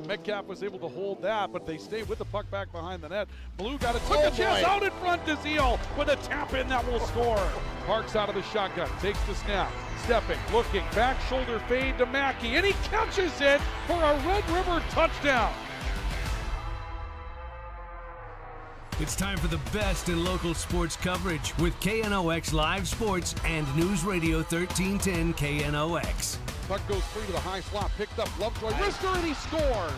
Metcalf was able to hold that, but they stayed with the puck back behind the net. Blue got it, took a chance out in front to Zeal with a tap in that will score. Parks out of the shotgun, takes the snap, stepping, looking, back shoulder fade to Mackey, and he catches it for a Red River touchdown. It's time for the best in local sports coverage with KNOX Live Sports and News Radio 1310 KNOX. Puck goes free to the high slot, picked up Lovejoy, wrister, and he scores.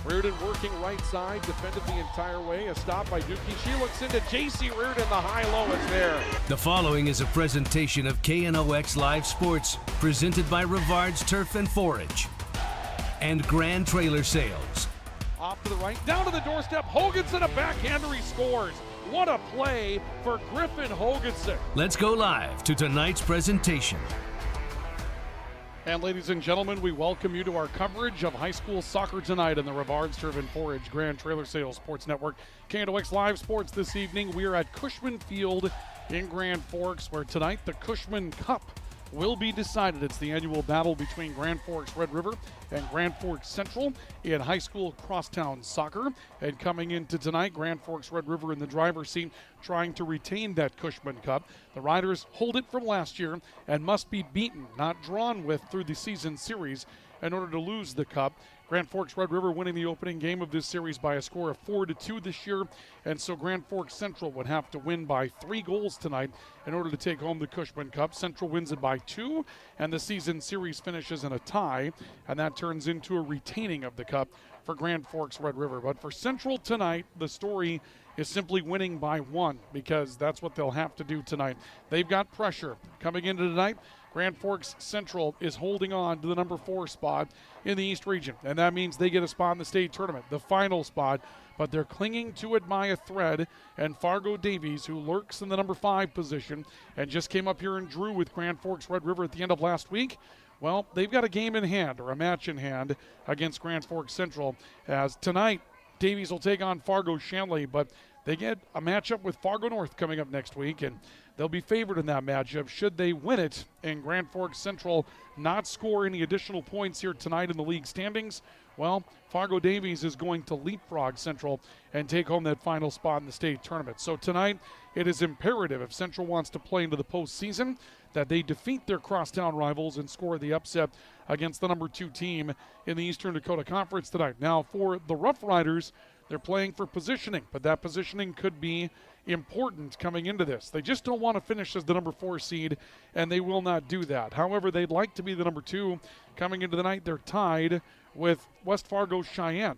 Reardon working right side, defended the entire way. A stop by Dookie. She looks into J.C. Reardon. The high-low is there. The following is a presentation of KNOX Live Sports, presented by Rivard's Turf and Forage and Grand Trailer Sales. Off to the right, down to the doorstep. Hoganson, a backhander, he scores. What a play for Griffin Hoganson. Let's go live to tonight's presentation. And ladies and gentlemen, we welcome you to our coverage of high school soccer tonight in the Rivard's Turf and Forage Grand Trailer Sales Sports Network. KNOX Live Sports this evening. We are at Cushman Field in Grand Forks, where tonight the Cushman Cup will be decided. It's the annual battle between Grand Forks Red River and Grand Forks Central in high school crosstown soccer. And coming into tonight, Grand Forks Red River in the driver's seat, trying to retain that Cushman Cup. The Riders hold it from last year and must be beaten, not drawn with, through the season series in order to lose the cup. Grand Forks Red River winning the opening game of this series by a score of 4-2 this year, and so Grand Forks Central would have to win by 3 goals tonight in order to take home the Cushman Cup. Central wins it by 2, and the season series finishes in a tie, and that turns into a retaining of the cup for Grand Forks Red River. But for Central tonight, the story is simply winning by 1, because that's what they'll have to do tonight. They've got pressure coming into tonight. Grand Forks Central is holding on to the number 4 spot in the East region, and that means they get a spot in the state tournament, the final spot, but they're clinging to it by a thread. And Fargo Davies, who lurks in the number 5 position and just came up here and drew with Grand Forks Red River at the end of last week, well, they've got a game in hand, or a match in hand, against Grand Forks Central, as tonight Davies will take on Fargo Shanley, but they get a matchup with Fargo North coming up next week, and they'll be favored in that matchup should they win it and Grand Forks Central not score any additional points here tonight in the league standings. Well, Fargo Davies is going to leapfrog Central and take home that final spot in the state tournament. So tonight, it is imperative, if Central wants to play into the postseason, that they defeat their crosstown rivals and score the upset against the number 2 team in the Eastern Dakota Conference tonight. Now, for the Rough Riders, they're playing for positioning, but that positioning could be important coming into this. They just don't want to finish as the number 4 seed, and they will not do that. However, they'd like to be the number 2 coming into the night. They're tied with West Fargo Cheyenne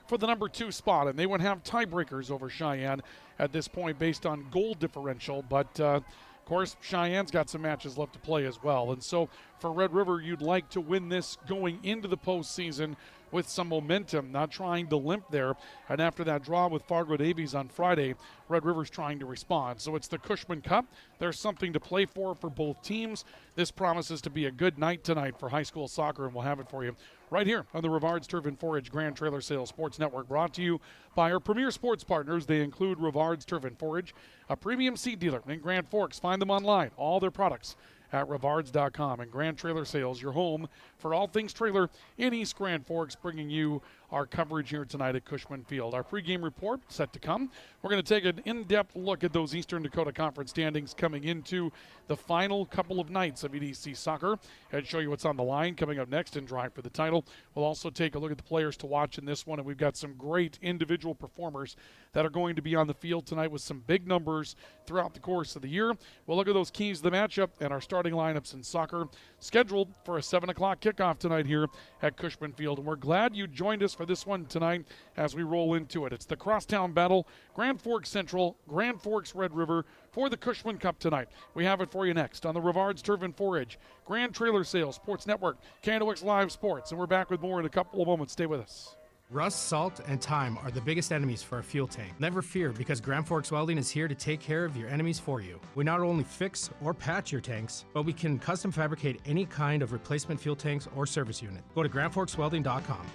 for the number 2 spot, and they would have tiebreakers over Cheyenne at this point based on goal differential, but of course, Cheyenne's got some matches left to play as well. And so for Red River, you'd like to win this going into the postseason with some momentum, not trying to limp there. And after that draw with Fargo Davies on Friday, Red River's trying to respond. So it's the Cushman Cup. There's something to play for both teams. This promises to be a good night tonight for high school soccer, and we'll have it for you right here on the Rivard's Turf and Forage Grand Trailer Sales Sports Network, brought to you by our premier sports partners. They include Rivard's Turf and Forage, a premium seed dealer in Grand Forks. Find them online, all their products at rivards.com. And Grand Trailer Sales, your home for all things trailer in East Grand Forks, bringing you our coverage here tonight at Cushman Field. Our pregame report set to come. We're going to take an in-depth look at those Eastern Dakota Conference standings coming into the final couple of nights of EDC soccer and show you what's on the line coming up next in Drive for the Title. We'll also take a look at the players to watch in this one, and we've got some great individual performers that are going to be on the field tonight with some big numbers throughout the course of the year. We'll look at those keys to the matchup and our starting lineups in soccer, scheduled for a 7 o'clock kickoff tonight here at Cushman Field. And we're glad you joined us for this one tonight as we roll into it. It's the crosstown battle, Grand Forks Central, Grand Forks Red River for the Cushman Cup tonight. We have it for you next on the Rivard's Turf and Forage Grand Trailer Sales Sports Network, KNOX Live Sports. And we're back with more in a couple of moments. Stay with us. Rust, salt, and time are the biggest enemies for a fuel tank. Never fear, because Grand Forks Welding is here to take care of your enemies for you. We not only fix or patch your tanks, but we can custom fabricate any kind of replacement fuel tanks or service unit. Go to grandforkswelding.com.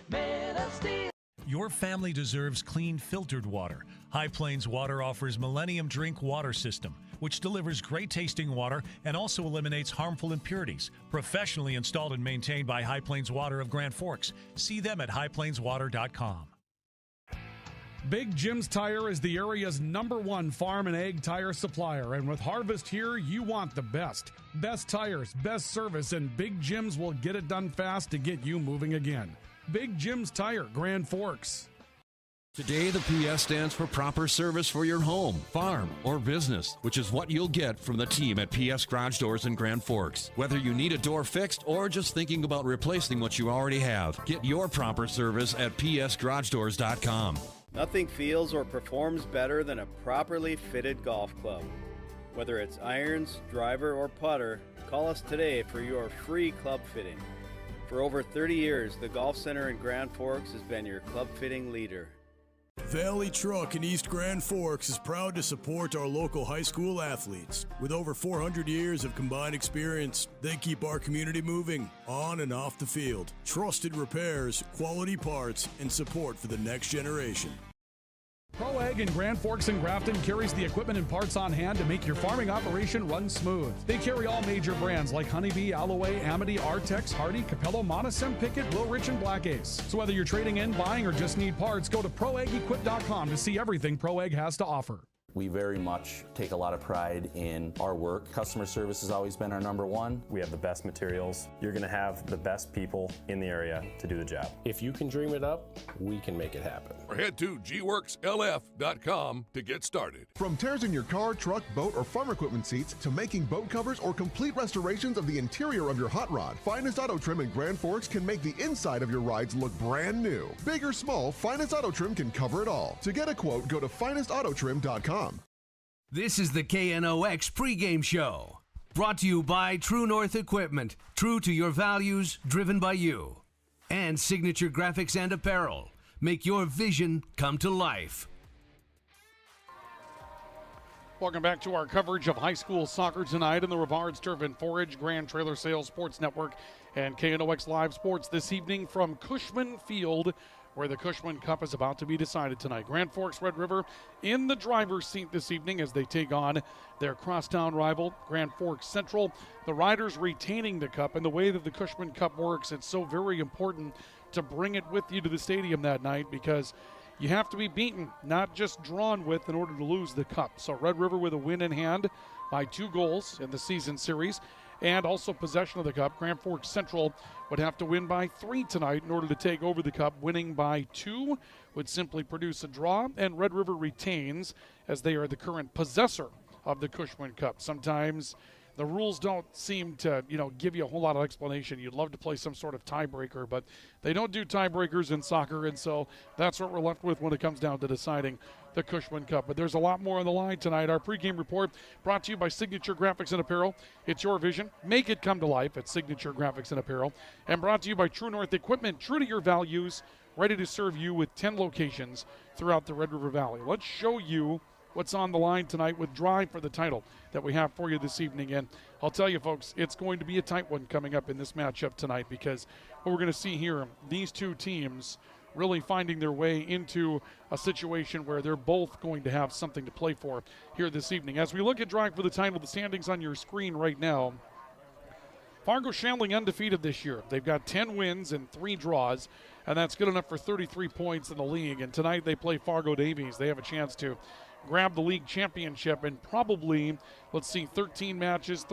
Your family deserves clean, filtered water. High Plains Water offers Millennium Drink Water System, which delivers great tasting water and also eliminates harmful impurities. Professionally installed and maintained by High Plains Water of Grand Forks. See them at highplainswater.com. Big Jim's Tire is the area's #1 farm and ag tire supplier, and with harvest here, you want the best. Best tires, best service, and Big Jim's will get it done fast to get you moving again. Big Jim's Tire, Grand Forks. Today, the PS stands for proper service for your home, farm, or business, which is what you'll get from the team at PS Garage Doors in Grand Forks. Whether you need a door fixed or just thinking about replacing what you already have, get your proper service at psgaragedoors.com. Nothing feels or performs better than a properly fitted golf club. Whether it's irons, driver, or putter, call us today for your free club fitting. For over 30 years, the Golf Center in Grand Forks has been your club fitting leader. Valley Truck in East Grand Forks is proud to support our local high school athletes. With over 400 years of combined experience, they keep our community moving on and off the field. Trusted repairs, quality parts, and support for the next generation. Pro Ag in Grand Forks and Grafton carries the equipment and parts on hand to make your farming operation run smooth. They carry all major brands like Honeybee, Alloway, Amity, Artex, Hardy, Capello, Monosem, Pickett, Wilrich, and Black Ace. So whether you're trading in, buying, or just need parts, go to ProAgEquip.com to see everything Pro Ag has to offer. We very much take a lot of pride in our work. Customer service has always been our #1. We have the best materials. You're going to have the best people in the area to do the job. If you can dream it up, we can make it happen. Or head to gworkslf.com to get started. From tears in your car, truck, boat, or farm equipment seats to making boat covers or complete restorations of the interior of your hot rod, Finest Auto Trim in Grand Forks can make the inside of your rides look brand new. Big or small, Finest Auto Trim can cover it all. To get a quote, go to finestautotrim.com. This is the KNOX pregame show, brought to you by True North Equipment, true to your values, driven by you. And Signature Graphics and Apparel. Make your vision come to life. Welcome back to our coverage of high school soccer tonight in the Rivards Turf and Forage Grand Trailer Sales Sports Network and KNOX Live Sports this evening from Cushman Field, where the Cushman Cup is about to be decided tonight. Grand Forks Red River in the driver's seat this evening as they take on their crosstown rival, Grand Forks Central. The Riders retaining the cup, and the way that the Cushman Cup works, it's so very important to bring it with you to the stadium that night because you have to be beaten, not just drawn with, in order to lose the cup. So Red River with a win in hand by 2 goals in the season series, and also possession of the cup. Grand Forks Central would have to win by 3 tonight in order to take over the cup. Winning by 2 would simply produce a draw, and Red River retains as they are the current possessor of the Cushman Cup. Sometimes the rules don't seem to, give you a whole lot of explanation. You'd love to play some sort of tiebreaker, but they don't do tiebreakers in soccer, and so that's what we're left with when it comes down to deciding the Cushman Cup. But there's a lot more on the line tonight. Our pregame report brought to you by Signature Graphics and Apparel. It's your vision. Make it come to life at Signature Graphics and Apparel. And brought to you by True North Equipment, true to your values, ready to serve you with 10 locations throughout the Red River Valley. Let's show you what's on the line tonight with Drive for the title that we have for you this evening. And I'll tell you, folks, it's going to be a tight one coming up in this matchup tonight because what we're going to see here, these two teams really finding their way into a situation where they're both going to have something to play for here this evening. As we look at Drive for the title, the standings on your screen right now, Fargo Shandling undefeated this year. They've got 10 wins and 3 draws, and that's good enough for 33 points in the league. And tonight they play Fargo Davies. They have a chance to grab the league championship and probably, 13 matches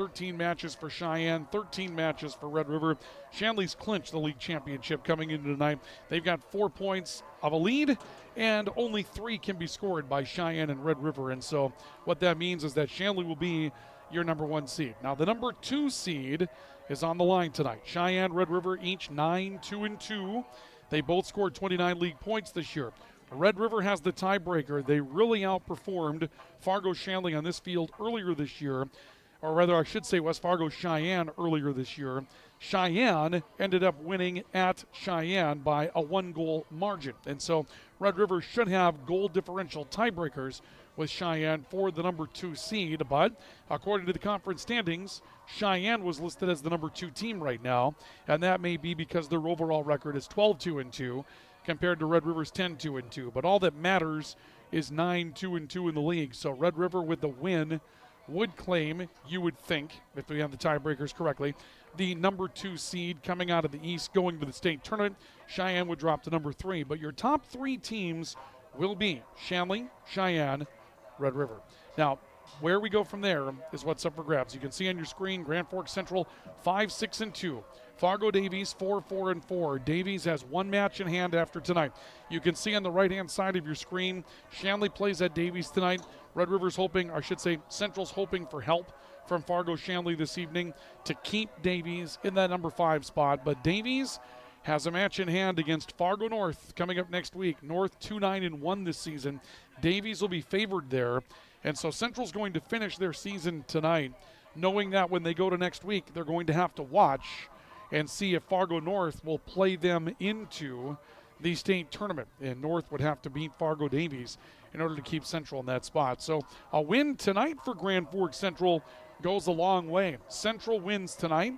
for Cheyenne, 13 matches for Red River. Shanley's clinched the league championship coming into tonight. They've got 4 points of a lead, and only 3 can be scored by Cheyenne and Red River. And so what that means is that Shanley will be your #1 seed. Now the #2 seed is on the line tonight. Cheyenne, Red River, each 9-2-2. They both scored 29 league points this year. Red River has the tiebreaker. They really outperformed Fargo Shandling on this field earlier this year, or rather I should say West Fargo Cheyenne earlier this year. Cheyenne ended up winning at Cheyenne by a 1-goal margin. And so Red River should have goal differential tiebreakers with Cheyenne for the #2 seed. But according to the conference standings, Cheyenne was listed as the #2 team right now, and that may be because their overall record is 12-2-2. Compared to Red River's 10-2-2. But all that matters is 9-2-2 in the league. So Red River with the win would claim, you would think, if we have the tiebreakers correctly, the number 2 seed coming out of the East going to the state tournament. Cheyenne would drop to number 3. But your top 3 teams will be Shanley, Cheyenne, Red River. Now, where we go from there is what's up for grabs. You can see on your screen, Grand Forks Central 5-6-2. Fargo Davies 4-4-4. Davies has 1 match in hand after tonight. You can see on the right-hand side of your screen, Shanley plays at Davies tonight. Red River's hoping, or I should say, Central's hoping for help from Fargo Shanley this evening to keep Davies in that number 5 spot. But Davies has a match in hand against Fargo North coming up next week. North 2-9-1 this season. Davies will be favored there. And so Central's going to finish their season tonight, knowing that when they go to next week, they're going to have to watch and see if Fargo North will play them into the state tournament. And North would have to beat Fargo Davies in order to keep Central in that spot. So a win tonight for Grand Forks Central goes a long way. Central wins tonight.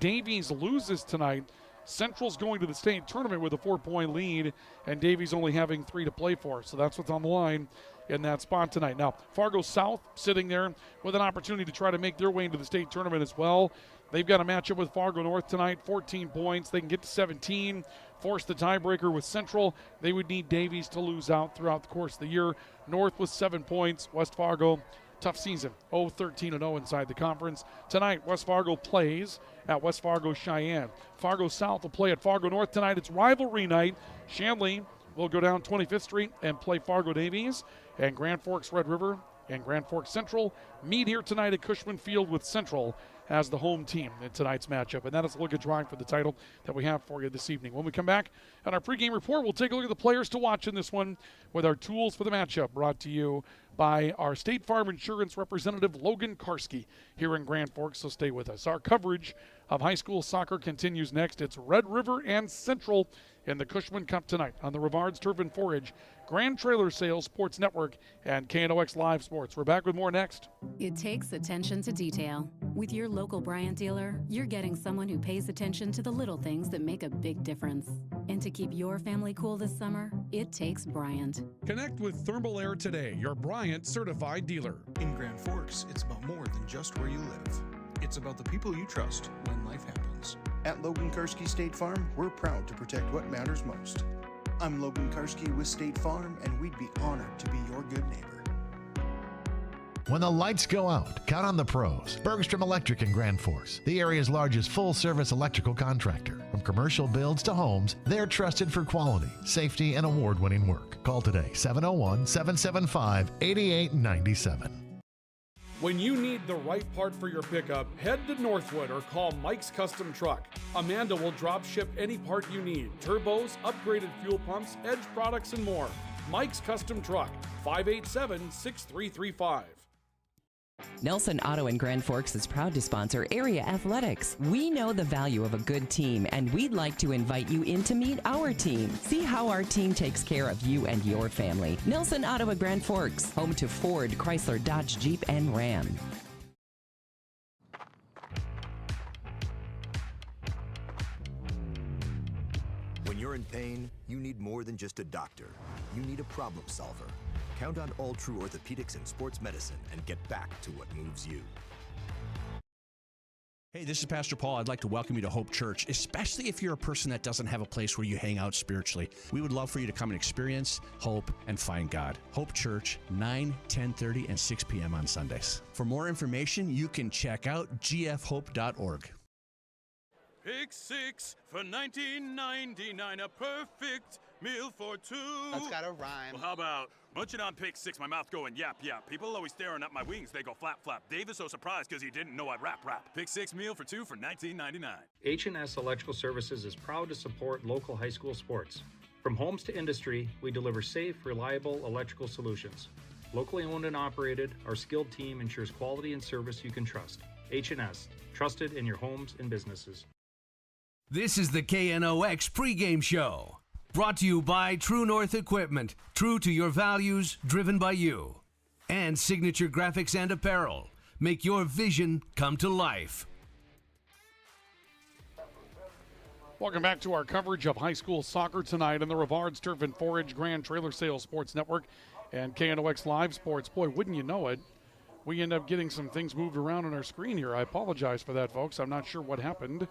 Davies loses tonight. Central's going to the state tournament with a 4-point lead, and Davies only having 3 to play for. So that's what's on the line in that spot tonight. Now, Fargo South sitting there with an opportunity to try to make their way into the state tournament as well. They've got a matchup with Fargo North tonight, 14 points. They can get to 17, force the tiebreaker with Central. They would need Davies to lose out throughout the course of the year. North with 7 points. West Fargo, tough season, 0-13-0 inside the conference. Tonight, West Fargo plays at West Fargo Cheyenne. Fargo South will play at Fargo North tonight. It's rivalry night. Shanley will go down 25th Street and play Fargo Davies. And Grand Forks Red River and Grand Forks Central meet here tonight at Cushman Field with Central as the home team in tonight's matchup. And that is a look at drawing for the title that we have for you this evening. When we come back on our pregame report, we'll take a look at the players to watch in this one with our tools for the matchup brought to you by our State Farm Insurance representative, Logan Karski, here in Grand Forks, so stay with us. Our coverage of high school soccer continues next. It's Red River and Central in the Cushman Cup tonight on the Rivards Turf and Forage, Grand Trailer Sales Sports Network, and KNOX Live Sports. We're back with more next. It takes attention to detail. With your local Bryant dealer, you're getting someone who pays attention to the little things that make a big difference. And to keep your family cool this summer, it takes Bryant. Connect with Thermal Air today, your Bryant certified dealer. In Grand Forks, it's about more than just where you live. It's about the people you trust when life happens. At Logan Karski State Farm, we're proud to protect what matters most. I'm Logan Karski with State Farm, and we'd be honored to be your good neighbor. When the lights go out, count on the pros. Bergstrom Electric in Grand Forks, the area's largest full-service electrical contractor. From commercial builds to homes, they're trusted for quality, safety, and award-winning work. Call today, 701-775-8897. When you need the right part for your pickup, head to Northwood or call Mike's Custom Truck. Amanda will drop ship any part you need. Turbos, upgraded fuel pumps, Edge products, and more. Mike's Custom Truck, 587-6335. Nelson Auto in Grand Forks is proud to sponsor area athletics. We know the value of a good team, and we'd like to invite you in to meet our team. See how our team takes care of you and your family. Nelson Auto in Grand Forks, home to Ford, Chrysler, Dodge, Jeep, and Ram. When you're in pain, you need more than just a doctor. You need a problem solver. Count on All True Orthopedics and Sports Medicine and get back to what moves you. Hey, this is Pastor Paul. I'd like to welcome you to Hope Church, especially if you're a person that doesn't have a place where you hang out spiritually. We would love for you to come and experience hope and find God. Hope Church, 9, 10:30, and 6 p.m. on Sundays. For more information, you can check out gfhope.org. Pick 6 for $19.99, a perfect meal for two. That's gotta rhyme. Well, how about munching on Pick 6, my mouth going yap, yap. People always staring at my wings, they go flap, flap. Dave is so surprised because he didn't know I'd rap. Pick 6 meal for two for $19.99. H&S Electrical Services is proud to support local high school sports. From homes to industry, we deliver safe, reliable electrical solutions. Locally owned and operated, our skilled team ensures quality and service you can trust. H&S, trusted in your homes and businesses. This is the KNOX pregame show, brought to you by True North Equipment, true to your values, driven by you. And Signature Graphics and Apparel, make your vision come to life. Welcome back to our coverage of high school soccer tonight on the Rivards Turf and Forage Grand Trailer Sales Sports Network and KNOX Live Sports. Boy, wouldn't you know it, we end up getting some things moved around on our screen here. I apologize for that, folks. I'm not sure what happened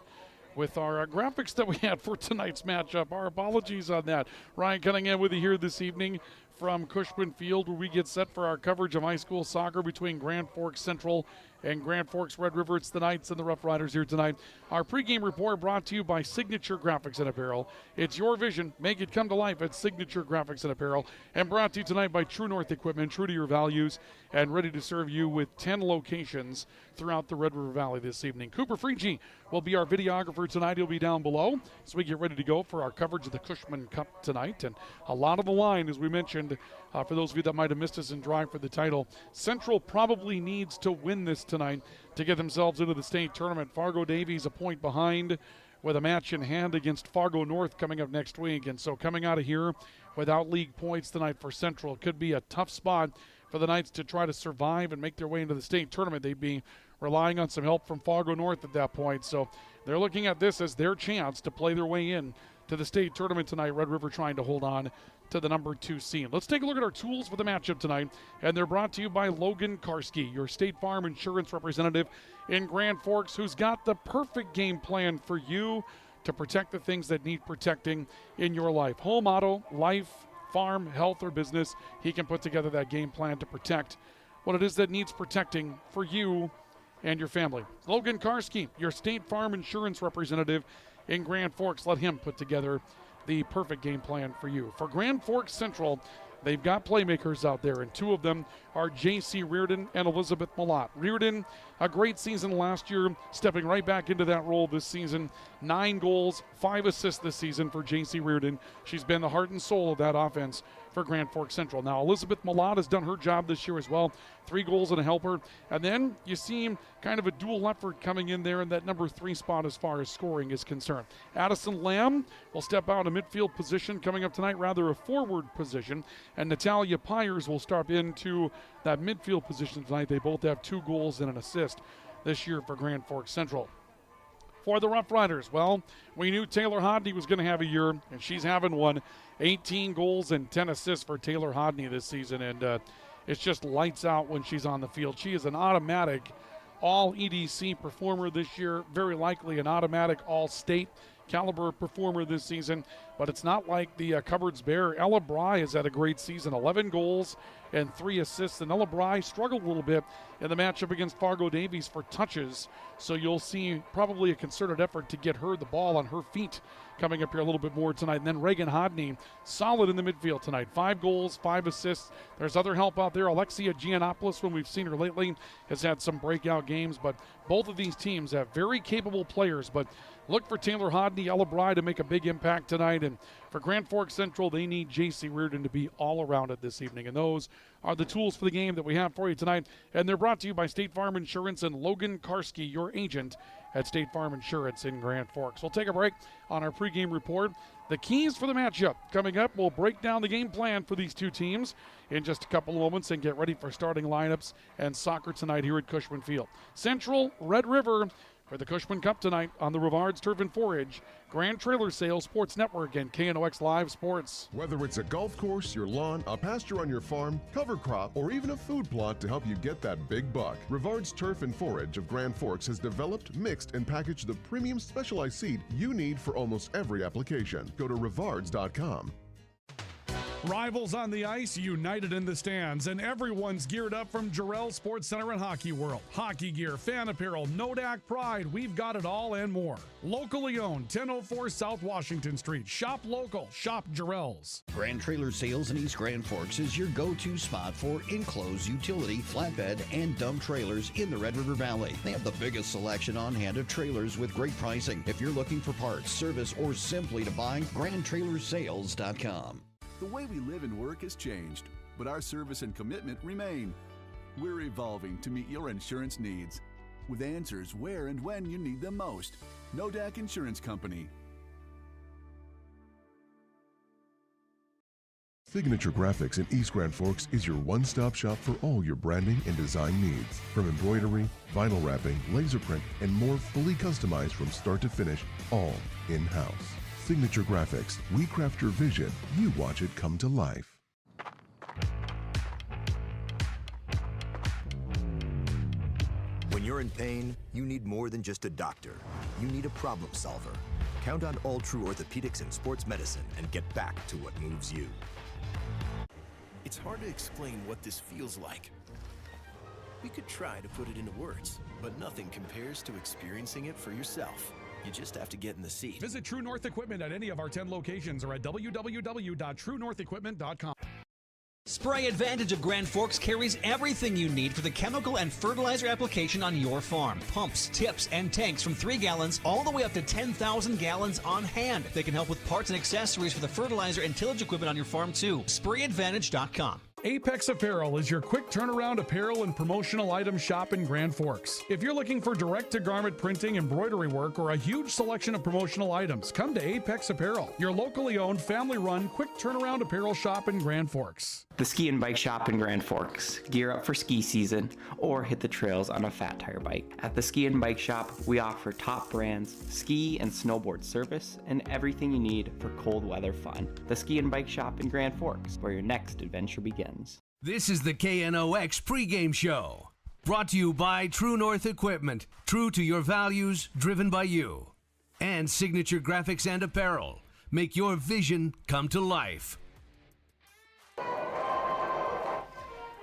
with our graphics that we had for tonight's matchup. Our apologies on that. Ryan Cunningham with you here this evening from Cushman Field, where we get set for our coverage of high school soccer between Grand Forks Central and Grand Forks Red River. It's the Knights and the Rough Riders here tonight. Our pregame report brought to you by Signature Graphics and Apparel. It's your vision. Make it come to life at Signature Graphics and Apparel. And brought to you tonight by True North Equipment, true to your values, and ready to serve you with 10 locations throughout the Red River Valley this evening. Cooper Freegee will be our videographer tonight. He'll be down below as we get ready to go for our coverage of the Cushman Cup tonight. And a lot of the line, as we mentioned, for those of you that might have missed us in Drive for the title, Central probably needs to win this tonight to get themselves into the state tournament. Fargo Davies a point behind with a match in hand against Fargo North coming up next week. And so coming out of here without league points tonight for Central could be a tough spot for the Knights to try to survive and make their way into the state tournament. They'd be relying on some help from Fargo North at that point. So they're looking at this as their chance to play their way in to the state tournament tonight. Red River trying to hold on to the number 2 seed. Let's take a look at our tools for the matchup tonight, and they're brought to you by Logan Karski, your State Farm insurance representative in Grand Forks, who's got the perfect game plan for you to protect the things that need protecting in your life. Home, auto, life, farm, health, or business, he can put together that game plan to protect what it is that needs protecting for you and your family. Logan Karski, your State Farm insurance representative in Grand Forks. Let him put together the perfect game plan for you. For Grand Forks Central, they've got playmakers out there, and 2 of them are J.C. Reardon and Elizabeth Malott. Reardon, a great season last year, stepping right back into that role this season. 9 goals, 5 assists this season for J.C. Reardon. She's been the heart and soul of that offense for Grand Forks Central. Now, Elizabeth Malott has done her job this year as well. 3 goals and a helper. And then you see kind of a dual effort coming in there in that number 3 spot as far as scoring is concerned. Addison Lamb will step out a midfield position coming up tonight, rather a forward position. And Natalia Pyers will start into that midfield position tonight. They both have 2 goals and an assist this year for Grand Forks Central. For the Rough Riders, well, we knew Taylor Hodney was going to have a year, and she's having one. 18 goals and 10 assists for Taylor Hodney this season, and it's just lights out when she's on the field. She is an automatic all-EDC performer this year, very likely an automatic all-state caliber performer this season, but it's not like the cupboard's bare. Ella Bry has had a great season, 11 goals and 3 assists, and Ella Bry struggled a little bit in the matchup against Fargo Davies for touches, so you'll see probably a concerted effort to get her the ball on her feet coming up here a little bit more tonight. And then Reagan Hodney, solid in the midfield tonight. 5 goals, 5 assists. There's other help out there. Alexia Giannopoulos, when we've seen her lately, has had some breakout games, but both of these teams have very capable players, but look for Taylor Hodney, Ella Bry to make a big impact tonight. And for Grand Forks Central, they need J.C. Reardon to be all around it this evening. And those are the tools for the game that we have for you tonight. And they're brought to you by State Farm Insurance and Logan Karski, your agent at State Farm Insurance in Grand Forks. We'll take a break on our pregame report. The keys for the matchup coming up. We'll break down the game plan for these 2 teams in just a couple of moments and get ready for starting lineups and soccer tonight here at Cushman Field. Central, Red River, for the Cushman Cup tonight on the Rivards Turf and Forage, Grand Trailer Sales Sports Network, and KNOX Live Sports. Whether it's a golf course, your lawn, a pasture on your farm, cover crop, or even a food plot to help you get that big buck, Rivards Turf and Forage of Grand Forks has developed, mixed, and packaged the premium specialized seed you need for almost every application. Go to rivards.com. Rivals on the ice, united in the stands, and everyone's geared up from Jarrell Sports Center and Hockey World. Hockey gear, fan apparel, Nodak Pride, we've got it all and more. Locally owned, 1004 South Washington Street. Shop local, shop Jarrell's. Grand Trailer Sales in East Grand Forks is your go-to spot for enclosed utility, flatbed, and dump trailers in the Red River Valley. They have the biggest selection on hand of trailers with great pricing. If you're looking for parts, service, or simply to buy, GrandTrailersales.com. The way we live and work has changed, but our service and commitment remain. We're evolving to meet your insurance needs with answers where and when you need them most. Nodak Insurance Company. Signature Graphics in East Grand Forks is your one-stop shop for all your branding and design needs. From embroidery, vinyl wrapping, laser print, and more, fully customized from start to finish, all in-house. Signature Graphics. We craft your vision. You watch it come to life. When you're in pain, you need more than just a doctor. You need a problem solver. Count on All True Orthopedics and Sports Medicine and get back to what moves you. It's hard to explain what this feels like. We could try to put it into words, but nothing compares to experiencing it for yourself. You just have to get in the seat. Visit True North Equipment at any of our 10 locations or at www.truenorthequipment.com. Spray Advantage of Grand Forks carries everything you need for the chemical and fertilizer application on your farm. Pumps, tips, and tanks from 3 gallons all the way up to 10,000 gallons on hand. They can help with parts and accessories for the fertilizer and tillage equipment on your farm too. SprayAdvantage.com. Apex Apparel is your quick turnaround apparel and promotional item shop in Grand Forks. If you're looking for direct-to-garment printing, embroidery work, or a huge selection of promotional items, come to Apex Apparel, your locally owned, family-run, quick turnaround apparel shop in Grand Forks. The Ski and Bike Shop in Grand Forks. Gear up for ski season or hit the trails on a fat tire bike. At the Ski and Bike Shop, we offer top brands, ski and snowboard service, and everything you need for cold weather fun. The Ski and Bike Shop in Grand Forks, where your next adventure begins. This is the KNOX pregame show. Brought to you by True North Equipment. True to your values, driven by you. And Signature Graphics and Apparel. Make your vision come to life.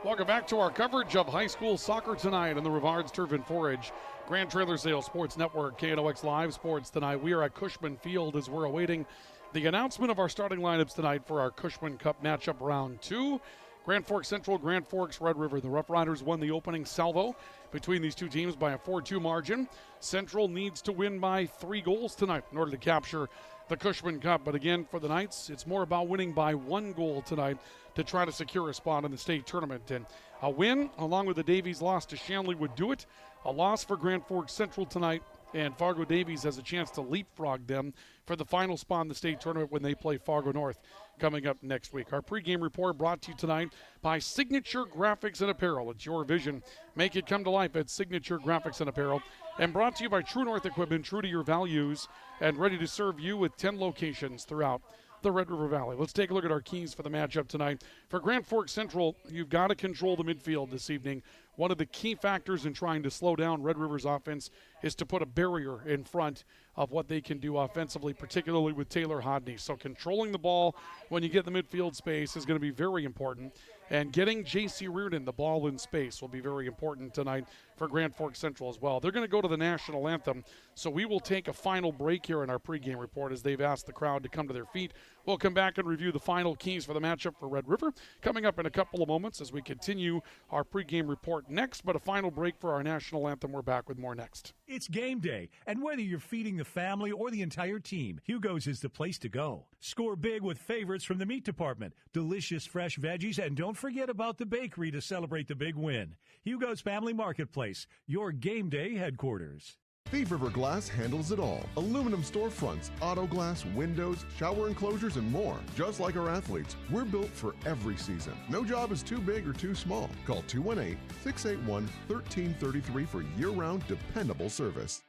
Welcome back to our coverage of high school soccer tonight on the Rivards Turf and Forage Grand Trailer Sales Sports Network, KNOX Live Sports tonight. We are at Cushman Field as we're awaiting the announcement of our starting lineups tonight for our Cushman Cup matchup round 2. Grand Forks Central, Grand Forks, Red River. The Rough Riders won the opening salvo between these two teams by a 4-2 margin. Central needs to win by 3 goals tonight in order to capture the Cushman Cup. But again, for the Knights, it's more about winning by 1 goal tonight to try to secure a spot in the state tournament. And a win, along with the Davies loss to Shanley, would do it. A loss for Grand Forks Central tonight, and Fargo Davies has a chance to leapfrog them for the final spot in the state tournament when they play Fargo North coming up next week. Our pregame report brought to you tonight by Signature Graphics and Apparel. It's your vision. Make it come to life at Signature Graphics and Apparel. And brought to you by True North Equipment, true to your values and ready to serve you with 10 locations throughout the Red River Valley. Let's take a look at our keys for the matchup tonight. For Grand Forks Central, you've got to control the midfield this evening. One of the key factors in trying to slow down Red River's offense is to put a barrier in front of what they can do offensively, particularly with Taylor Hodney. So controlling the ball when you get the midfield space is going to be very important. And getting J.C. Reardon the ball in space will be very important tonight for Grand Forks Central as well. They're going to go to the national anthem, so we will take a final break here in our pregame report as they've asked the crowd to come to their feet. We'll come back and review the final keys for the matchup for Red River coming up in a couple of moments as we continue our pregame report next. But a final break for our national anthem. We're back with more next. It's game day, and whether you're feeding the family or the entire team, Hugo's is the place to go. Score big with favorites from the meat department, delicious fresh veggies, and don't forget about the bakery to celebrate the big win. Hugo's Family Marketplace, your game day headquarters. Thief River Glass handles it all. Aluminum storefronts, auto glass, windows, shower enclosures, and more. Just like our athletes, we're built for every season. No job is too big or too small. Call 218-681-1333 for year-round dependable service.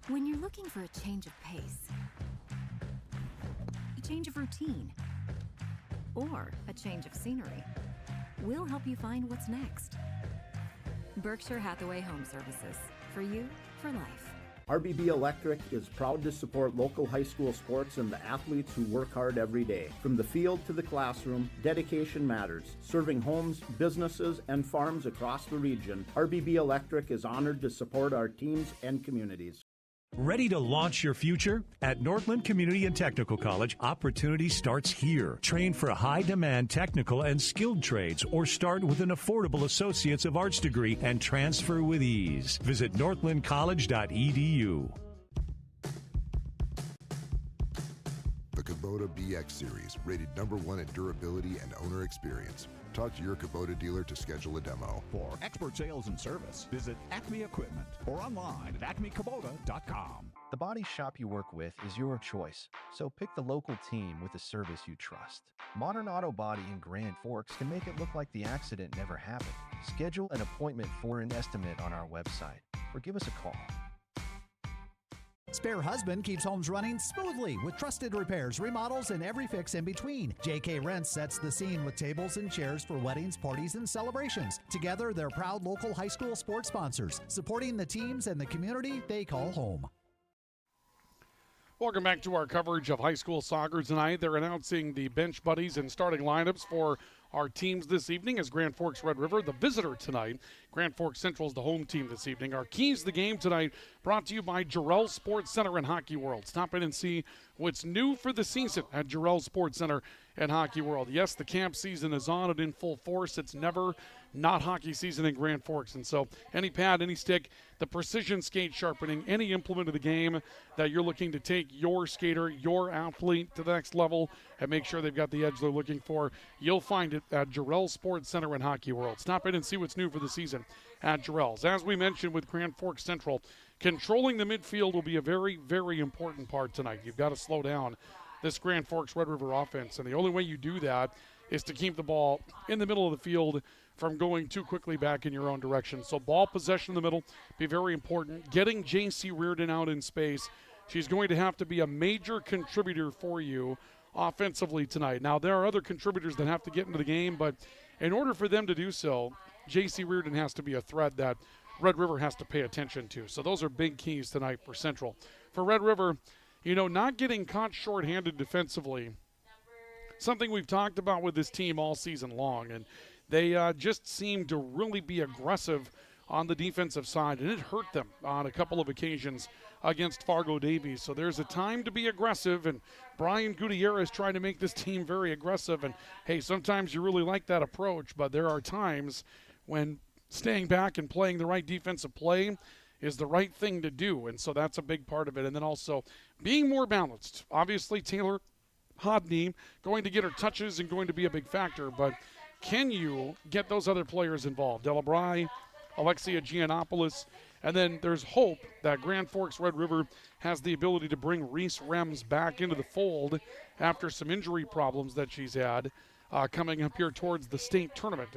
When you're looking for a change of pace, a change of routine, or a change of scenery, we'll help you find what's next. Berkshire Hathaway Home Services. For you, for life. RBB Electric is proud to support local high school sports and the athletes who work hard every day. From the field to the classroom, dedication matters. Serving homes, businesses, and farms across the region, RBB Electric is honored to support our teams and communities. Ready to launch your future? At Northland Community and Technical College, opportunity starts here. Train for high-demand technical and skilled trades or start with an affordable Associates of Arts degree and transfer with ease. Visit northlandcollege.edu. The Kubota BX Series, rated #1 in durability and owner experience. Talk to your Kubota dealer to schedule a demo. For expert sales and service, visit Acme Equipment or online at acmekubota.com. The body shop you work with is your choice, so pick the local team with the service you trust. Modern Auto Body in Grand Forks can make it look like the accident never happened. Schedule an appointment for an estimate on our website or give us a call. Spare Husband keeps homes running smoothly with trusted repairs, remodels, and every fix in between. JK Rents sets the scene with tables and chairs for weddings, parties, and celebrations. Together, they're proud local high school sports sponsors, supporting the teams and the community they call home. Welcome back to our coverage of high school soccer tonight. They're announcing the bench buddies and starting lineups for our teams this evening as Grand Forks Red River, the visitor tonight. Grand Forks Central is the home team this evening. Our keys to the game tonight brought to you by Jarrell Sports Center and Hockey World. Stop in and see what's new for the season at Jarrell Sports Center and Hockey World. Yes, the camp season is on and in full force. It's never not hockey season in Grand Forks. And so any pad, any stick, the precision skate sharpening, any implement of the game that you're looking to take your skater, your athlete to the next level and make sure they've got the edge they're looking for, you'll find it at Jarrell Sports Center and Hockey World. Stop in and see what's new for the season at Jarrell's. As we mentioned with Grand Forks Central, controlling the midfield will be a very, very important part tonight. You've got to slow down this Grand Forks Red River offense, and the only way you do that is to keep the ball in the middle of the field from going too quickly back in your own direction. So ball possession in the middle be very important. Getting J.C. Reardon out in space. She's going to have to be a major contributor for you offensively tonight. Now, there are other contributors that have to get into the game, but in order for them to do so, J.C. Reardon has to be a threat that Red River has to pay attention to. So those are big keys tonight for Central. For Red River, not getting caught shorthanded defensively, something we've talked about with this team all season long, and they just seem to really be aggressive on the defensive side, and it hurt them on a couple of occasions against Fargo Davies. So there's a time to be aggressive, and Brian Gutierrez trying to make this team very aggressive. And, hey, sometimes you really like that approach, but there are times when staying back and playing the right defensive play is the right thing to do, and so that's a big part of it. And then also being more balanced. Obviously, Taylor Hodney going to get her touches and going to be a big factor, but can you get those other players involved? Delabry, Alexia Giannopoulos, and then there's hope that Grand Forks Red River has the ability to bring Reese Rems back into the fold after some injury problems that she's had coming up here towards the state tournament.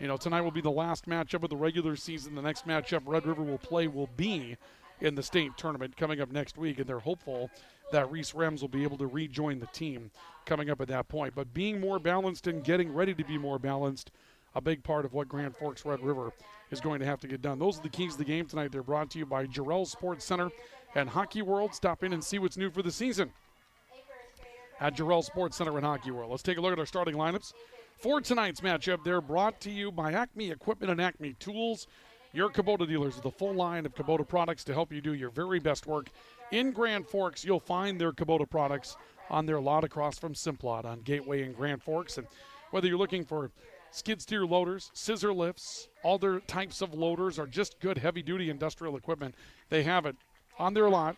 And, tonight will be the last matchup of the regular season. The next matchup Red River will play will be in the state tournament coming up next week, and they're hopeful that Reese Rems will be able to rejoin the team coming up at that point. But being more balanced and getting ready to be more balanced, a big part of what Grand Forks Red River is going to have to get done. Those are the keys to the game tonight. They're brought to you by Jarrell Sports Center and Hockey World. Stop in and see what's new for the season at Jarrell Sports Center and Hockey World. Let's take a look at our starting lineups for tonight's matchup. They're brought to you by Acme Equipment and Acme Tools, your Kubota dealers with a full line of Kubota products to help you do your very best work. In Grand Forks, you'll find their Kubota products on their lot across from Simplot on Gateway in Grand Forks. And whether you're looking for skid steer loaders, scissor lifts, all their types of loaders, or just good heavy-duty industrial equipment, they have it on their lot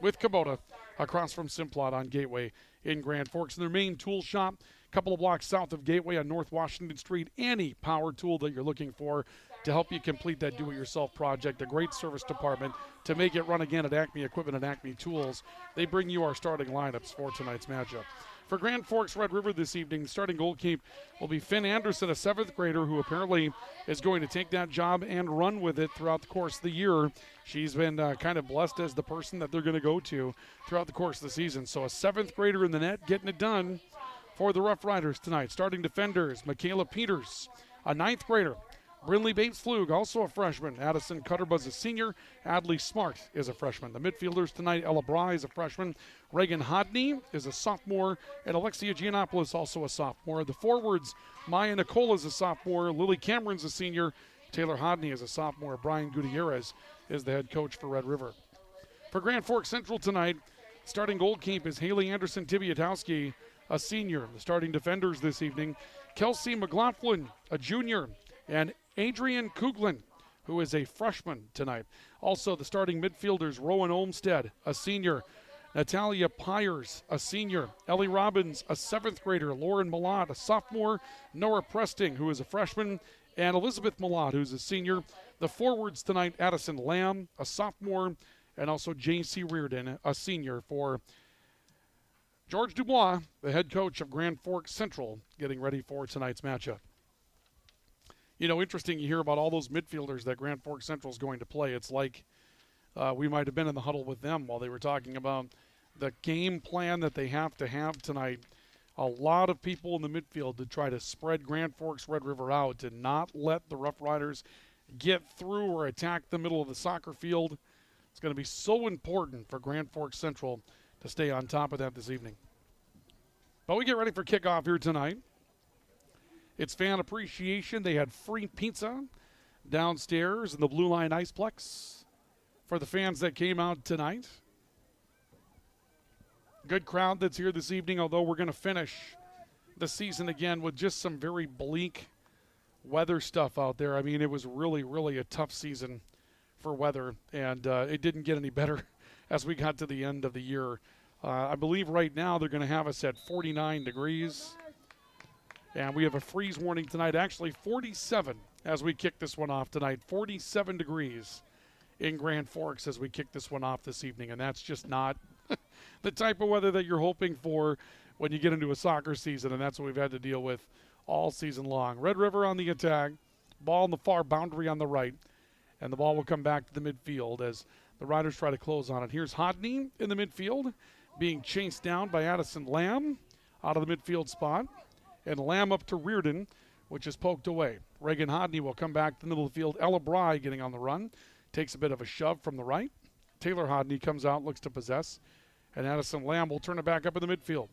with Kubota across from Simplot on Gateway in Grand Forks. And their main tool shop, a couple of blocks south of Gateway on North Washington Street. Any power tool that you're looking for to help you complete that do-it-yourself project. A great service department to make it run again at Acme Equipment and Acme Tools. They bring you our starting lineups for tonight's matchup. For Grand Forks Red River this evening, the starting goalkeeper will be Finn Anderson, a 7th grader who apparently is going to take that job and run with it throughout the course of the year. She's been kind of blessed as the person that they're going to go to throughout the course of the season. So a 7th grader in the net getting it done for the Rough Riders tonight. Starting defenders, Michaela Peters, a 9th grader. Brinley Bates-Flug, also a freshman. Addison Cutterbuzz, a senior. Adley Smart is a freshman. The midfielders tonight, Ella Bry is a freshman. Reagan Hodney is a sophomore. And Alexia Giannopoulos, also a sophomore. The forwards, Maya Nicola is a sophomore. Lily Cameron's a senior. Taylor Hodney is a sophomore. Brian Gutierrez is the head coach for Red River. For Grand Forks Central tonight, starting goalkeeper is Haley Anderson Tibiatowski, a senior. The starting defenders this evening, Kelsey McLaughlin, a junior. And Adrian Kuglin, who is a freshman tonight. Also, the starting midfielders, Rowan Olmstead, a senior. Natalia Pyers, a senior. Ellie Robbins, a 7th grader. Lauren Malott, a sophomore. Nora Presting, who is a freshman. And Elizabeth Malott, who's a senior. The forwards tonight, Addison Lamb, a sophomore. And also J.C. Reardon, a senior for George Dubois, the head coach of Grand Forks Central, getting ready for tonight's matchup. Interesting, you hear about all those midfielders that Grand Forks Central is going to play. It's like we might have been in the huddle with them while they were talking about the game plan that they have to have tonight. A lot of people in the midfield to try to spread Grand Forks Red River out and not let the Rough Riders get through or attack the middle of the soccer field. It's going to be so important for Grand Forks Central to stay on top of that this evening. But we get ready for kickoff here tonight. It's fan appreciation. They had free pizza downstairs in the Blue Line Iceplex for the fans that came out tonight. Good crowd that's here this evening, although we're going to finish the season again with just some very bleak weather stuff out there. I mean, it was really, really a tough season for weather, and it didn't get any better as we got to the end of the year. I believe right now they're going to have us at 49 degrees, and we have a freeze warning tonight. Actually, 47 as we kick this one off tonight. 47 degrees in Grand Forks as we kick this one off this evening, and that's just not the type of weather that you're hoping for when you get into a soccer season, and that's what we've had to deal with all season long. Red River on the attack, ball in the far boundary on the right, and the ball will come back to the midfield as the Riders try to close on it. Here's Hodney in the midfield, being chased down by Addison Lamb out of the midfield spot, and Lamb up to Reardon, which is poked away. Reagan Hodney will come back to the middle of the field. Ella Bry getting on the run, takes a bit of a shove from the right. Taylor Hodney comes out, looks to possess, and Addison Lamb will turn it back up in the midfield.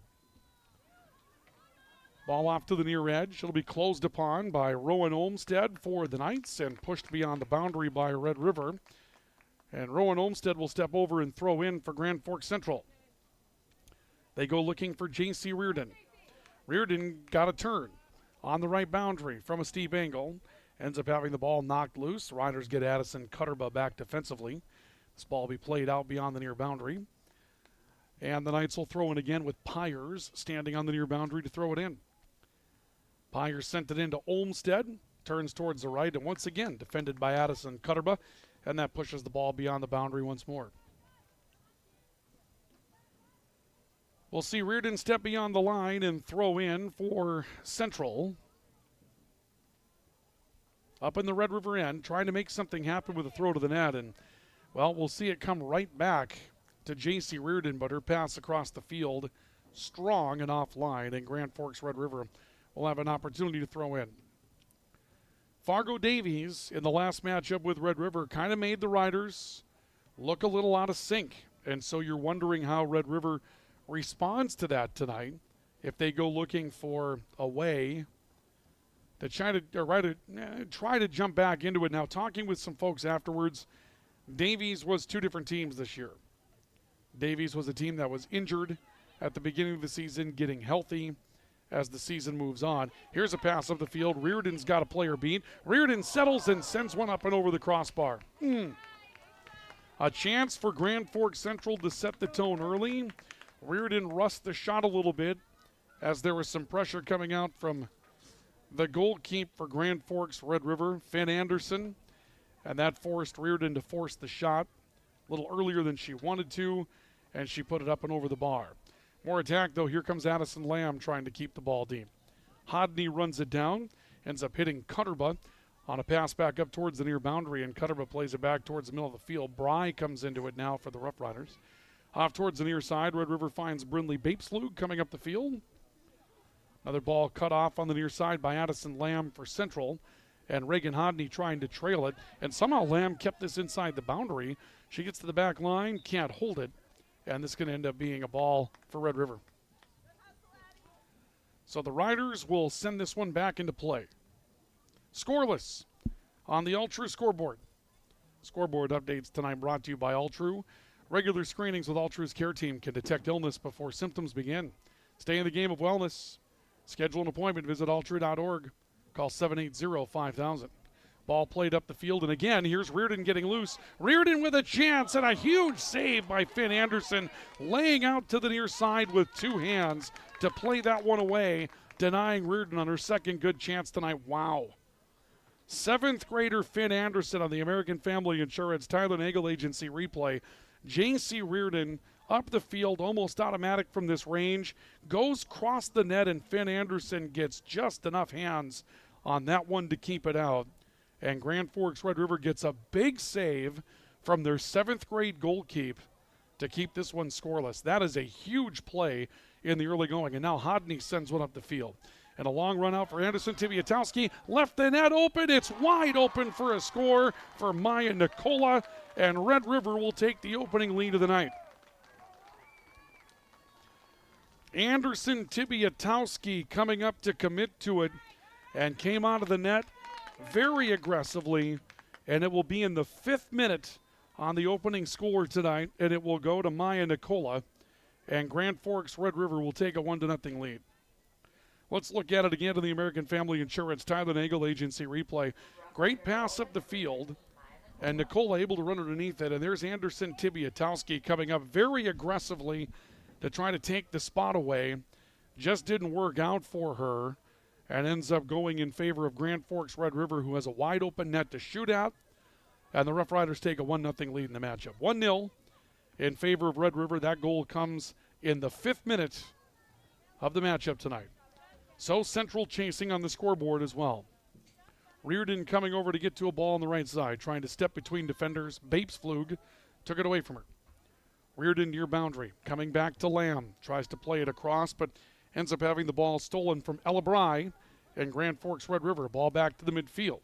Ball off to the near edge. It'll be closed upon by Rowan Olmsted for the Knights and pushed beyond the boundary by Red River. And Rowan Olmsted will step over and throw in for Grand Forks Central. They go looking for J.C. Reardon. Reardon got a turn on the right boundary from a steep angle. Ends up having the ball knocked loose. Riders get Addison Cutterba back defensively. This ball will be played out beyond the near boundary. And the Knights will throw in again with Pyers standing on the near boundary to throw it in. Pyers sent it into Olmsted. Turns towards the right and once again defended by Addison Cutterba. And that pushes the ball beyond the boundary once more. We'll see Reardon step beyond the line and throw in for Central. Up in the Red River end, trying to make something happen with a throw to the net. And, well, we'll see it come right back to J.C. Reardon, but her pass across the field, strong and offline, and Grand Forks Red River will have an opportunity to throw in. Fargo Davies, in the last matchup with Red River, kind of made the Riders look a little out of sync, and so you're wondering how Red River responds to that tonight, if they go looking for a way to try to jump back into it. Now, talking with some folks afterwards, Davies was two different teams this year. Davies was a team that was injured at the beginning of the season, getting healthy as the season moves on. Here's a pass up the field. Reardon's got a player beat. Reardon settles and sends one up and over the crossbar. A chance for Grand Forks Central to set the tone early. Reardon rushed the shot a little bit as there was some pressure coming out from the goalkeeper for Grand Forks Red River, Finn Anderson, and that forced Reardon to force the shot a little earlier than she wanted to, and she put it up and over the bar. More attack, though. Here comes Addison Lamb trying to keep the ball deep. Hodney runs it down, ends up hitting Cutterba on a pass back up towards the near boundary, and Cutterba plays it back towards the middle of the field. Bry comes into it now for the Rough Riders. Off towards the near side, Red River finds Brindley Bapeslug coming up the field. Another ball cut off on the near side by Addison Lamb for Central, and Reagan Hodney trying to trail it. And somehow Lamb kept this inside the boundary. She gets to the back line, can't hold it, and this is going to end up being a ball for Red River. So the Riders will send this one back into play. Scoreless on the All-True scoreboard. Scoreboard updates tonight brought to you by All-True. Regular screenings with All-True's care team can detect illness before symptoms begin. Stay in the game of wellness. Schedule an appointment. Visit alltrue.org. Call 780-5000. Ball played up the field, and again, here's Reardon getting loose. Reardon with a chance, and a huge save by Finn Anderson, laying out to the near side with two hands to play that one away, denying Reardon on her second good chance tonight. Wow. Seventh grader Finn Anderson on the American Family Insurance Tyler Nagel Agency replay. J.C. Reardon up the field, almost automatic from this range, goes across the net, and Finn Anderson gets just enough hands on that one to keep it out. And Grand Forks Red River gets a big save from their 7th grade goalkeep to keep this one scoreless. That is a huge play in the early going. And now Hodney sends one up the field. And a long run out for Anderson Tibiatowski. Left the net open. It's wide open for a score for Maya Nicola. And Red River will take the opening lead of the night. Anderson Tibiatowski coming up to commit to it and came out of the net very aggressively. And it will be in the 5th minute on the opening score tonight, and it will go to Maya Nicola, and Grand Forks Red River will take a 1-0 lead. Let's look at it again to the American Family Insurance Tyler Nagel Agency replay. Great pass up the field, and Nicola able to run underneath it, and there's Anderson Tibiatowski coming up very aggressively to try to take the spot away. Just didn't work out for her, and ends up going in favor of Grand Forks Red River, who has a wide open net to shoot at. And the Rough Riders take a 1-0 lead in the matchup. 1-0 in favor of Red River. That goal comes in the 5th minute of the matchup tonight. So Central chasing on the scoreboard as well. Reardon coming over to get to a ball on the right side, trying to step between defenders. Bapesflug took it away from her. Reardon near boundary, coming back to Lamb. Tries to play it across, but ends up having the ball stolen from Ella Bry and Grand Forks Red River. Ball back to the midfield.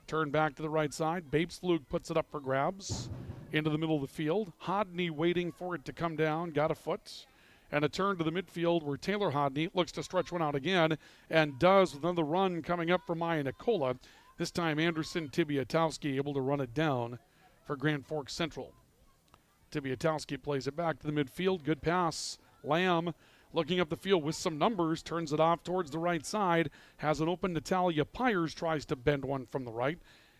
Turn back to the right side. Bapesflug puts it up for grabs into the middle of the field. Hodney waiting for it to come down. Got a foot. And a turn to the midfield where Taylor Hodney looks to stretch one out again and does with another run coming up for Maya Nicola. This time Anderson Tibiatowski able to run it down for Grand Forks Central. Tibiatowski plays it back to the midfield. Good pass. Lamb looking up the field with some numbers, turns it off towards the right side, has an open Natalia Pyers, tries to bend one from the right,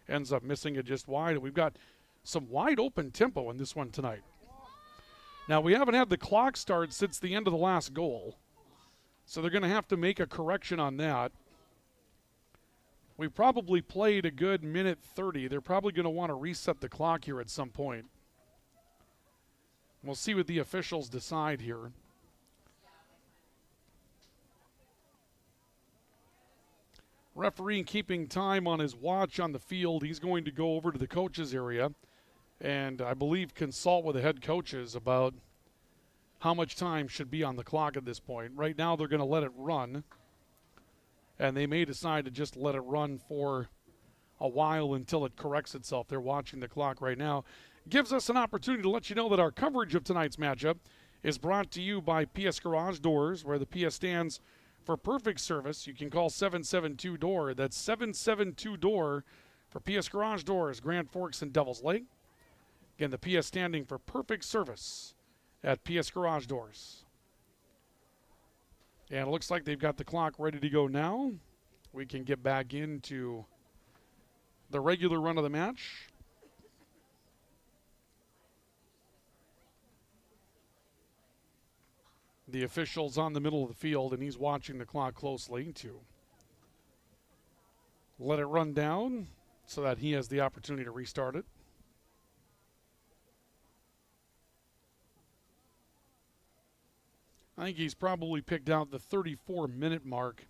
ends up missing it just wide. We've got some wide open tempo in this one tonight. Now, we haven't had the clock start since the end of the last goal, so they're going to have to make a correction on that. We probably played a good minute 30. They're probably going to want to reset the clock here at some point. We'll see what the officials decide here. Referee keeping time on his watch on the field. He's going to go over to the coaches area and I believe consult with the head coaches about how much time should be on the clock at this point. Right now they're going to let it run, and they may decide to just let it run for a while until it corrects itself. They're watching the clock right now. Gives us an opportunity to let you know that our coverage of tonight's matchup is brought to you by PS Garage Doors, where the PS stands for perfect service. You can call 772-DOOR. That's 772-DOOR for PS Garage Doors, Grand Forks and Devils Lake. Again, the PS standing for perfect service at PS Garage Doors. And it looks like they've got the clock ready to go now. We can get back into the regular run of the match. The official's on the middle of the field, and he's watching the clock closely to let it run down so that he has the opportunity to restart it. I think he's probably picked out the 34-minute mark.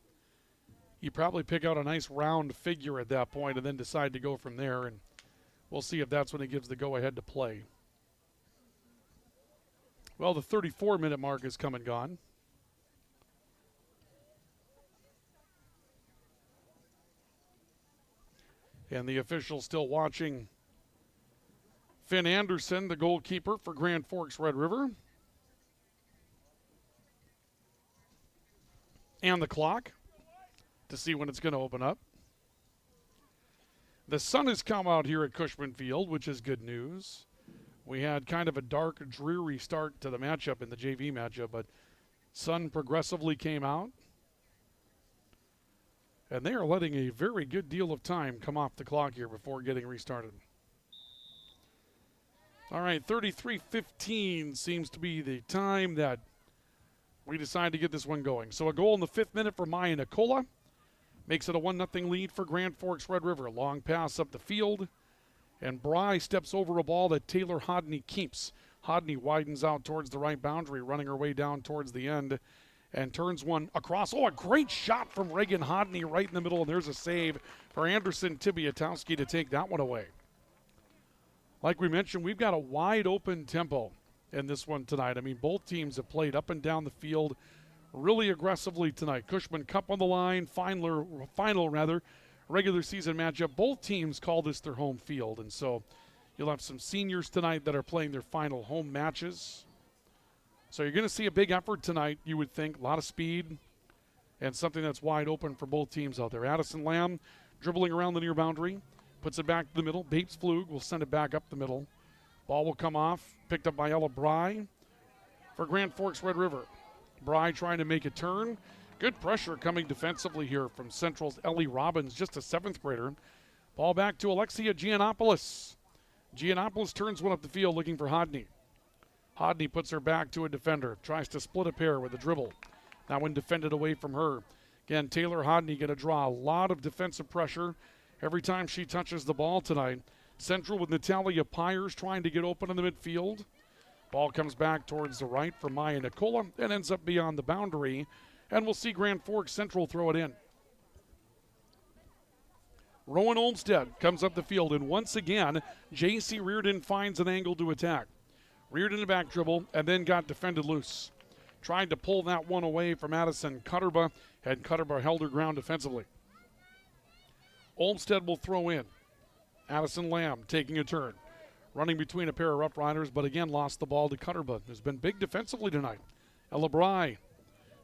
You probably pick out a nice round figure at that point and then decide to go from there, and we'll see if that's when he gives the go-ahead to play. Well, the 34-minute mark is come and gone. And the official still watching Finn Anderson, the goalkeeper for Grand Forks Red River. And the clock to see when it's going to open up. The sun has come out here at Cushman Field, which is good news. We had kind of a dark, dreary start to the matchup in the JV matchup, but sun progressively came out. And they are letting a very good deal of time come off the clock here before getting restarted. All right, 33:15 seems to be the time that we decide to get this one going. So a goal in the 5th minute for Maya Nicola. Makes it a 1-0 lead for Grand Forks Red River. Long pass up the field. And Bry steps over a ball that Taylor Hodney keeps. Hodney widens out towards the right boundary, running her way down towards the end. And turns one across. Oh, a great shot from Reagan Hodney right in the middle. And there's a save for Anderson Tibiatowski to take that one away. Like we mentioned, we've got a wide open tempo in this one tonight. I mean, both teams have played up and down the field really aggressively tonight. Cushman Cup on the line, final regular season matchup. Both teams call this their home field, and so you'll have some seniors tonight that are playing their final home matches. So you're going to see a big effort tonight, you would think. A lot of speed and something that's wide open for both teams out there. Addison Lamb dribbling around the near boundary, puts it back to the middle. Bates Flug will send it back up the middle. Ball will come off, picked up by Ella Bry for Grand Forks Red River. Bry trying to make a turn. Good pressure coming defensively here from Central's Ellie Robbins, just a 7th grader. Ball back to Alexia Giannopoulos. Giannopoulos turns one up the field looking for Hodney. Hodney puts her back to a defender, tries to split a pair with a dribble. That one defended away from her. Again, Taylor Hodney going to draw a lot of defensive pressure every time she touches the ball tonight. Central with Natalia Pyers trying to get open in the midfield. Ball comes back towards the right for Maya Nicola and ends up beyond the boundary. And we'll see Grand Forks Central throw it in. Rowan Olmstead comes up the field, and once again, J.C. Reardon finds an angle to attack. Reardon a back dribble and then got defended loose. Tried to pull that one away from Addison Cutterba, and Cutterba held her ground defensively. Olmstead will throw in. Addison Lamb taking a turn. Running between a pair of Rough Riders, but again lost the ball to Cutterba, who's been big defensively tonight. Ella Bry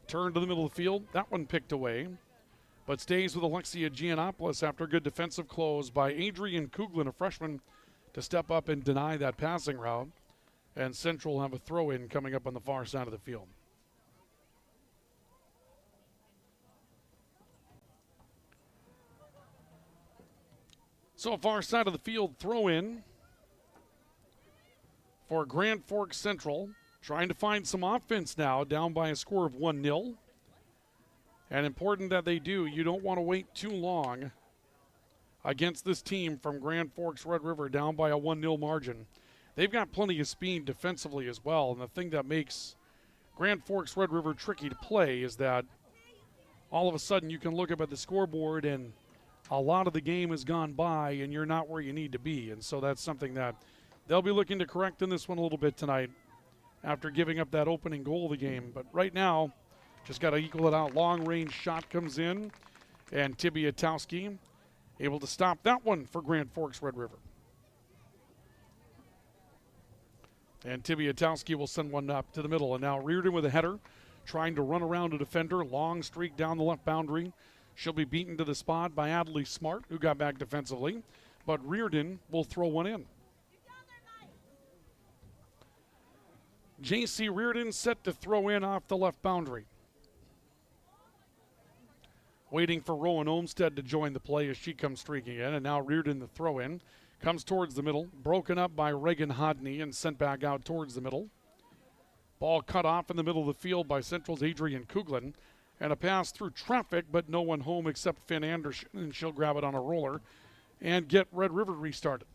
turned to the middle of the field. That one picked away, but stays with Alexia Giannopoulos after a good defensive close by Adrian Kuglin, a freshman, to step up and deny that passing route. And Central will have a throw-in coming up on the far side of the field. So far side of the field throw-in for Grand Forks Central. Trying to find some offense now, down by a score of 1-0. And important that they do. You don't want to wait too long against this team from Grand Forks Red River, down by a 1-0 margin. They've got plenty of speed defensively as well, and the thing that makes Grand Forks Red River tricky to play is that all of a sudden you can look up at the scoreboard and a lot of the game has gone by and you're not where you need to be. And so that's something that they'll be looking to correct in this one a little bit tonight after giving up that opening goal of the game. But right now, just got to equal it out. Long-range shot comes in, and Tibiatowski able to stop that one for Grand Forks Red River. And Tibiatowski will send one up to the middle. And now Reardon with a header, trying to run around a defender. Long streak down the left boundary. She'll be beaten to the spot by Adley Smart, who got back defensively. But Reardon will throw one in. J.C. Reardon set to throw in off the left boundary. Waiting for Rowan Olmstead to join the play as she comes streaking in. And now Reardon the throw in. Comes towards the middle, broken up by Reagan Hodney and sent back out towards the middle. Ball cut off in the middle of the field by Central's Adrian Kuglin. And a pass through traffic, but no one home except Finn Anderson, and she'll grab it on a roller and get Red River restarted.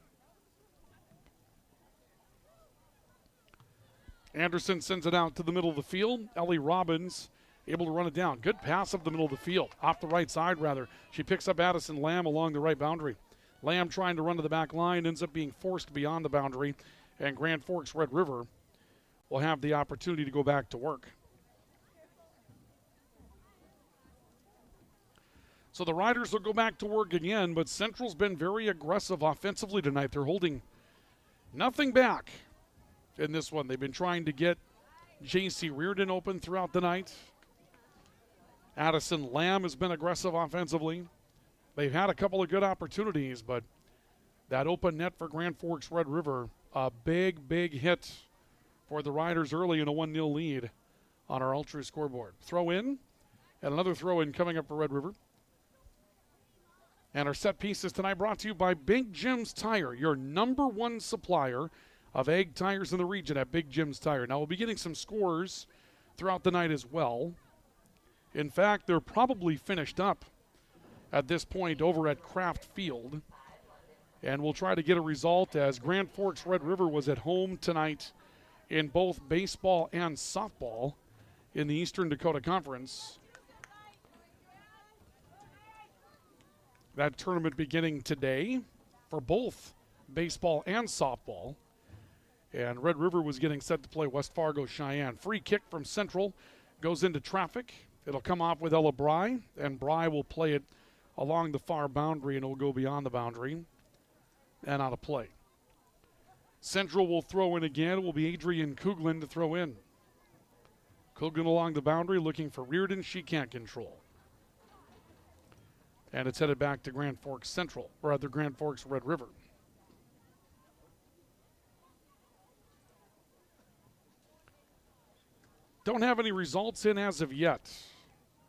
Anderson sends it out to the middle of the field. Ellie Robbins able to run it down. Good pass up the middle of the field, off the right side rather. She picks up Addison Lamb along the right boundary. Lamb trying to run to the back line, ends up being forced beyond the boundary, and Grand Forks Red River will have the opportunity to go back to work. So the Riders will go back to work again, but Central's been very aggressive offensively tonight. They're holding nothing back in this one. They've been trying to get J.C. Reardon open throughout the night. Addison Lamb has been aggressive offensively. They've had a couple of good opportunities, but that open net for Grand Forks Red River, a big, big hit for the Riders early in a 1-0 lead on our Ultra scoreboard. Throw in, and another throw in coming up for Red River. And our set pieces tonight brought to you by Big Jim's Tire, your #1 supplier of egg tires in the region at Big Jim's Tire. Now, we'll be getting some scores throughout the night as well. In fact, they're probably finished up at this point over at Kraft Field. And we'll try to get a result as Grand Forks Red River was at home tonight in both baseball and softball in the Eastern Dakota Conference. That tournament beginning today for both baseball and softball. And Red River was getting set to play West Fargo Cheyenne. Free kick from Central goes into traffic. It'll come off with Ella Bry, and Bry will play it along the far boundary, and it'll go beyond the boundary and out of play. Central will throw in again. It will be Adrian Kuglin to throw in. Kuglin along the boundary looking for Reardon. She can't control. And it's headed back to Grand Forks Central, or rather Grand Forks Red River. Don't have any results in as of yet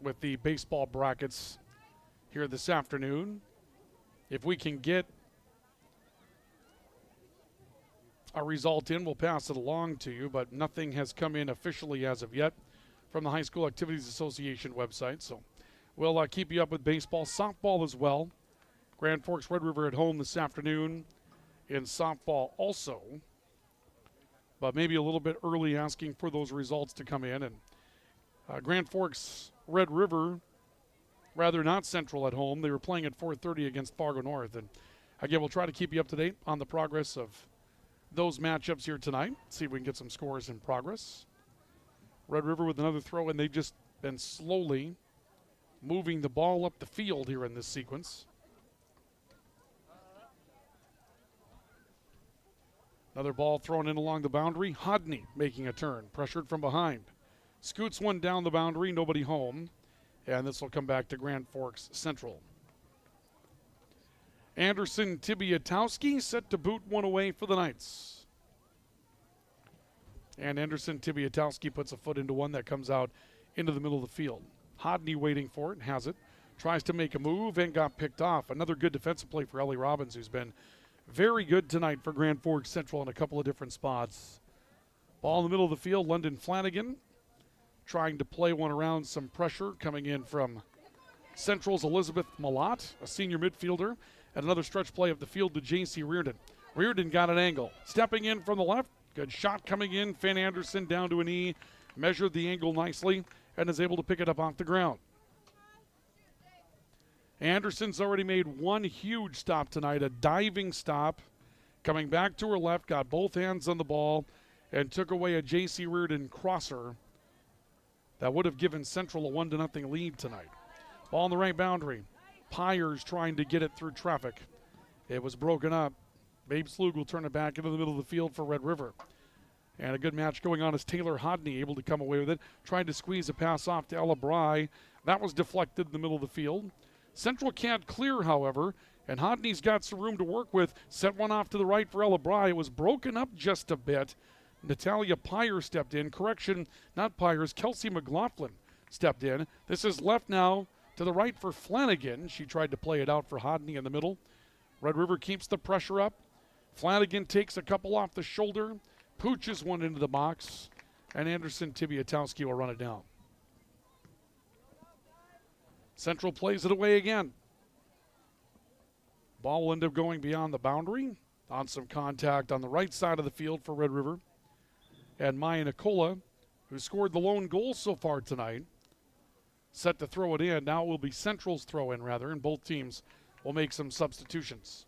with the baseball brackets here this afternoon. If we can get a result in, we'll pass it along to you, but nothing has come in officially as of yet from the High School Activities Association website. So we'll keep you up with baseball, softball as well. Grand Forks Red River at home this afternoon in softball also, but maybe a little bit early asking for those results to come in. And Grand Forks Red River, rather not Central at home. They were playing at 4:30 against Fargo North. And again, we'll try to keep you up to date on the progress of those matchups here tonight. See if we can get some scores in progress. Red River with another throw, and they've just been slowly moving the ball up the field here in this sequence. Another ball thrown in along the boundary. Hodney making a turn, pressured from behind. Scoots one down the boundary, nobody home. And this will come back to Grand Forks Central. Anderson Tibiatowski set to boot one away for the Knights. And Anderson Tibiatowski puts a foot into one that comes out into the middle of the field. Hodney waiting for it, has it. Tries to make a move and got picked off. Another good defensive play for Ellie Robbins, who's been very good tonight for Grand Forks Central in a couple of different spots. Ball in the middle of the field, London Flanagan trying to play one around, some pressure coming in from Central's Elizabeth Malott, a senior midfielder, and another stretch play of the field to J.C. Reardon. Reardon got an angle. Stepping in from the left, good shot coming in. Finn Anderson down to a knee, measured the angle nicely, and is able to pick it up off the ground. Anderson's already made one huge stop tonight, a diving stop. Coming back to her left, got both hands on the ball, and took away a J.C. Reardon crosser that would have given Central a 1-0 lead tonight. Ball on the right boundary. Pyers trying to get it through traffic. It was broken up. Babe Slug will turn it back into the middle of the field for Red River. And a good match going on as Taylor Hodney able to come away with it. Trying to squeeze a pass off to Ella Bry. That was deflected in the middle of the field. Central can't clear, however, and Hodney's got some room to work with. Set one off to the right for Ella Bry. It was broken up just a bit. Natalia Pyers stepped in. Correction, not Pyers. Kelsey McLaughlin stepped in. This is left now to the right for Flanagan. She tried to play it out for Hodney in the middle. Red River keeps the pressure up. Flanagan takes a couple off the shoulder. Pooches one into the box. And Anderson Tibiatowski will run it down. Central plays it away again. Ball will end up going beyond the boundary on some contact on the right side of the field for Red River. And Maya Nicola, who scored the lone goal so far tonight, set to throw it in. Now it will be Central's throw in, rather, and both teams will make some substitutions.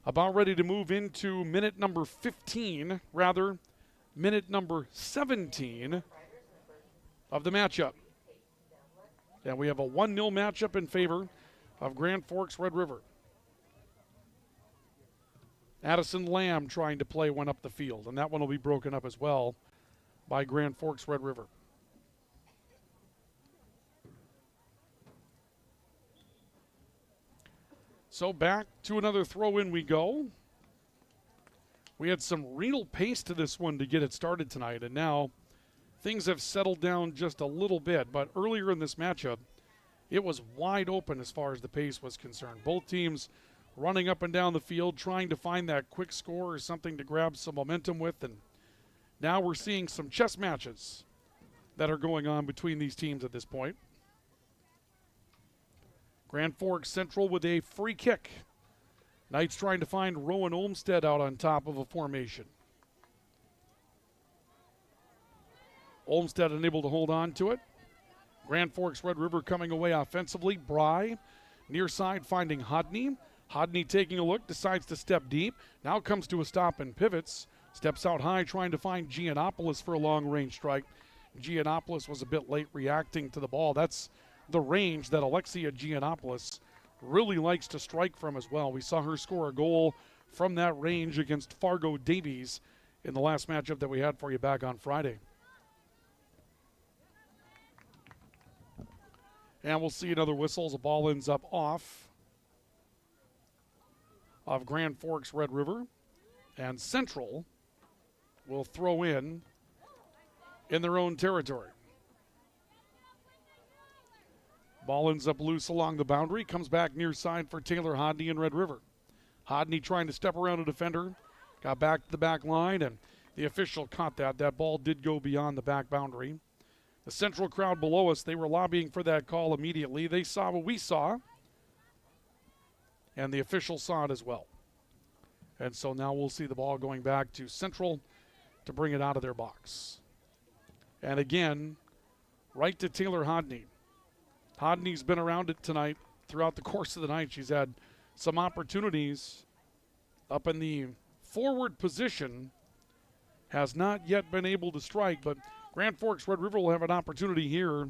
About ready to move into minute number 15, rather, minute number 17 of the matchup. And we have a 1-0 matchup in favor of Grand Forks Red River. Addison Lamb trying to play one up the field, and that one will be broken up as well by Grand Forks Red River. So back to another throw-in we go. We had some real pace to this one to get it started tonight, and now things have settled down just a little bit. But earlier in this matchup, it was wide open as far as the pace was concerned. Both teams running up and down the field, trying to find that quick score or something to grab some momentum with. And now we're seeing some chess matches that are going on between these teams at this point. Grand Forks Central with a free kick. Knights trying to find Rowan Olmstead out on top of a formation. Olmstead unable to hold on to it. Grand Forks Red River coming away offensively. Bry near side finding Hodney. Hodney taking a look, decides to step deep. Now comes to a stop and pivots. Steps out high, trying to find Giannopoulos for a long-range strike. Giannopoulos was a bit late reacting to the ball. That's the range that Alexia Giannopoulos really likes to strike from as well. We saw her score a goal from that range against Fargo Davies in the last matchup that we had for you back on Friday. And we'll see another whistle as the ball ends up off of Grand Forks Red River. And Central will throw in their own territory. Ball ends up loose along the boundary, comes back near side for Taylor Hodney in Red River. Hodney trying to step around a defender, got back to the back line, and the official caught that. That ball did go beyond the back boundary. The Central crowd below us, they were lobbying for that call immediately. They saw what we saw, and the official saw it as well. And so now we'll see the ball going back to Central to bring it out of their box. And again, right to Taylor Hodney. Hodney's been around it tonight throughout the course of the night. She's had some opportunities up in the forward position, has not yet been able to strike, but Grand Forks Red River will have an opportunity here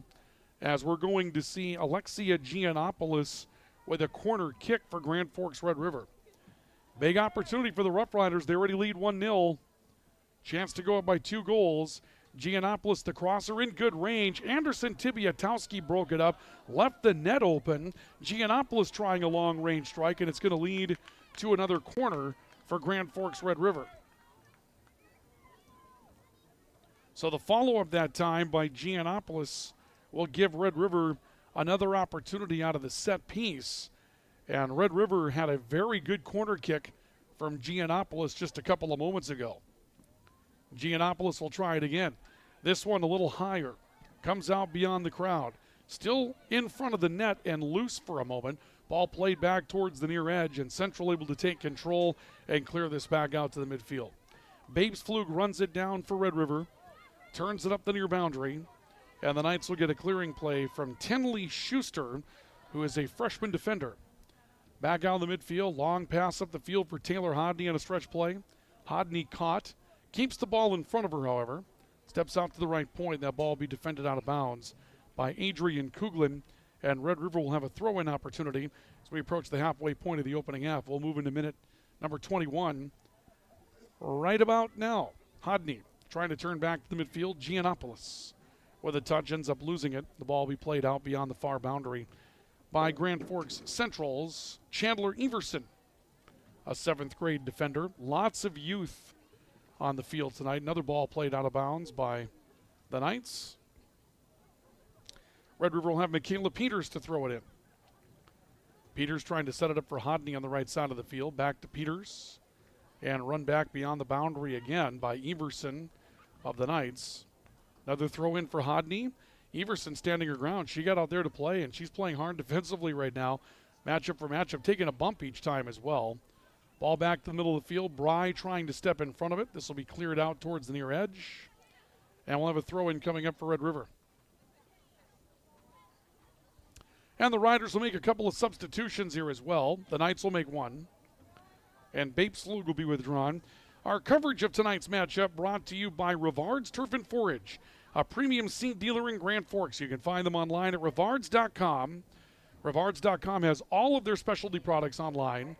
as we're going to see Alexia Giannopoulos with a corner kick for Grand Forks Red River. Big opportunity for the Rough Riders. They already lead 1-0. Chance to go up by 2 goals. Giannopoulos, the crosser, in good range. Anderson Tibiatowski broke it up, left the net open. Giannopoulos trying a long-range strike, and it's going to lead to another corner for Grand Forks Red River. So the follow-up that time by Giannopoulos will give Red River another opportunity out of the set piece. And Red River had a very good corner kick from Giannopoulos just a couple of moments ago. Giannopoulos will try it again. This one a little higher. Comes out beyond the crowd. Still in front of the net and loose for a moment. Ball played back towards the near edge, and Central able to take control and clear this back out to the midfield. Babesflug runs it down for Red River. Turns it up the near boundary. And the Knights will get a clearing play from Tenley Schuster, who is a freshman defender. Back out of the midfield. Long pass up the field for Taylor Hodney on a stretch play. Hodney caught. Keeps the ball in front of her, however. Steps out to the right point. That ball will be defended out of bounds by Adrian Kuglin. And Red River will have a throw-in opportunity as we approach the halfway point of the opening half. We'll move into minute number 21 right about now. Hodney trying to turn back to the midfield. Giannopoulos with a touch ends up losing it. The ball will be played out beyond the far boundary by Grand Forks Central's Chandler Everson, a 7th grade defender. Lots of youth on the field tonight. Another ball played out of bounds by the Knights. Red River will have Michaela Peters to throw it in. Peters trying to set it up for Hodney on the right side of the field. Back to Peters. And run back beyond the boundary again by Everson of the Knights. Another throw in for Hodney. Everson standing her ground. She got out there to play, and she's playing hard defensively right now. Matchup for matchup, taking a bump each time as well. Ball back to the middle of the field. Bry trying to step in front of it. This will be cleared out towards the near edge. And we'll have a throw-in coming up for Red River. And the Riders will make a couple of substitutions here as well. The Knights will make one. And Babesflug will be withdrawn. Our coverage of tonight's matchup brought to you by Rivard's Turf and Forage, a premium seed dealer in Grand Forks. You can find them online at Rivards.com. Rivards.com has all of their specialty products online,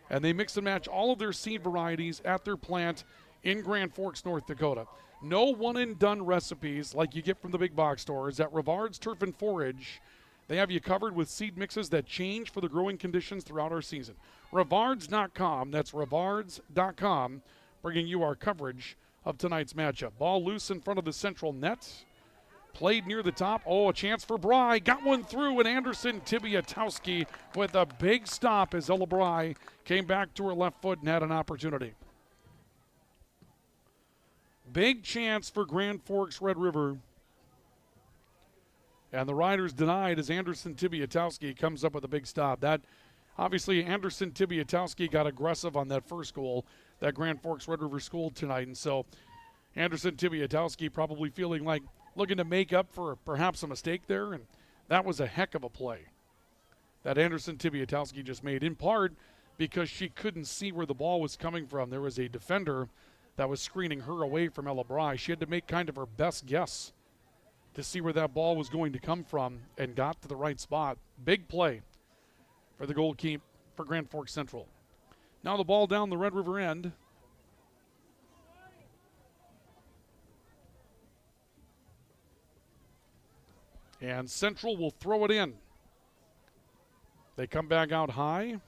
and they mix and match all of their seed varieties at their plant in Grand Forks, North Dakota. No one-and-done recipes like you get from the big box stores. At Rivard's Turf and Forage, they have you covered with seed mixes that change for the growing conditions throughout our season. Rivards.com, that's Rivards.com, bringing you our coverage of tonight's matchup. Ball loose in front of the Central net. Played near the top. Oh, a chance for Bry. Got one through, and Anderson Tibiatowski with a big stop as Ella Bry came back to her left foot and had an opportunity. Big chance for Grand Forks Red River. And the Riders denied as Anderson Tibiatowski comes up with a big stop. That obviously Anderson Tibiatowski got aggressive on that first goal that Grand Forks Red River scored tonight. And so Anderson Tibiatowski probably feeling like looking to make up for perhaps a mistake there. And that was a heck of a play that Anderson Tibiatowski just made, in part because she couldn't see where the ball was coming from. There was a defender that was screening her away from Ella Bry. She had to make kind of her best guess to see where that ball was going to come from and got to the right spot. Big play for the goalkeeper for Grand Forks Central. Now the ball down the Red River end. And Central will throw it in. They come back out high,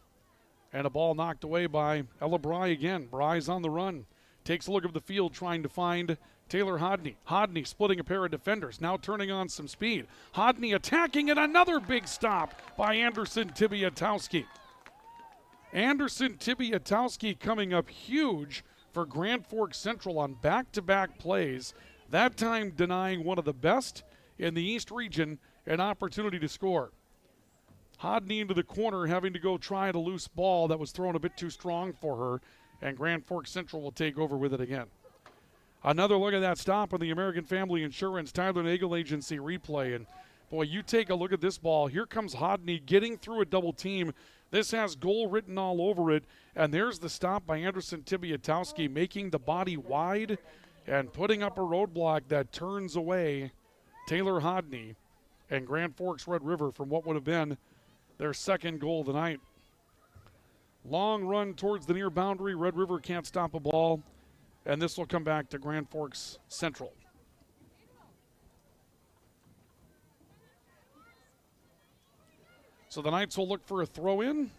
and a ball knocked away by Ella Bry again. Bry's on the run. Takes a look at the field trying to find Taylor Hodney. Hodney splitting a pair of defenders, now turning on some speed. Hodney attacking, and another big stop by Anderson Tibiatowski. Anderson Tibiatowski coming up huge for Grand Forks Central on back-to-back plays, that time denying one of the best in the East region an opportunity to score. Hodney into the corner, having to go try a loose ball that was thrown a bit too strong for her, and Grand Forks Central will take over with it again. Another look at that stop on the American Family Insurance Tyler Nagel Agency replay, and boy, you take a look at this ball. Here comes Hodney getting through a double team. This has goal written all over it, and there's the stop by Anderson Tibiatowski, making the body wide and putting up a roadblock that turns away Taylor Hodney and Grand Forks Red River from what would have been their second goal of the night. Long run towards the near boundary. Red River can't stop a ball, and this will come back to Grand Forks Central. So the Knights will look for a throw-in,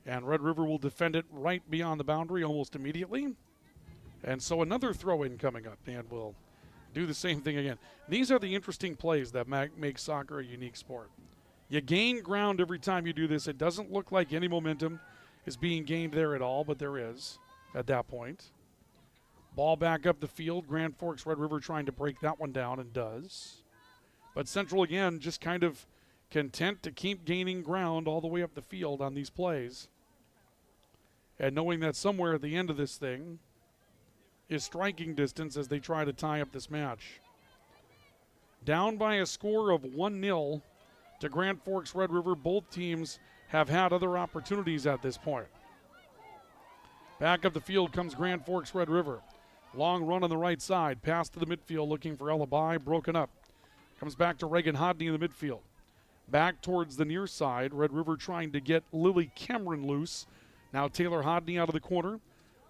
and Red River will defend it right beyond the boundary almost immediately. And so another throw-in coming up, and we'll do the same thing again. These are the interesting plays that make soccer a unique sport. You gain ground every time you do this. It doesn't look like any momentum is being gained there at all, but there is at that point. Ball back up the field. Grand Forks Red River trying to break that one down, and does. But Central, again, just kind of content to keep gaining ground all the way up the field on these plays. And knowing that somewhere at the end of this thing is striking distance as they try to tie up this match. Down by a score of 1-0 to Grand Forks Red River. Both teams have had other opportunities at this point. Back up the field comes Grand Forks Red River. Long run on the right side. Pass to the midfield looking for Elabai. Broken up. Comes back to Reagan Hodney in the midfield. Back towards the near side. Red River trying to get Lily Cameron loose. Now Taylor Hodney out of the corner.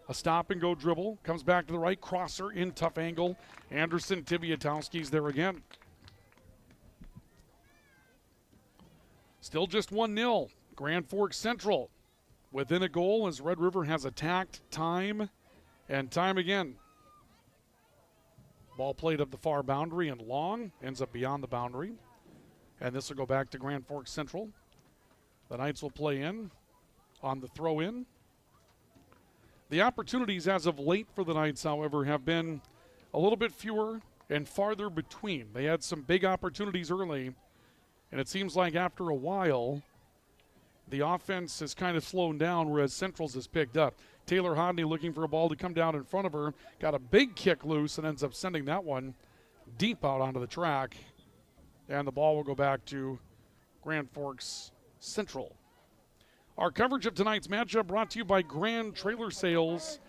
A stop and go dribble. Comes back to the right. Crosser in tough angle. Anderson Tibiatowski's there again. Still just 1-0. Grand Forks Central within a goal as Red River has attacked time and time again. Ball played up the far boundary and long. Ends up beyond the boundary. And this will go back to Grand Forks Central. The Knights will play in on the throw-in. The opportunities as of late for the Knights, however, have been a little bit fewer and farther between. They had some big opportunities early, and it seems like after a while, the offense has kind of slowed down, whereas Central's has picked up. Taylor Hodney looking for a ball to come down in front of her. Got a big kick loose and ends up sending that one deep out onto the track. And the ball will go back to Grand Forks Central. Our coverage of tonight's matchup brought to you by Grand Trailer Sales.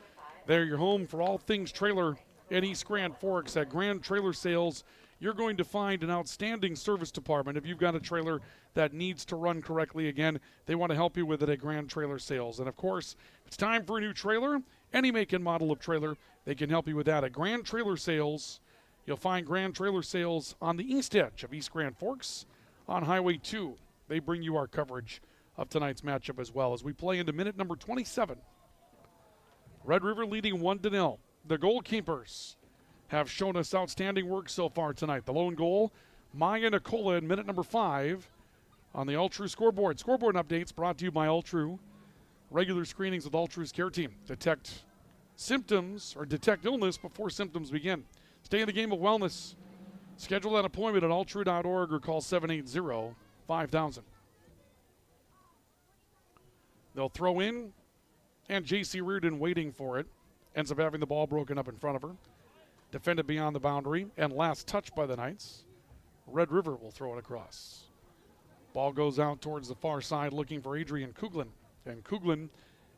They're your home for all things trailer in East Grand Forks. At Grand Trailer Sales, you're going to find an outstanding service department. If you've got a trailer that needs to run correctly, again, they want to help you with it at Grand Trailer Sales. And, of course, if it's time for a new trailer, any make and model of trailer, they can help you with that at Grand Trailer Sales. You'll find Grand Trailer Sales on the east edge of East Grand Forks on Highway 2. They bring you our coverage of tonight's matchup as well as we play into minute number 27. Red River leading 1-0. The goalkeepers have shown us outstanding work so far tonight. The lone goal, Maya Nicola in minute number 5 on the All True scoreboard. Scoreboard updates brought to you by All True. Regular screenings with All True's care team. Detect symptoms or detect illness before symptoms begin. Stay in the game of wellness. Schedule an appointment at alltrue.org or call 780-5000. They'll throw in, and J.C. Reardon waiting for it. Ends up having the ball broken up in front of her. Defended beyond the boundary, and last touch by the Knights. Red River will throw it across. Ball goes out towards the far side looking for Adrian Kuglin. And Kuglin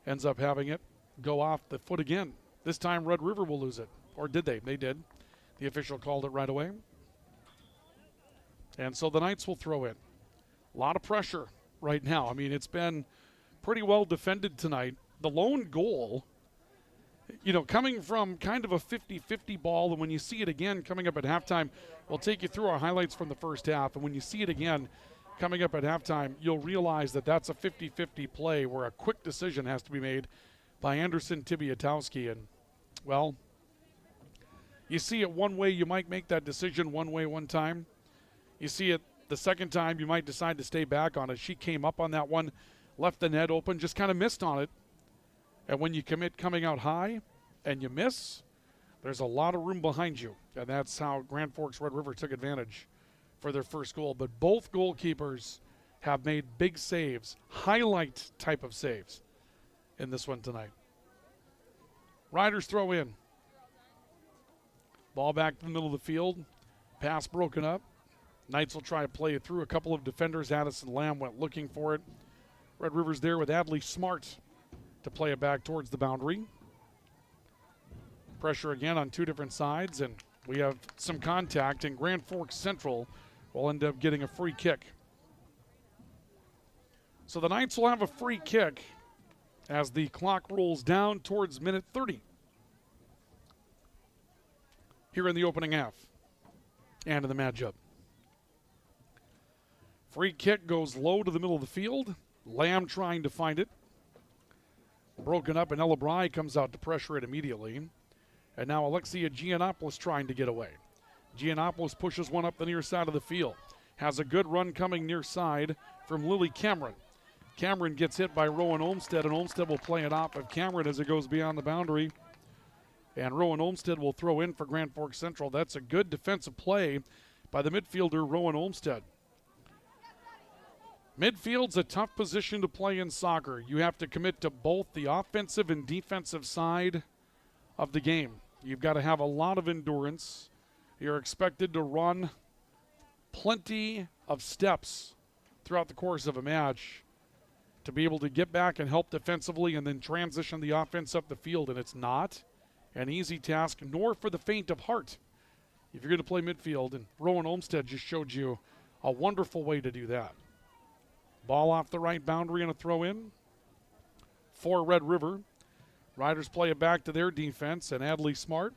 ends up having it go off the foot again. This time Red River will lose it. Or did they? They did. The official called it right away. And so the Knights will throw in. A lot of pressure right now. I mean, it's been pretty well defended tonight. The lone goal, coming from kind of a 50-50 ball, and when you see it again coming up at halftime, we'll take you through our highlights from the first half, and when you see it again coming up at halftime, you'll realize that that's a 50-50 play where a quick decision has to be made by Anderson Tibiatowski. And, well, you see it one way, you might make that decision one way one time. You see it the second time, you might decide to stay back on it. She came up on that one, left the net open, just kind of missed on it. And when you commit coming out high and you miss, there's a lot of room behind you. And that's how Grand Forks Red River took advantage for their first goal. But both goalkeepers have made big saves, highlight type of saves in this one tonight. Riders throw in. Ball back to the middle of the field. Pass broken up. Knights will try to play it through. A couple of defenders. Addison Lamb went looking for it. Red River's there with Adley Smart to play it back towards the boundary. Pressure again on two different sides, and we have some contact, and Grand Forks Central will end up getting a free kick. So the Knights will have a free kick as the clock rolls down towards minute 30 here in the opening half and in the matchup. Free kick goes low to the middle of the field. Lamb trying to find it. Broken up, and Ella Bry comes out to pressure it immediately. And now Alexia Giannopoulos trying to get away. Giannopoulos pushes one up the near side of the field. Has a good run coming near side from Lily Cameron. Cameron gets hit by Rowan Olmstead, and Olmstead will play it off of Cameron as it goes beyond the boundary. And Rowan Olmstead will throw in for Grand Forks Central. That's a good defensive play by the midfielder, Rowan Olmstead. Midfield's a tough position to play in soccer. You have to commit to both the offensive and defensive side of the game. You've got to have a lot of endurance. You're expected to run plenty of steps throughout the course of a match to be able to get back and help defensively and then transition the offense up the field. And it's not an easy task, nor for the faint of heart, if you're going to play midfield. And Rowan Olmstead just showed you a wonderful way to do that. Ball off the right boundary and a throw in for Red River. Riders play it back to their defense, and Adley Smart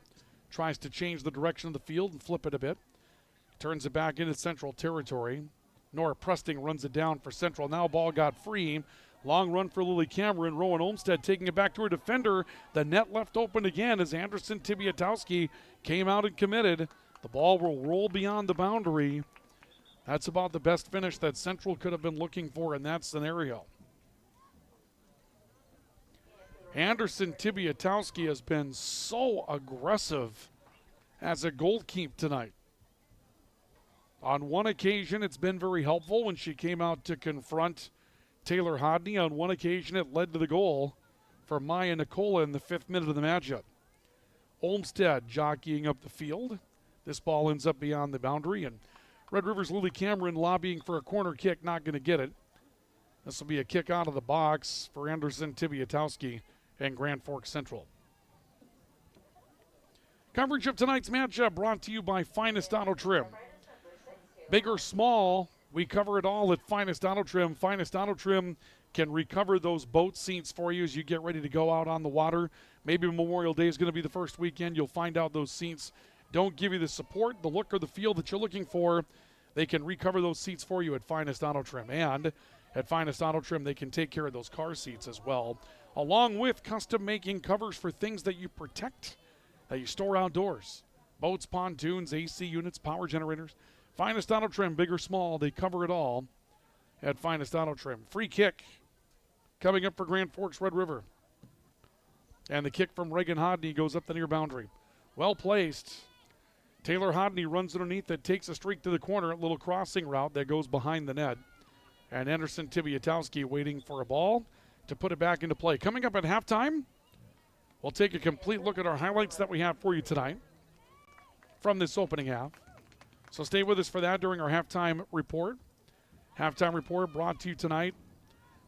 tries to change the direction of the field and flip it a bit. Turns it back into Central territory. Nora Presting runs it down for Central. Now ball got free. Long run for Lily Cameron. Rowan Olmstead taking it back to her defender. The net left open again as Anderson Tibiatowski came out and committed. The ball will roll beyond the boundary. That's about the best finish that Central could have been looking for in that scenario. Anderson Tibiatowski has been so aggressive as a goalkeeper tonight. On one occasion, it's been very helpful when she came out to confront Taylor Hodney. On one occasion, it led to the goal for Maya Nicola in the 5th minute of the matchup. Olmstead jockeying up the field. This ball ends up beyond the boundary, and Red River's Lily Cameron lobbying for a corner kick, not going to get it. This will be a kick out of the box for Anderson Tibiatowski and Grand Forks Central. Coverage of tonight's matchup brought to you by Finest Auto Trim. Big or small, we cover it all at Finest Auto Trim. Finest Auto Trim can recover those boat seats for you as you get ready to go out on the water. Maybe Memorial Day is going to be the first weekend. You'll find out those seats don't give you the support, the look, or the feel that you're looking for. They can recover those seats for you at Finest Auto Trim. And at Finest Auto Trim, they can take care of those car seats as well, along with custom-making covers for things that you protect, that you store outdoors. Boats, pontoons, AC units, power generators. Finest Auto Trim, big or small, they cover it all at Finest Auto Trim. Free kick coming up for Grand Forks Red River. And the kick from Reagan Hodney goes up the near boundary. Well placed. Taylor Hodney runs underneath it, takes a streak to the corner, a little crossing route that goes behind the net. And Anderson Tibiatowski waiting for a ball to put it back into play. Coming up at halftime, we'll take a complete look at our highlights that we have for you tonight from this opening half. So stay with us for that during our halftime report. Halftime report brought to you tonight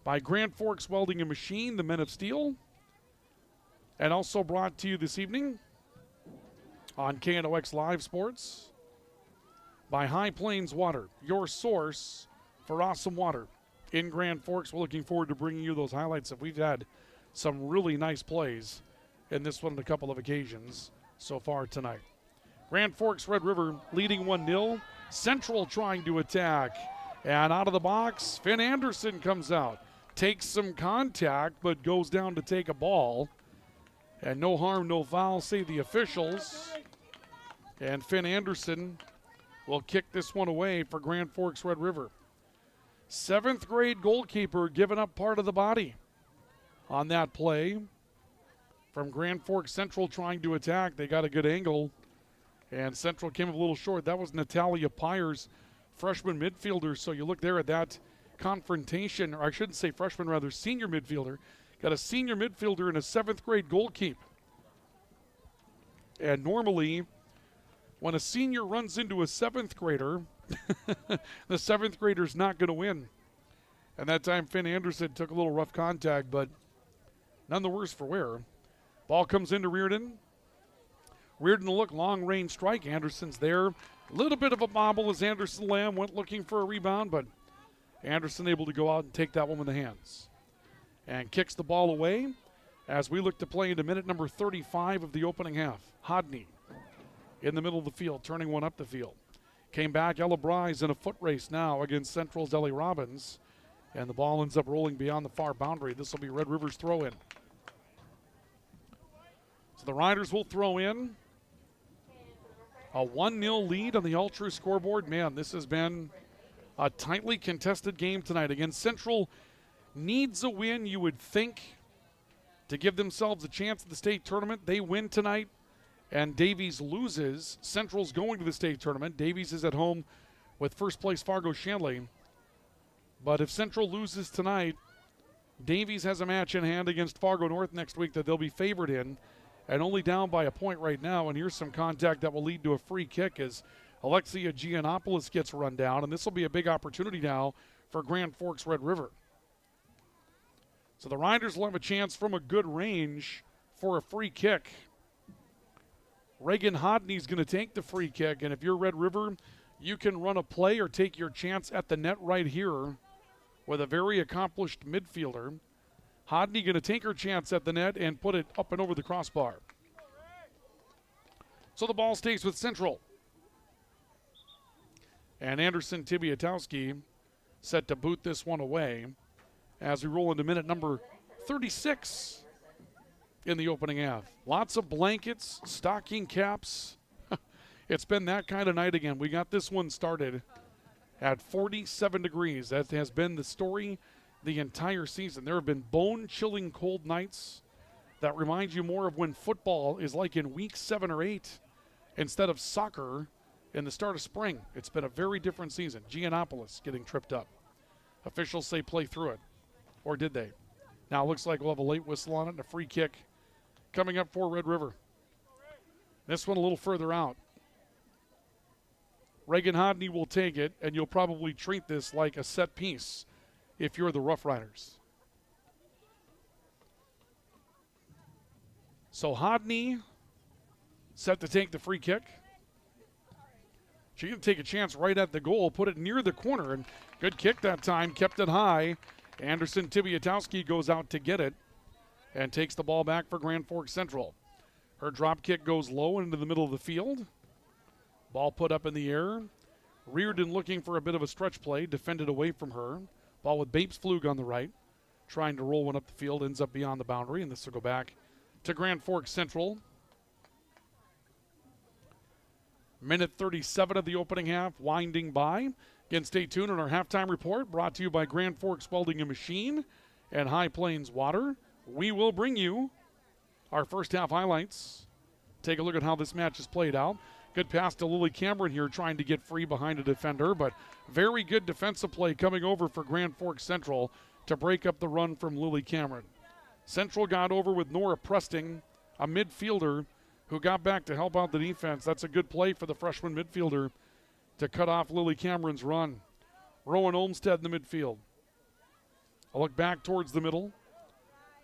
by Grand Forks Welding and Machine, the Men of Steel. And also brought to you this evening on KNOX Live Sports by High Plains Water, your source for awesome water in Grand Forks. We're looking forward to bringing you those highlights. We've had some really nice plays in this one on a couple of occasions so far tonight. Grand Forks Red River leading 1-0. Central trying to attack. And out of the box, Finn Anderson comes out. Takes some contact, but goes down to take a ball. And no harm, no foul, say the officials. And Finn Anderson will kick this one away for Grand Forks Red River. 7th grade goalkeeper giving up part of the body on that play. From Grand Forks Central trying to attack. They got a good angle. And Central came up a little short. That was Natalia Pyers, freshman midfielder. So you look there at that confrontation, or I shouldn't say freshman, rather senior midfielder. Got a senior midfielder and a 7th grade goalkeeper. And normally, when a senior runs into a 7th grader, the 7th grader's not going to win. And that time, Finn Anderson took a little rough contact, but none the worse for wear. Ball comes into Reardon. Reardon to look, long-range strike. Anderson's there. A little bit of a bobble as Anderson Lamb went looking for a rebound, but Anderson able to go out and take that one with the hands. And kicks the ball away as we look to play into minute number 35 of the opening half. Hodney in the middle of the field, turning one up the field. Came back, Ella Bryce in a foot race now against Central's Ellie Robbins. And the ball ends up rolling beyond the far boundary. This will be Red River's throw in. So the Riders will throw in. A 1-0 lead on the All-True scoreboard. Man, this has been a tightly contested game tonight. Again, Central needs a win, you would think, to give themselves a chance at the state tournament. They win tonight, and Davies loses. Central's going to the state tournament. Davies is at home with first place Fargo Shanley. But if Central loses tonight, Davies has a match in hand against Fargo North next week that they'll be favored in, and only down by a point right now. And here's some contact that will lead to a free kick as Alexia Giannopoulos gets run down, and this will be a big opportunity now for Grand Forks Red River. So the Riders will have a chance from a good range for a free kick. Reagan Hodney's going to take the free kick, and if you're Red River, you can run a play or take your chance at the net right here with a very accomplished midfielder. Hodney going to take her chance at the net and put it up and over the crossbar. So the ball stays with Central. And Anderson Tibiatowski set to boot this one away as we roll into minute number 36 in the opening half. Lots of blankets, stocking caps. It's been that kind of night again. We got this one started at 47 degrees. That has been the story the entire season. There have been bone-chilling cold nights that remind you more of when football is like in week 7 or 8 instead of soccer in the start of spring. It's been a very different season. Giannopoulos getting tripped up. Officials say play through it. Or did they? Now it looks like we'll have a late whistle on it and a free kick coming up for Red River. This one a little further out. Reagan Hodney will take it, and you'll probably treat this like a set piece if you're the Rough Riders. So Hodney set to take the free kick. She's going to take a chance right at the goal, put it near the corner, and good kick that time, kept it high. Anderson Tibiatowski goes out to get it and takes the ball back for Grand Forks Central. Her drop kick goes low into the middle of the field. Ball put up in the air. Reardon looking for a bit of a stretch play, defended away from her. Ball with Bapes Flug on the right, trying to roll one up the field, ends up beyond the boundary, and this will go back to Grand Forks Central. Minute 37 of the opening half, winding by. Again, stay tuned on our halftime report, brought to you by Grand Forks Welding and Machine and High Plains Water. We will bring you our first half highlights. Take a look at how this match is played out. Good pass to Lily Cameron here, trying to get free behind a defender, but very good defensive play coming over for Grand Forks Central to break up the run from Lily Cameron. Central got over with Nora Presting, a midfielder who got back to help out the defense. That's a good play for the freshman midfielder to cut off Lily Cameron's run. Rowan Olmsted in the midfield. A look back towards the middle.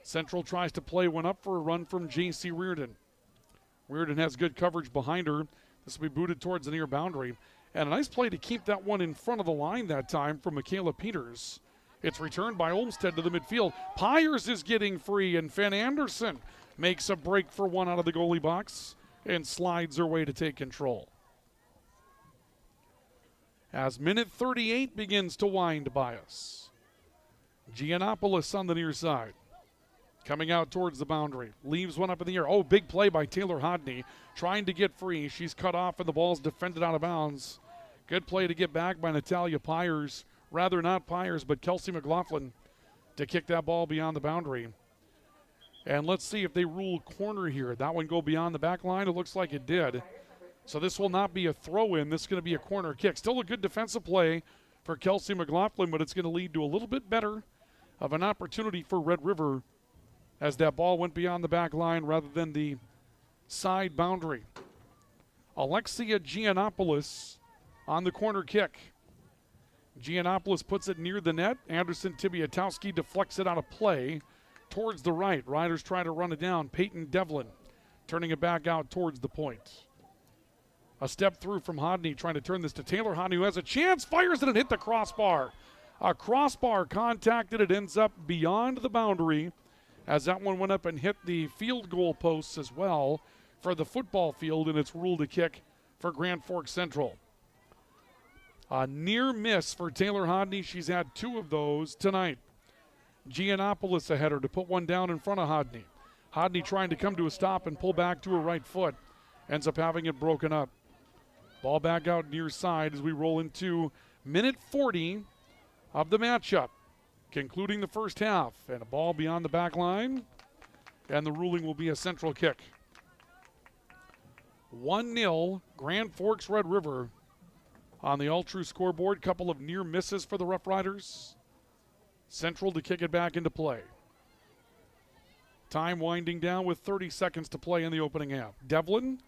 Central tries to play one up for a run from J.C. Reardon. Reardon has good coverage behind her. This will be booted towards the near boundary. And a nice play to keep that one in front of the line that time from Michaela Peters. It's returned by Olmsted to the midfield. Pyers is getting free, and Finn Anderson makes a break for one out of the goalie box and slides her way to take control. As minute 38 begins to wind by us. Giannopoulos on the near side. Coming out towards the boundary. Leaves one up in the air. Oh, big play by Taylor Hodney. Trying to get free. She's cut off and the ball's defended out of bounds. Good play to get back by Natalia Pyers. Rather not Pyers, but Kelsey McLaughlin to kick that ball beyond the boundary. And let's see if they rule corner here. That one go beyond the back line. It looks like it did. So this will not be a throw-in. This is going to be a corner kick. Still a good defensive play for Kelsey McLaughlin, but it's going to lead to a little bit better of an opportunity for Red River as that ball went beyond the back line rather than the side boundary. Alexia Giannopoulos on the corner kick. Giannopoulos puts it near the net. Anderson Tibiatowski deflects it out of play towards the right. Riders try to run it down. Peyton Devlin turning it back out towards the point. A step through from Hodney, trying to turn this to Taylor Hodney, who has a chance, fires it and hit the crossbar. A crossbar contacted, it ends up beyond the boundary as that one went up and hit the field goal posts as well for the football field, and it's ruled a kick for Grand Forks Central. A near miss for Taylor Hodney. She's had two of those tonight. Giannopoulos a header to put one down in front of Hodney. Hodney trying to come to a stop and pull back to her right foot. Ends up having it broken up. Ball back out near side as we roll into minute 40 of the matchup, concluding the first half. And a ball beyond the back line, and the ruling will be a Central kick. 1-0 Grand Forks Red River on the all-true scoreboard. Couple of near misses for the Rough Riders. Central to kick it back into play. Time winding down with 30 seconds to play in the opening half. Devlin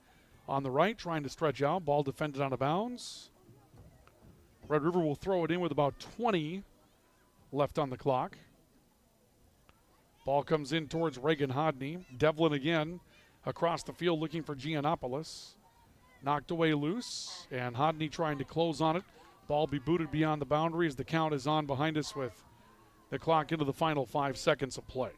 on the right, trying to stretch out. Ball defended out of bounds. Red River will throw it in with about 20 left on the clock. Ball comes in towards Reagan Hodney. Devlin again across the field looking for Giannopoulos. Knocked away loose, and Hodney trying to close on it. Ball be booted beyond the boundary as the count is on behind us with the clock into the final 5 seconds of play.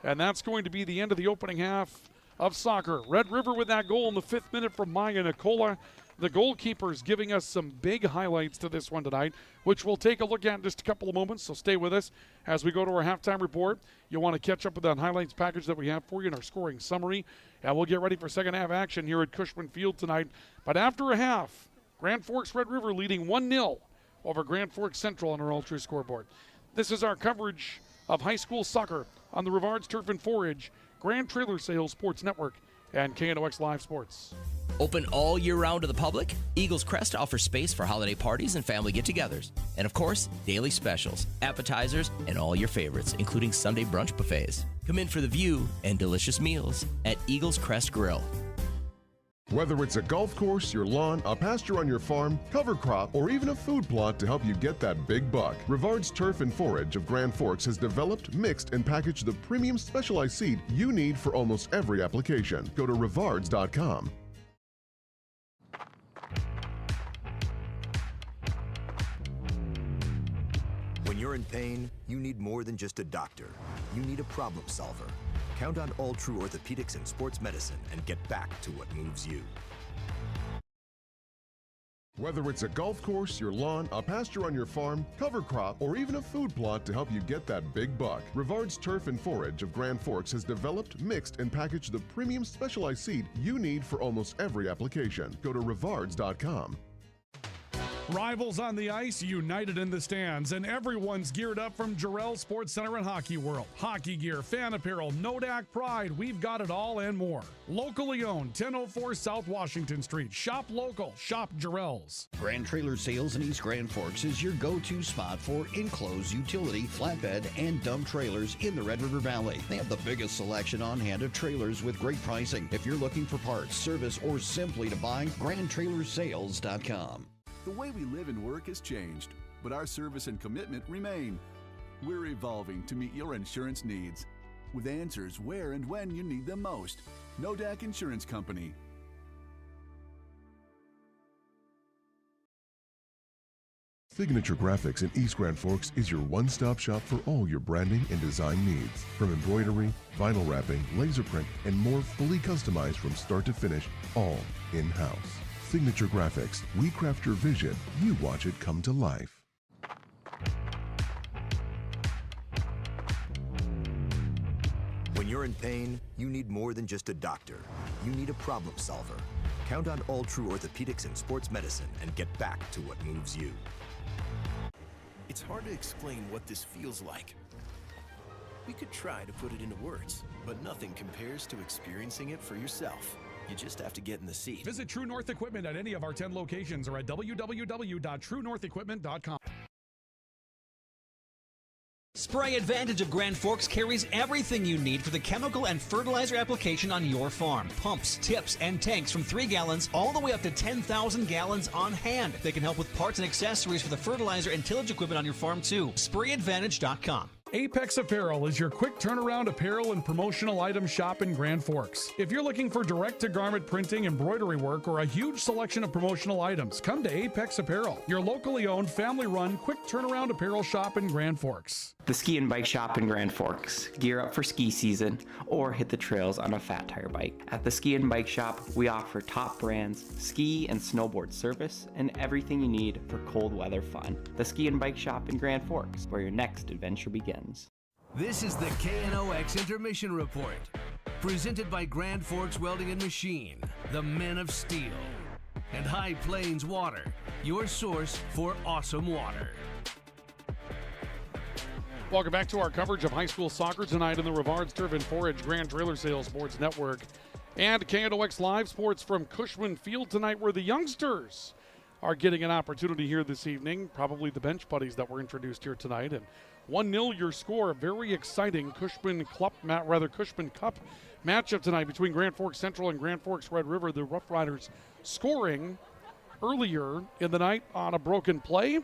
And that's going to be the end of the opening half of soccer. Red River with that goal in the 5th minute from Maya Nicola. The goalkeepers giving us some big highlights to this one tonight, which we'll take a look at in just a couple of moments, so stay with us as we go to our halftime report. You'll want to catch up with that highlights package that we have for you in our scoring summary, and we'll get ready for second half action here at Cushman Field tonight. But after a half, Grand Forks Red River leading 1-0 over Grand Forks Central on our all-true scoreboard. This is our coverage of high school soccer on the Rivards Turf and Forage, Grand Trailer Sales Sports Network, and KNOX Live Sports. Open all year round to the public, Eagles Crest offers space for holiday parties and family get-togethers. And of course, daily specials, appetizers, and all your favorites, including Sunday brunch buffets. Come in for the view and delicious meals at Eagles Crest Grill. Whether it's a golf course, your lawn, a pasture on your farm, cover crop, or even a food plot to help you get that big buck, Rivards Turf and Forage of Grand Forks has developed, mixed, and packaged the premium specialized seed you need for almost every application. Go to rivards.com. When you're in pain, you need more than just a doctor. You need a problem solver. Count on All True Orthopedics and Sports Medicine and get back to what moves you. Whether it's a golf course, your lawn, a pasture on your farm, cover crop, or even a food plot to help you get that big buck, Rivards Turf and Forage of Grand Forks has developed, mixed, and packaged the premium specialized seed you need for almost every application. Go to rivards.com. Rivals on the ice, united in the stands, and everyone's geared up from Jarrell Sports Center and Hockey World. Hockey gear, fan apparel, Nodak Pride, we've got it all and more. Locally owned, 1004 South Washington Street. Shop local, shop Jarrell's. Grand Trailer Sales in East Grand Forks is your go-to spot for enclosed utility, flatbed, and dump trailers in the Red River Valley. They have the biggest selection on hand of trailers with great pricing. If you're looking for parts, service, or simply to buy, GrandTrailersales.com. The way we live and work has changed, but our service and commitment remain. We're evolving to meet your insurance needs with answers where and when you need them most. NODAC Insurance Company. Signature Graphics in East Grand Forks is your one-stop shop for all your branding and design needs. From embroidery, vinyl wrapping, laser print, and more, fully customized from start to finish, all in-house. Signature Graphics. We craft your vision. You watch it come to life. When you're in pain, you need more than just a doctor. You need a problem solver. Count on All True Orthopedics and Sports Medicine and get back to what moves you. It's hard to explain what this feels like. We could try to put it into words, but nothing compares to experiencing it for yourself. You just have to get in the seat. Visit True North Equipment at any of our 10 locations or at www.truenorthequipment.com. Spray Advantage of Grand Forks carries everything you need for the chemical and fertilizer application on your farm. Pumps, tips, and tanks from 3 gallons all the way up to 10,000 gallons on hand. They can help with parts and accessories for the fertilizer and tillage equipment on your farm too. SprayAdvantage.com. Apex Apparel is your quick turnaround apparel and promotional item shop in Grand Forks. If you're looking for direct-to-garment printing, embroidery work, or a huge selection of promotional items, come to Apex Apparel, your locally owned, family-run, quick turnaround apparel shop in Grand Forks. The Ski and Bike Shop in Grand Forks. Gear up for ski season or hit the trails on a fat tire bike. At the Ski and Bike Shop, we offer top brands, ski and snowboard service, and everything you need for cold weather fun. The Ski and Bike Shop in Grand Forks, where your next adventure begins. This is the KNOX Intermission Report, presented by Grand Forks Welding and Machine, the Men of Steel, and High Plains Water, your source for awesome water. Welcome back to our coverage of high school soccer tonight in the Rivards Turf and Forage Grand Trailer Sales Sports Network and KNOX Live Sports from Cushman Field tonight, where the youngsters are getting an opportunity here this evening, probably the bench buddies that were introduced here tonight. And 1-0 your score, a very exciting Cushman Cup matchup tonight between Grand Forks Central and Grand Forks Red River. The Rough Riders scoring earlier in the night on a broken play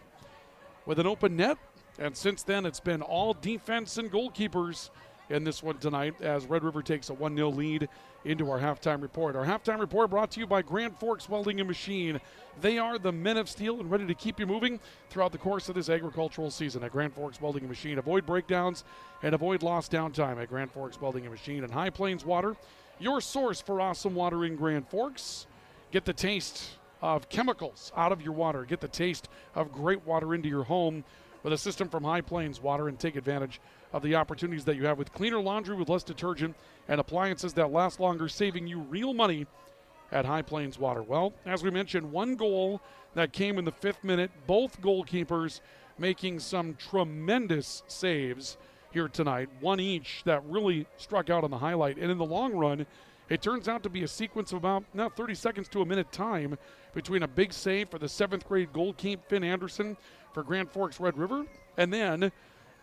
with an open net. And since then, it's been all defense and goalkeepers in this one tonight as Red River takes a 1-0 lead into our halftime report. Our halftime report brought to you by Grand Forks Welding and Machine. They are the Men of Steel and ready to keep you moving throughout the course of this agricultural season. At Grand Forks Welding and Machine, avoid breakdowns and avoid lost downtime. At Grand Forks Welding and Machine and High Plains Water, your source for awesome water in Grand Forks. Get the taste of chemicals out of your water. Get the taste of great water into your home with a system from High Plains Water, and take advantage of the opportunities that you have with cleaner laundry with less detergent and appliances that last longer, saving you real money at High Plains Water. Well, as we mentioned, one goal that came in the 5th minute, both goalkeepers making some tremendous saves here tonight, one each that really struck out on the highlight. And in the long run, it turns out to be a sequence of about 30 seconds to a minute time between a big save for the 7th grade goalkeeper, Finn Anderson, for Grand Forks Red River, and then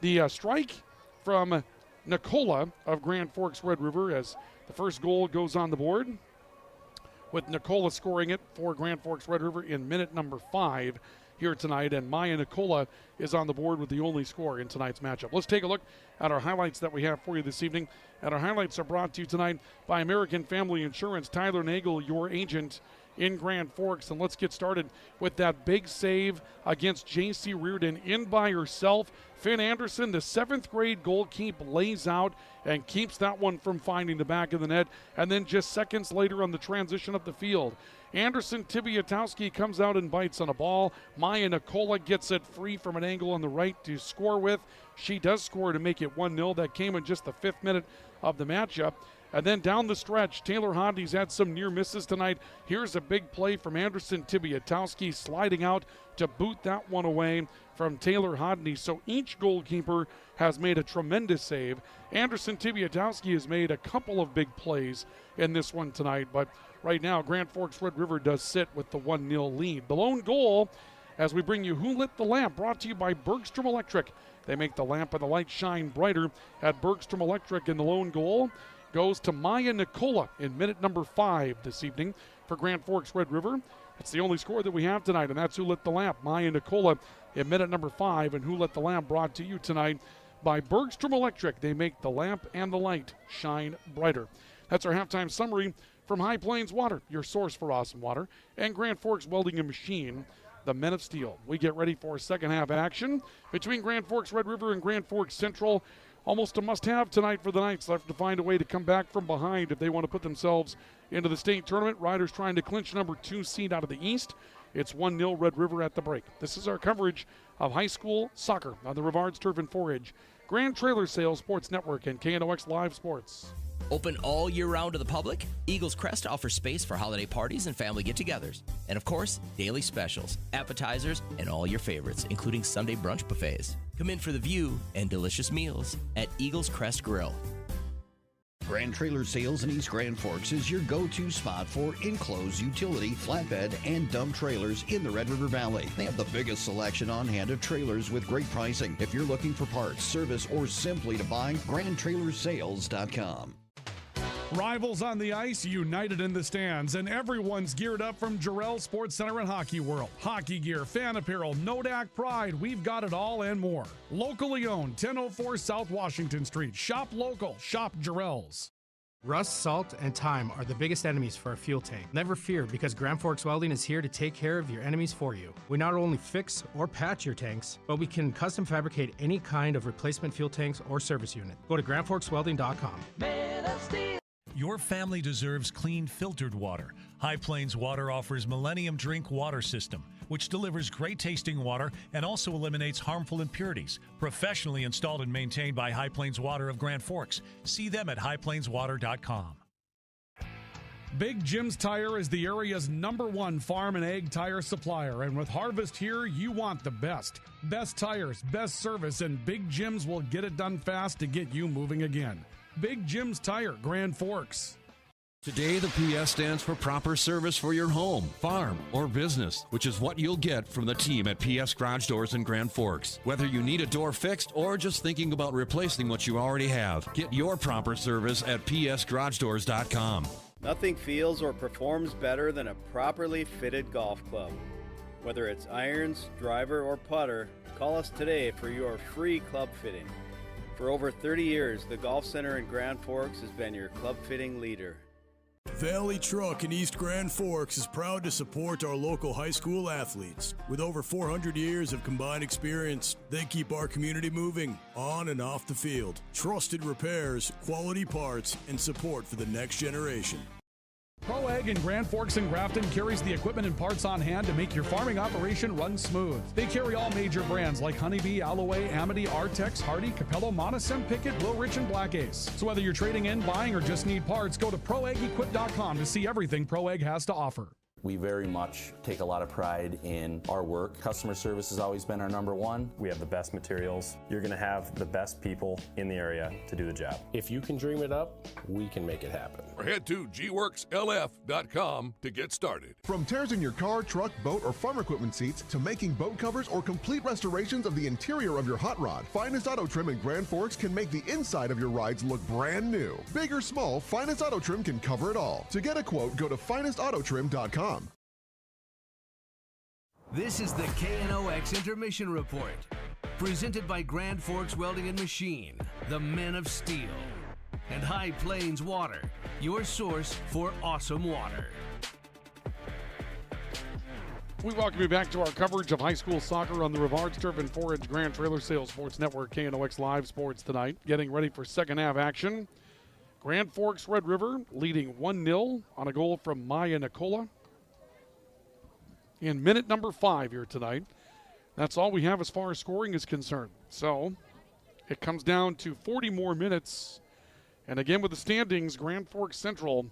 the strike from Nicola of Grand Forks Red River as the first goal goes on the board, with Nicola scoring it for Grand Forks Red River in minute number 5 here tonight, and Maya Nicola is on the board with the only score in tonight's matchup. Let's take a look at our highlights that we have for you this evening, and our highlights are brought to you tonight by American Family Insurance. Tyler Nagel, your agent in Grand Forks, and let's get started with that big save against J.C. Reardon. In by herself, Finn Anderson, the 7th grade goalkeeper, lays out and keeps that one from finding the back of the net, and then just seconds later on the transition up the field, Anderson Tibiatowski comes out and bites on a ball. Maya Nicola gets it free from an angle on the right to score with. She does score to make it 1-0. That came in just the 5th minute of the matchup. And then down the stretch, Taylor Hodney's had some near misses tonight. Here's a big play from Anderson Tibiatowski, sliding out to boot that one away from Taylor Hodney. So each goalkeeper has made a tremendous save. Anderson Tibiatowski has made a couple of big plays in this one tonight, but right now Grand Forks Red River does sit with the 1-0 lead. The lone goal, as we bring you Who Lit the Lamp, brought to you by Bergstrom Electric. They make the lamp and the light shine brighter at Bergstrom Electric, and the lone goal goes to Maya Nicola in minute number 5 this evening for Grand Forks Red River. That's the only score that we have tonight, and that's Who Lit the Lamp. Maya Nicola in minute number 5. And Who Let the Lamp brought to you tonight by Bergstrom Electric. They make the lamp and the light shine brighter. That's our halftime summary from High Plains Water, your source for awesome water, and Grand Forks Welding and Machine, the Men of Steel. We get ready for second half action between Grand Forks Red River and Grand Forks Central. Almost a must-have tonight for the Knights. They have to find a way to come back from behind if they want to put themselves into the state tournament. Riders trying to clinch number 2 seed out of the East. It's 1-0 Red River at the break. This is our coverage of high school soccer on the Rivards Turf and Forage, Grand Trailer Sales Sports Network, and KNOX Live Sports. Open all year round to the public, Eagles Crest offers space for holiday parties and family get-togethers. And of course, daily specials, appetizers, and all your favorites, including Sunday brunch buffets. Come in for the view and delicious meals at Eagles Crest Grill. Grand Trailer Sales in East Grand Forks is your go-to spot for enclosed utility, flatbed, and dump trailers in the Red River Valley. They have the biggest selection on hand of trailers with great pricing. If you're looking for parts, service, or simply to buy, GrandTrailersSales.com. Rivals on the ice, united in the stands, and everyone's geared up from Jarrell Sports Center and Hockey World. Hockey gear, fan apparel, Nodak Pride, we've got it all and more. Locally owned, 1004 South Washington Street. Shop local, shop Jarrell's. Rust, salt, and time are the biggest enemies for a fuel tank. Never fear, because Grand Forks Welding is here to take care of your enemies for you. We not only fix or patch your tanks, but we can custom fabricate any kind of replacement fuel tanks or service unit. Go to GrandForksWelding.com. Your family deserves clean, filtered water. High Plains Water offers Millennium Drink Water System, which delivers great tasting water and also eliminates harmful impurities. Professionally installed and maintained by High Plains Water of Grand Forks. See them at highplainswater.com. Big Jim's Tire is the area's #1 farm and ag tire supplier, and with harvest here, you want the best. Best tires, best service, and Big Jim's will get it done fast to get you moving again. Big Jim's Tire, Grand Forks. Today, the PS stands for proper service for your home, farm, or business, which is what you'll get from the team at PS Garage Doors in Grand Forks. Whether you need a door fixed or just thinking about replacing what you already have, get your proper service at psgaragedoors.com. Nothing feels or performs better than a properly fitted golf club. Whether it's irons, driver, or putter, call us today for your free club fitting. For over 30 years, the Golf Center in Grand Forks has been your club fitting leader. Valley Truck in East Grand Forks is proud to support our local high school athletes. With over 400 years of combined experience, they keep our community moving on and off the field. Trusted repairs, quality parts, and support for the next generation. Pro Ag in Grand Forks and Grafton carries the equipment and parts on hand to make your farming operation run smooth. They carry all major brands like Honeybee, Alloway, Amity, Artex, Hardy, Capello, Monosem, Pickett, Wilrich, and Black Ace. So whether you're trading in, buying, or just need parts, go to ProAgEquip.com to see everything Pro Ag has to offer. We very much take a lot of pride in our work. Customer service has always been our #1. We have the best materials. You're going to have the best people in the area to do the job. If you can dream it up, we can make it happen. Or head to gworkslf.com to get started. From tears in your car, truck, boat, or farm equipment seats to making boat covers or complete restorations of the interior of your hot rod, Finest Auto Trim in Grand Forks can make the inside of your rides look brand new. Big or small, Finest Auto Trim can cover it all. To get a quote, go to finestautotrim.com. This is the KNOX Intermission Report, presented by Grand Forks Welding and Machine, the Men of Steel, and High Plains Water, your source for awesome water. We welcome you back to our coverage of high school soccer on the Rivards Turf and Forage Grand Trailer Sales Sports Network, KNOX Live Sports tonight. Getting ready for second half action. Grand Forks Red River leading 1-0 on a goal from Maya Nicola in minute number 5 here tonight. That's all we have as far as scoring is concerned. So it comes down to 40 more minutes. And again, with the standings, Grand Forks Central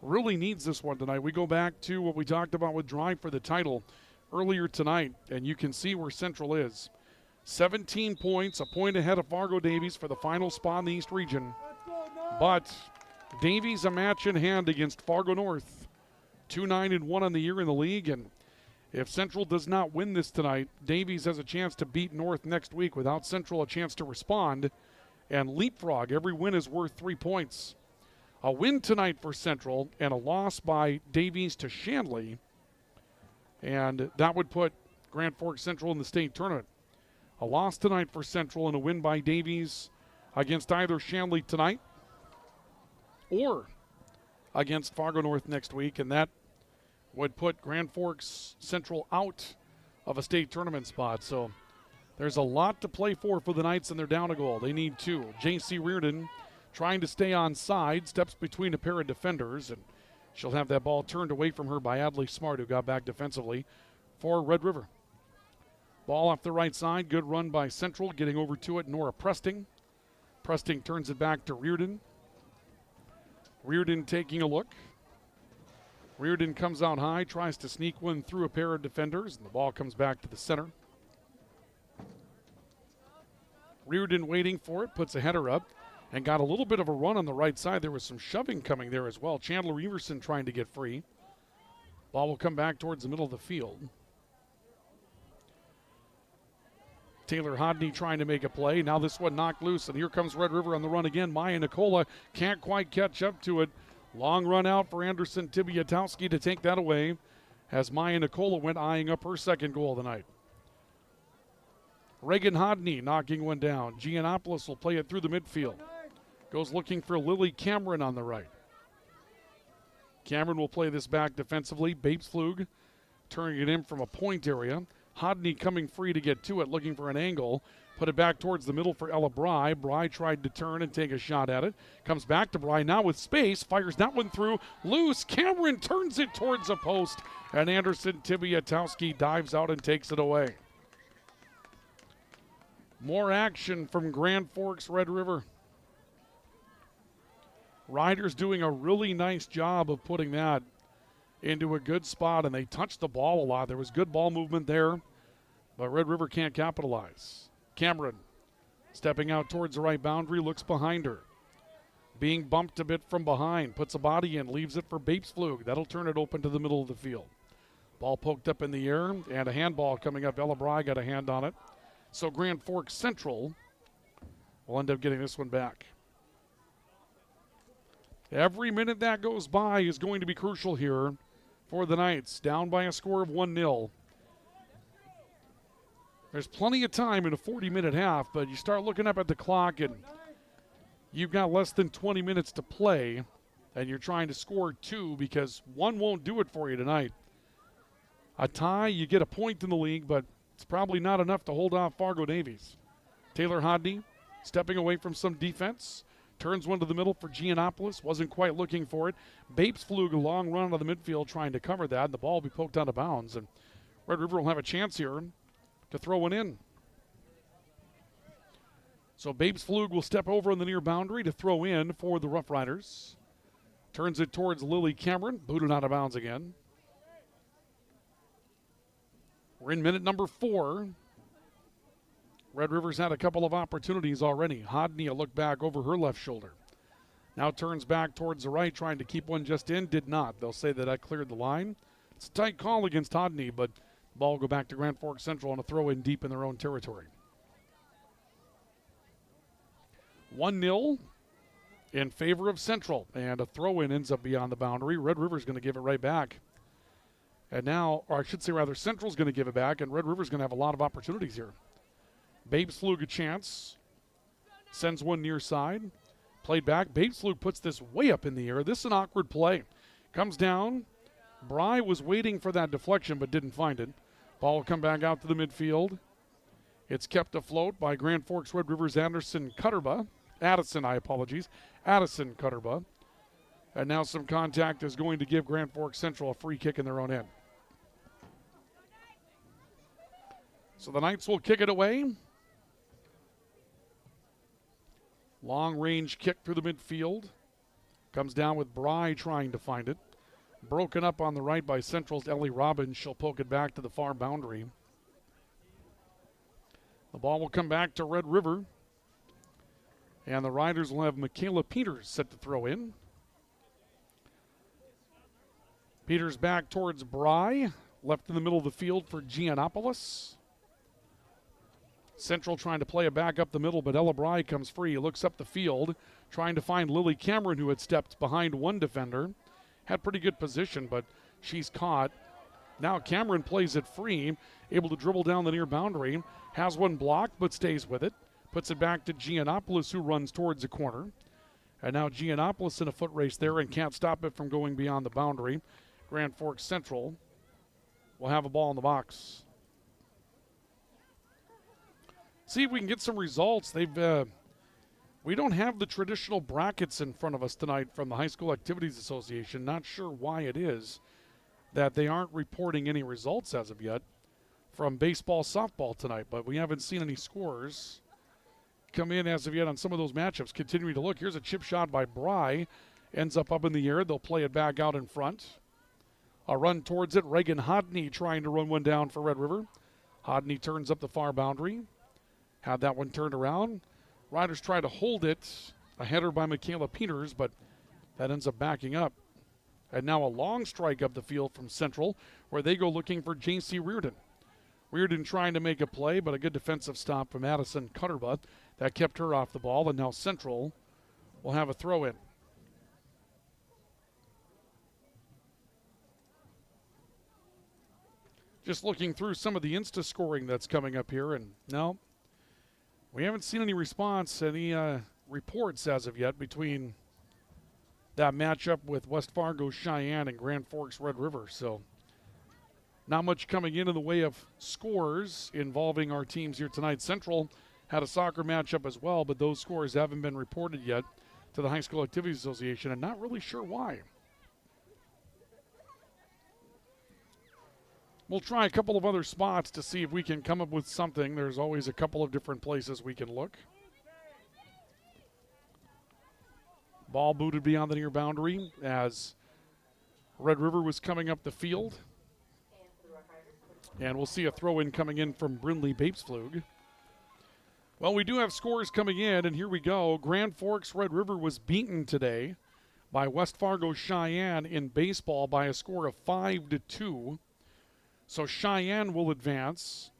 really needs this one tonight. We go back to what we talked about with Drive for the title earlier tonight, and you can see where Central is. 17 points, a point ahead of Fargo Davies for the final spot in the East region. But Davies a match in hand against Fargo North. 2-9-1 on the year in the league, and if Central does not win this tonight, Davies has a chance to beat North next week without Central a chance to respond and leapfrog. Every win is worth 3 points. A win tonight for Central and a loss by Davies to Shanley, and that would put Grand Forks Central in the state tournament. A loss tonight for Central and a win by Davies against either Shanley tonight or against Fargo North next week, and that would put Grand Forks Central out of a state tournament spot. So there's a lot to play for the Knights, and they're down a goal. They need 2. J.C. Reardon trying to stay on side, steps between a pair of defenders, and she'll have that ball turned away from her by Adley Smart, who got back defensively for Red River. Ball off the right side, good run by Central, getting over to it, Nora Presting. Presting turns it back to Reardon. Reardon taking a look. Reardon comes out high, tries to sneak one through a pair of defenders, and the ball comes back to the center. Reardon waiting for it, puts a header up, and got a little bit of a run on the right side. There was some shoving coming there as well. Chandler Everson trying to get free. Ball will come back towards the middle of the field. Taylor Hodney trying to make a play. Now this one knocked loose, and here comes Red River on the run again. Maya Nicola can't quite catch up to it. Long run out for Anderson Tibiatowski to take that away as Maya Nicola went eyeing up her second goal of the night. Reagan Hodney knocking one down. Giannopoulos will play it through the midfield. Goes looking for Lily Cameron on the right. Cameron will play this back defensively. Babesflug turning it in from a point area. Hodney coming free to get to it, looking for an angle. Put it back towards the middle for Ella Bry. Bry tried to turn and take a shot at it. Comes back to Bry now with space. Fires that one through. Loose. Cameron turns it towards a post. And Anderson Tibiatowski dives out and takes it away. More action from Grand Forks Red River. Riders doing a really nice job of putting that into a good spot, and they touched the ball a lot. There was good ball movement there, but Red River can't capitalize. Cameron stepping out towards the right boundary, looks behind her. Being bumped a bit from behind, puts a body in, leaves it for Babesflug. That'll turn it open to the middle of the field. Ball poked up in the air, and a handball coming up. Ella Bry got a hand on it. So Grand Forks Central will end up getting this one back. Every minute that goes by is going to be crucial here for the Knights. Down by a score of 1-0. There's plenty of time in a 40-minute half, but you start looking up at the clock and you've got less than 20 minutes to play, and you're trying to score 2 because 1 won't do it for you tonight. A tie, you get a point in the league, but it's probably not enough to hold off Fargo Davies. Taylor Hodney stepping away from some defense. Turns one to the middle for Giannopoulos. Wasn't quite looking for it. Babesflug a long run out of the midfield trying to cover that. And the ball will be poked out of bounds. And Red River will have a chance here to throw one in. So Babesflug will step over on the near boundary to throw in for the Rough Riders. Turns it towards Lily Cameron. Booted out of bounds again. We're in minute number 4. Red River's had a couple of opportunities already. Hodney a look back over her left shoulder. Now turns back towards the right, trying to keep one just in. Did not. They'll say that cleared the line. It's a tight call against Hodney, but the ball will go back to Grand Forks Central on a throw in deep in their own territory. 1-0 in favor of Central, and a throw in ends up beyond the boundary. Red River's going to give it right back. And now, or I should say rather, Central's going to give it back, and Red River's going to have a lot of opportunities here. Babesflug a chance. Sends one near side. Played back. Babesflug puts this way up in the air. This is an awkward play. Comes down. Bry was waiting for that deflection but didn't find it. Ball will come back out to the midfield. It's kept afloat by Grand Forks Red River's Addison Cutterba. Addison Cutterba. And now some contact is going to give Grand Forks Central a free kick in their own end. So the Knights will kick it away. Long range kick through the midfield. Comes down with Bry trying to find it. Broken up on the right by Central's Ellie Robbins. She'll poke it back to the far boundary. The ball will come back to Red River. And the Riders will have Michaela Peters set to throw in. Peters back towards Bry. Left in the middle of the field for Giannopoulos. Central trying to play it back up the middle, but Ella Bry comes free. He looks up the field, trying to find Lily Cameron, who had stepped behind one defender. Had pretty good position, but she's caught. Now Cameron plays it free, able to dribble down the near boundary. Has one blocked, but stays with it. Puts it back to Giannopoulos, who runs towards the corner. And now Giannopoulos in a foot race there and can't stop it from going beyond the boundary. Grand Forks Central will have a ball in the box. See if we can get some results. We don't have the traditional brackets in front of us tonight from the High School Activities Association. Not sure why it is that they aren't reporting any results as of yet from baseball, softball tonight, but we haven't seen any scores come in as of yet on some of those matchups. Continuing to look, here's a chip shot by Bry. Ends up in the air. They'll play it back out in front. A run towards it. Reagan Hodney trying to run one down for Red River. Hodney turns up the far boundary. Had that one turned around. Riders try to hold it. A header by Michaela Peters, but that ends up backing up. And now a long strike up the field from Central, where they go looking for J.C. Reardon. Reardon trying to make a play, but a good defensive stop from Addison Cutterbutt. That kept her off the ball, and now Central will have a throw in. Just looking through some of the Insta scoring that's coming up here, and no, we haven't seen any response, any reports as of yet between that matchup with West Fargo Cheyenne and Grand Forks Red River. So not much coming in the way of scores involving our teams here tonight. Central had a soccer matchup as well, but those scores haven't been reported yet to the High School Activities Association, and not really sure why. We'll try a couple of other spots to see if we can come up with something. There's always a couple of different places we can look. Ball booted beyond the near boundary as Red River was coming up the field. And we'll see a throw-in coming in from Brindley Babesflug. Well, we do have scores coming in, and here we go. Grand Forks Red River was beaten today by West Fargo Cheyenne in baseball by a score of 5-2. So Cheyenne will advance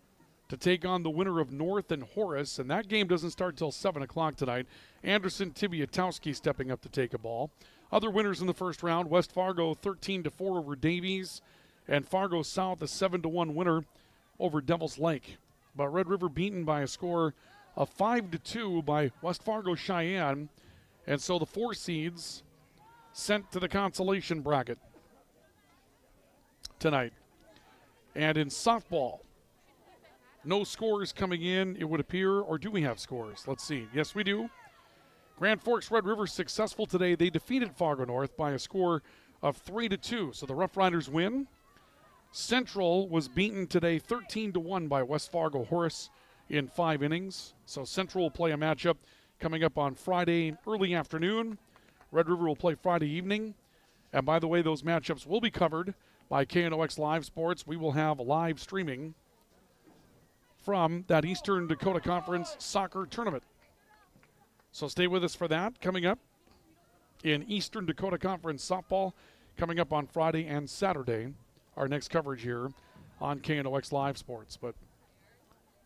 to take on the winner of North and Horace, and that game doesn't start till 7 o'clock tonight. Anderson Tibiatowski stepping up to take a ball. Other winners in the first round, West Fargo 13-4 over Davies, and Fargo South a 7-1 winner over Devil's Lake. But Red River beaten by a score of 5-2 by West Fargo Cheyenne, and so the 4 seeds sent to the consolation bracket tonight. And in softball, no scores coming in, it would appear, or do we have scores? Let's see. Yes, we do. Grand Forks Red River successful today. They defeated Fargo North by a score of 3-2, so the Rough Riders win. Central was beaten today 13-1 by West Fargo Horace in 5 innings. So Central will play a matchup coming up on Friday early afternoon. Red River will play Friday evening. And by the way, those matchups will be covered by KNOX Live Sports. We will have live streaming from that Eastern Dakota Conference soccer tournament. So stay with us for that coming up in Eastern Dakota Conference softball coming up on Friday and Saturday. Our next coverage here on KNOX Live Sports. But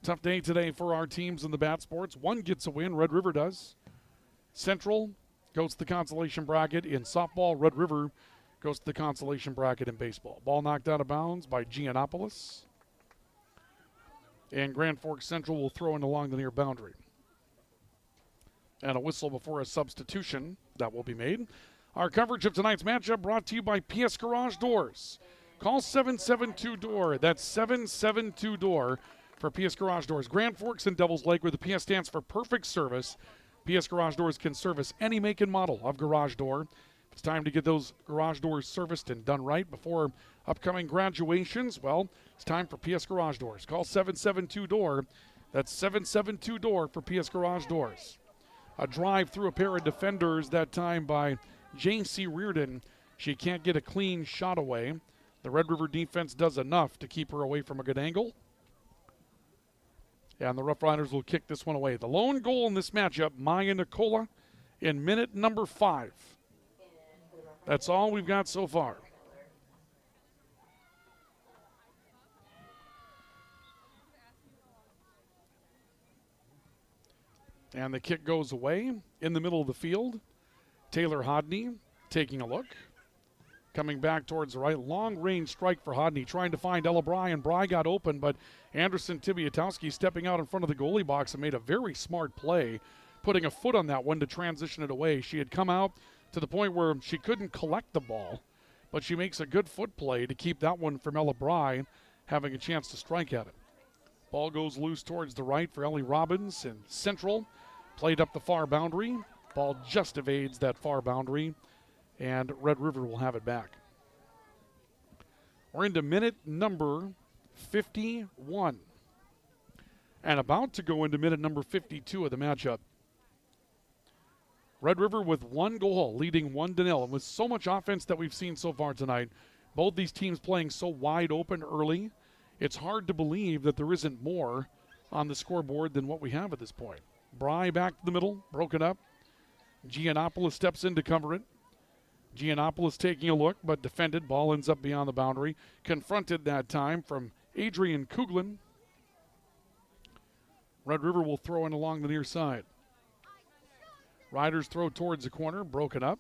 tough day today for our teams in the bat sports. One gets a win, Red River does. Central goes to the consolation bracket in softball. Red River goes to the consolation bracket in baseball. Ball knocked out of bounds by Giannopoulos. And Grand Forks Central will throw in along the near boundary. And a whistle before a substitution that will be made. Our coverage of tonight's matchup brought to you by PS Garage Doors. Call 772-DOOR. That's 772-DOOR for PS Garage Doors. Grand Forks and Devil's Lake, where the PS stands for perfect service. PS Garage Doors can service any make and model of garage door. It's time to get those garage doors serviced and done right before upcoming graduations. Well, it's time for PS Garage Doors. Call 772-DOOR. That's 772-DOOR for PS Garage Doors. A drive through a pair of defenders that time by J.C. Reardon. She can't get a clean shot away. The Red River defense does enough to keep her away from a good angle. And the Rough Riders will kick this one away. The lone goal in this matchup, Maya Nicola, in minute number 5. That's all we've got so far. And the kick goes away in the middle of the field. Taylor Hodney taking a look. Coming back towards the right. Long-range strike for Hodney, trying to find Ella Bry, and Bry got open, but Anderson Tibiatowski stepping out in front of the goalie box and made a very smart play, putting a foot on that one to transition it away. She had come out to the point where she couldn't collect the ball, but she makes a good foot play to keep that one from Ella Bry having a chance to strike at it. Ball goes loose towards the right for Ellie Robbins, and Central played up the far boundary. Ball just evades that far boundary, and Red River will have it back. We're into minute number 51 and about to go into minute number 52 of the matchup. Red River with one goal, leading 1-0. And with so much offense that we've seen so far tonight, both these teams playing so wide open early, it's hard to believe that there isn't more on the scoreboard than what we have at this point. Bry back to the middle, broken up. Giannopoulos steps in to cover it. Giannopoulos taking a look, but defended. Ball ends up beyond the boundary. Confronted that time from Adrian Kuglin. Red River will throw in along the near side. Riders throw towards the corner, broken up.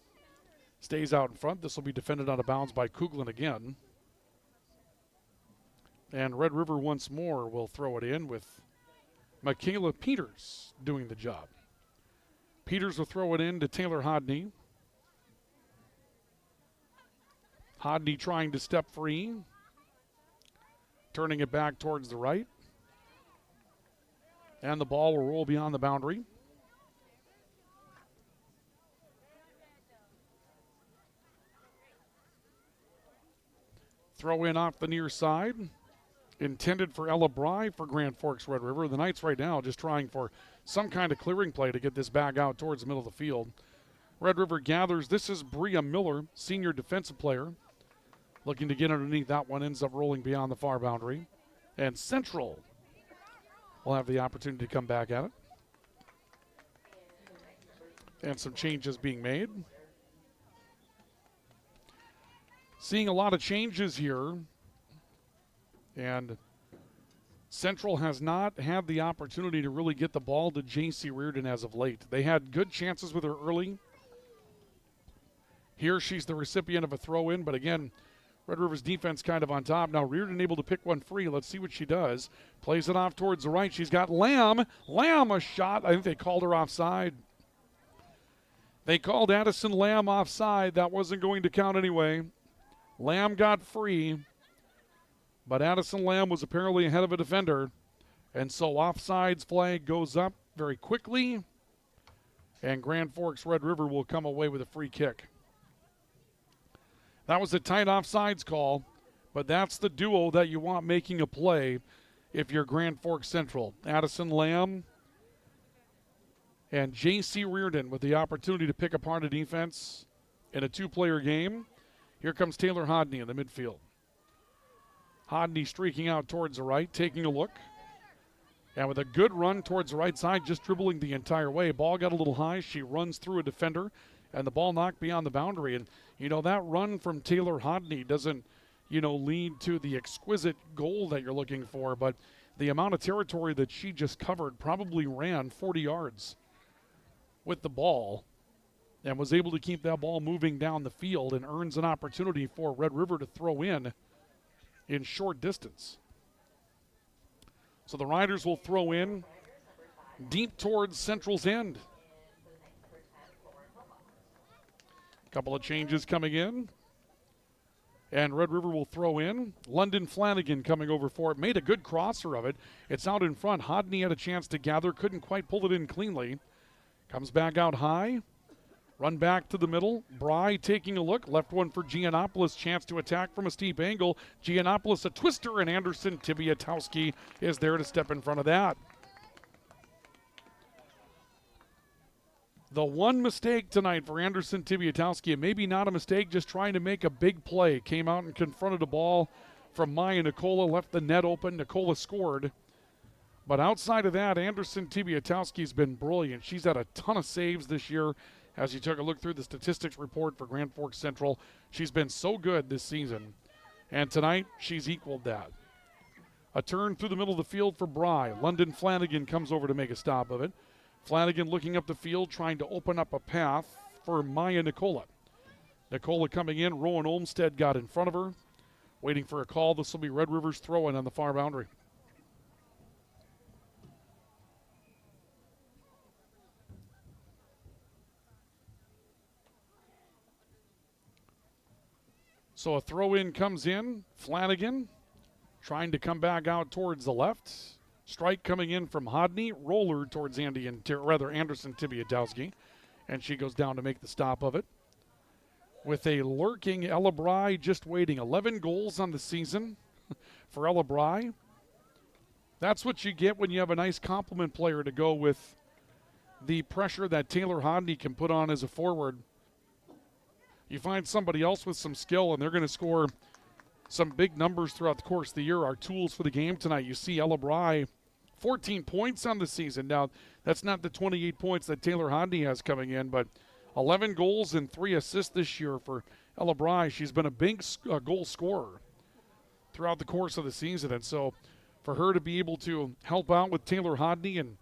Stays out in front. This will be defended out of bounds by Kuglin again. And Red River once more will throw it in with Michaela Peters doing the job. Peters will throw it in to Taylor Hodney. Hodney trying to step free. Turning it back towards the right. And the ball will roll beyond the boundary. Throw in off the near side. Intended for Ella Bry for Grand Forks Red River. The Knights right now just trying for some kind of clearing play to get this back out towards the middle of the field. Red River gathers. This is Bria Miller, senior defensive player. Looking to get underneath that one, ends up rolling beyond the far boundary. And Central will have the opportunity to come back at it. And some changes being made. Seeing a lot of changes here. And Central has not had the opportunity to really get the ball to J.C. Reardon as of late. They had good chances with her early. Here she's the recipient of a throw-in, but again, Red River's defense kind of on top. Now Reardon able to pick one free. Let's see what she does. Plays it off towards the right. She's got Lamb. Lamb a shot. I think they called her offside. They called Addison Lamb offside. That wasn't going to count anyway. Lamb got free, but Addison Lamb was apparently ahead of a defender. And so offsides flag goes up very quickly. And Grand Forks Red River will come away with a free kick. That was a tight offsides call, but that's the duo that you want making a play if you're Grand Forks Central. Addison Lamb and J.C. Reardon with the opportunity to pick apart a defense in a two-player game. Here comes Taylor Hodney in the midfield. Hodney streaking out towards the right, taking a look. And with a good run towards the right side, just dribbling the entire way. Ball got a little high. She runs through a defender, and the ball knocked beyond the boundary. And, you know, that run from Taylor Hodney doesn't, you know, lead to the exquisite goal that you're looking for, but the amount of territory that she just covered probably ran 40 yards with the ball and was able to keep that ball moving down the field and earns an opportunity for Red River to throw in short distance. So the Riders will throw in deep towards Central's end. Couple of changes coming in. And Red River will throw in. London Flanagan coming over for it. Made a good crosser of it. It's out in front. Hodney had a chance to gather. Couldn't quite pull it in cleanly. Comes back out high. Run back to the middle. Bry taking a look. Left one for Giannopoulos. Chance to attack from a steep angle. Giannopoulos a twister, and Anderson Tibiatowski is there to step in front of that. The one mistake tonight for Anderson Tibiatowski, and maybe not a mistake, just trying to make a big play. Came out and confronted a ball from Maya Nicola, left the net open. Nicola scored. But outside of that, Anderson Tibiatowski's been brilliant. She's had a ton of saves this year. As you took a look through the statistics report for Grand Forks Central, she's been so good this season. And tonight, she's equaled that. A turn through the middle of the field for Bry. London Flanagan comes over to make a stop of it. Flanagan looking up the field, trying to open up a path for Maya Nicola. Nicola coming in. Rowan Olmsted got in front of her, waiting for a call. This will be Red River's throw-in on the far boundary. So a throw-in comes in. Flanagan trying to come back out towards the left. Strike coming in from Hodney. Roller towards Anderson Tibiatowski. And she goes down to make the stop of it. With a lurking Ella Bry just waiting. 11 goals on the season for Ella Bry. That's what you get when you have a nice complement player to go with the pressure that Taylor Hodney can put on as a forward. You find somebody else with some skill, and they're going to score some big numbers throughout the course of the year. Our tools for the game tonight, you see Ella Bry, 14 points on the season. Now, that's not the 28 points that Taylor Hodney has coming in, but 11 goals and 3 assists this year for Ella Bry. She's been a big goal scorer throughout the course of the season, and so for her to be able to help out with Taylor Hodney and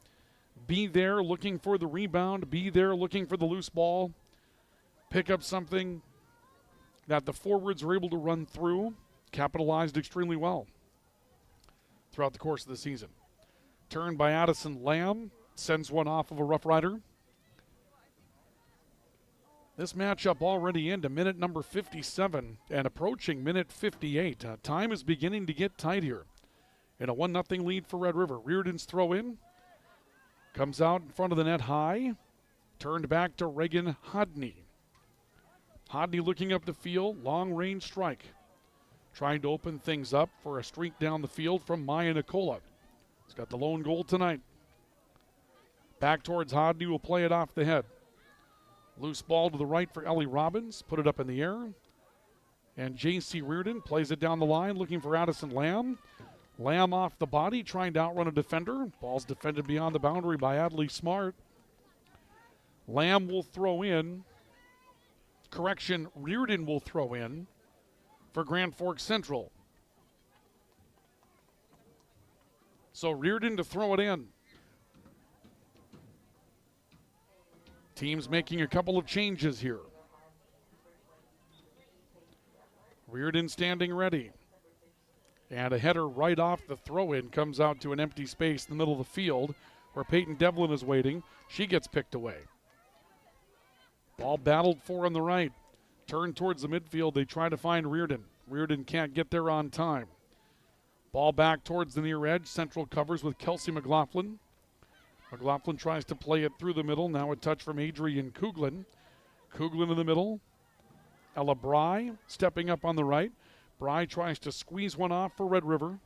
be there looking for the rebound, be there looking for the loose ball, pick up something that the forwards were able to run through, capitalized extremely well throughout the course of the season. Turned by Addison Lamb, sends one off of a Rough Rider. This matchup already into minute number 57 and approaching minute 58. Time is beginning to get tight here. In a 1-0 lead for Red River. Reardon's throw in. Comes out in front of the net high. Turned back to Reagan Hodney. Hodney looking up the field, long-range strike. Trying to open things up for a streak down the field from Maya Nicola. He's got the lone goal tonight. Back towards Hodney, will play it off the head. Loose ball to the right for Ellie Robbins, put it up in the air. And J.C. Reardon plays it down the line, looking for Addison Lamb. Lamb off the body, trying to outrun a defender. Ball's defended beyond the boundary by Adley Smart. Lamb will throw in. Correction, Reardon will throw in for Grand Forks Central. So Reardon to throw it in. Team's making a couple of changes here. Reardon standing ready. And a header right off the throw-in comes out to an empty space in the middle of the field where Peyton Devlin is waiting. She gets picked away. Ball battled for on the right. Turned towards the midfield. They try to find Reardon. Reardon can't get there on time. Ball back towards the near edge. Central covers with Kelsey McLaughlin. McLaughlin tries to play it through the middle. Now a touch from Adrian Kuglin. Kuglin in the middle. Ella Bry stepping up on the right. Bry tries to squeeze one off for Red River.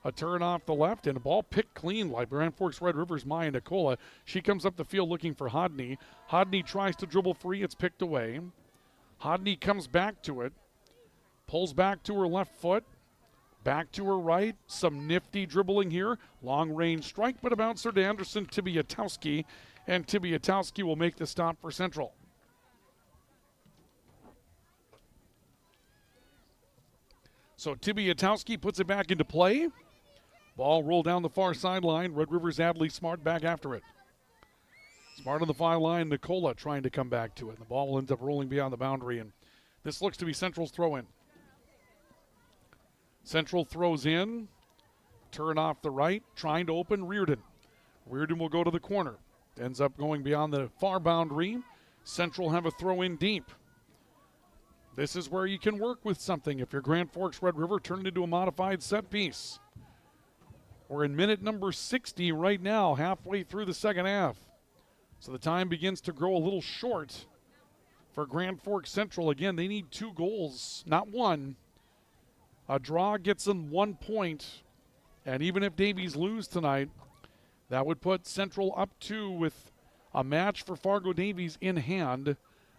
A turn off the left and a ball picked clean by Grand Forks Red River's Maya Nicola. She comes up the field looking for Hodney. Hodney tries to dribble free. It's picked away. Hodney comes back to it. Pulls back to her left foot. Back to her right. Some nifty dribbling here. Long range strike, but a bouncer to Anderson Tibiatowski. And Tibiatowski will make the stop for Central. So Tibiatowski puts it back into play. Ball rolled down the far sideline. Red River's Adley Smart back after it. Smart on the far line. Nicola trying to come back to it. The ball ends up rolling beyond the boundary, and this looks to be Central's throw-in. Central throws in. Turn off the right. Trying to open Reardon. Reardon will go to the corner. Ends up going beyond the far boundary. Central have a throw-in deep. This is where you can work with something. If you're Grand Forks Red River, turn it into a modified set piece. We're in minute number 60 right now, halfway through the second half. So the time begins to grow a little short for Grand Forks Central. Again, they need 2 goals, not 1. A draw gets them 1 point. And even if Davies lose tonight, that would put Central up 2 with a match for Fargo Davies in hand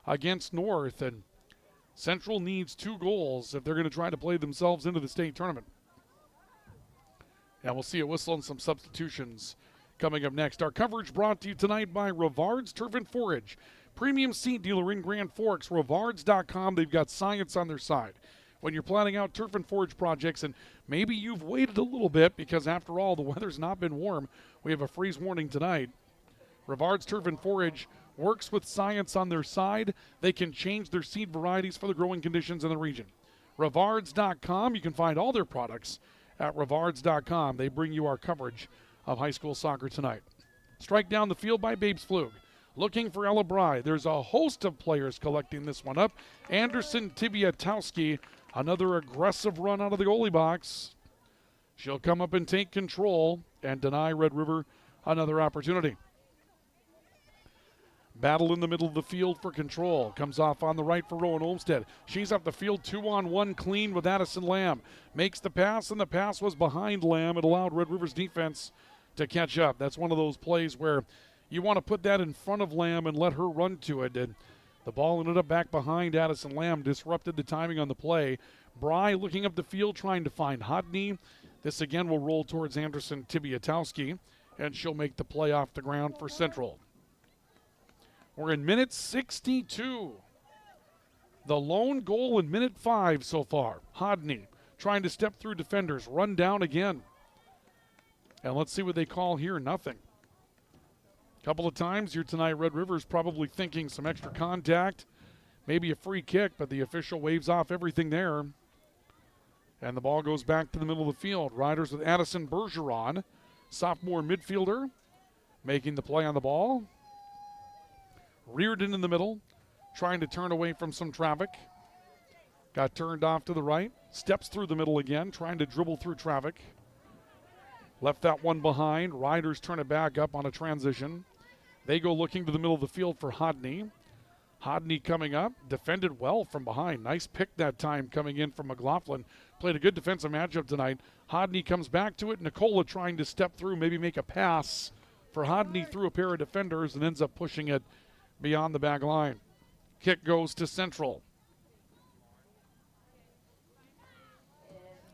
against North. And Central needs 2 goals if they're going to try to play themselves into the state tournament. And we'll see a whistle and some substitutions coming up next. Our coverage brought to you tonight by Rivard's Turf and Forage. Premium seed dealer in Grand Forks, Rivards.com. They've got science on their side. When you're planning out turf and forage projects, and maybe you've waited a little bit because, after all, the weather's not been warm. We have a freeze warning tonight. Rivard's Turf and Forage works with science on their side. They can change their seed varieties for the growing conditions in the region. Rivards.com, you can find all their products at Rivards.com. They bring you our coverage of high school soccer tonight. Strike down the field by Babes Flug. Looking for Ella Bry. There's a host of players collecting this one up. Anderson Tibiatowski, another aggressive run out of the goalie box. She'll come up and take control and deny Red River another opportunity. Battle in the middle of the field for control. Comes off on the right for Rowan Olmsted. She's up the field 2-on-1 clean with Addison Lamb. Makes the pass, and the pass was behind Lamb. It allowed Red River's defense to catch up. That's one of those plays where you want to put that in front of Lamb and let her run to it. And the ball ended up back behind Addison Lamb. Disrupted the timing on the play. Bry looking up the field trying to find Hodney. This again will roll towards Anderson Tibiatowski, and she'll make the play off the ground for Central. We're in minute 62. The lone goal in minute 5 so far. Hodney trying to step through defenders, run down again. And let's see what they call here. Nothing. A couple of times here tonight, Red River's probably thinking some extra contact, maybe a free kick, but the official waves off everything there. And the ball goes back to the middle of the field. Riders with Addison Bergeron, sophomore midfielder, making the play on the ball. Reardon in the middle, trying to turn away from some traffic. Got turned off to the right. Steps through the middle again, trying to dribble through traffic. Left that one behind. Riders turn it back up on a transition. They go looking to the middle of the field for Hodney. Hodney coming up, defended well from behind. Nice pick that time coming in from McLaughlin. Played a good defensive matchup tonight. Hodney comes back to it. Nicola trying to step through, maybe make a pass for Hodney through a pair of defenders and ends up pushing it beyond the back line. Kick goes to Central.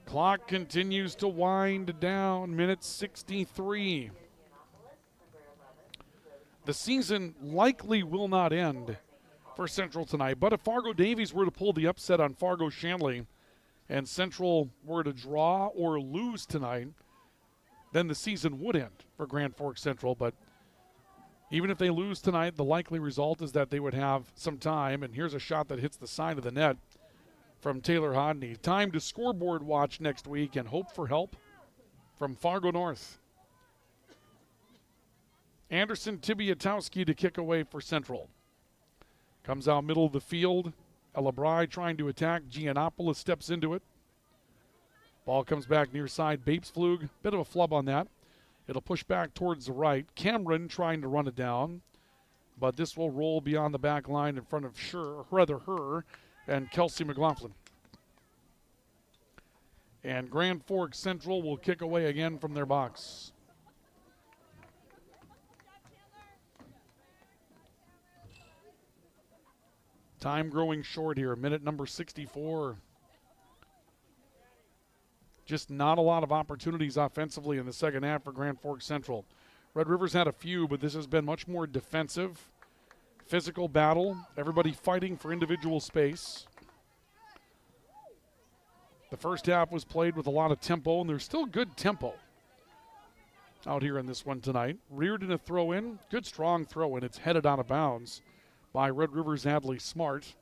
Clock continues to wind down. Minute 63. The season likely will not end for Central tonight, but if Fargo Davies were to pull the upset on Fargo Shanley and Central were to draw or lose tonight, then the season would end for Grand Forks Central. But even if they lose tonight, the likely result is that they would have some time. And here's a shot that hits the side of the net from Taylor Hodney. Time to scoreboard watch next week and hope for help from Fargo North. Anderson Tibiatowski to kick away for Central. Comes out middle of the field. Ella Bry trying to attack. Giannopoulos steps into it. Ball comes back near side. Babes Flug, bit of a flub on that. It'll push back towards the right. Cameron trying to run it down, but this will roll beyond the back line in front of her and Kelsey McLaughlin. And Grand Forks Central will kick away again from their box. Time growing short here, minute number 64. Just not a lot of opportunities offensively in the second half for Grand Forks Central. Red River's had a few, but this has been much more defensive, physical battle, everybody fighting for individual space. The first half was played with a lot of tempo, and there's still good tempo out here in this one tonight. Reardon a throw in, good strong throw in. It's headed out of bounds by Red River's Adley Smart.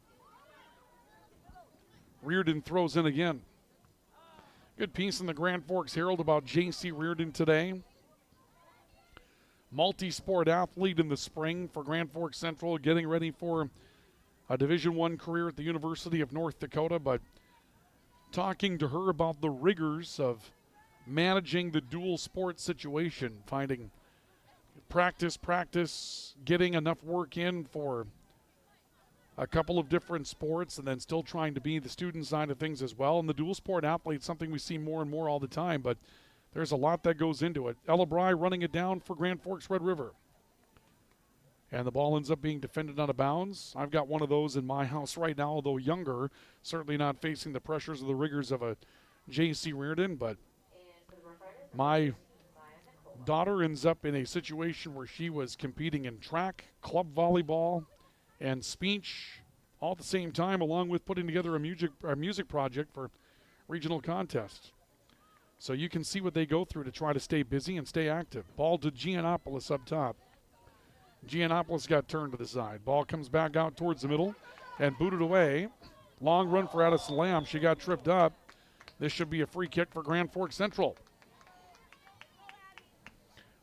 Reardon throws in again. Good piece in the Grand Forks Herald about J.C. Reardon today. Multi-sport athlete in the spring for Grand Forks Central, getting ready for a Division I career at the University of North Dakota, but talking to her about the rigors of managing the dual sport situation, finding practice, getting enough work in for a couple of different sports, and then still trying to be the student side of things as well. And the dual sport athlete, something we see more and more all the time, but there's a lot that goes into it. Ella Bry running it down for Grand Forks Red River. And the ball ends up being defended out of bounds. I've got one of those in my house right now, although younger, certainly not facing the pressures of the rigors of a J.C. Reardon, but my daughter ends up in a situation where she was competing in track, club volleyball, and speech all at the same time, along with putting together a music project for regional contests. So you can see what they go through to try to stay busy and stay active. Ball to Giannopoulos up top. Giannopoulos got turned to the side. Ball comes back out towards the middle and booted away. Long run for Addison Lamb. She got tripped up. This should be a free kick for Grand Forks Central.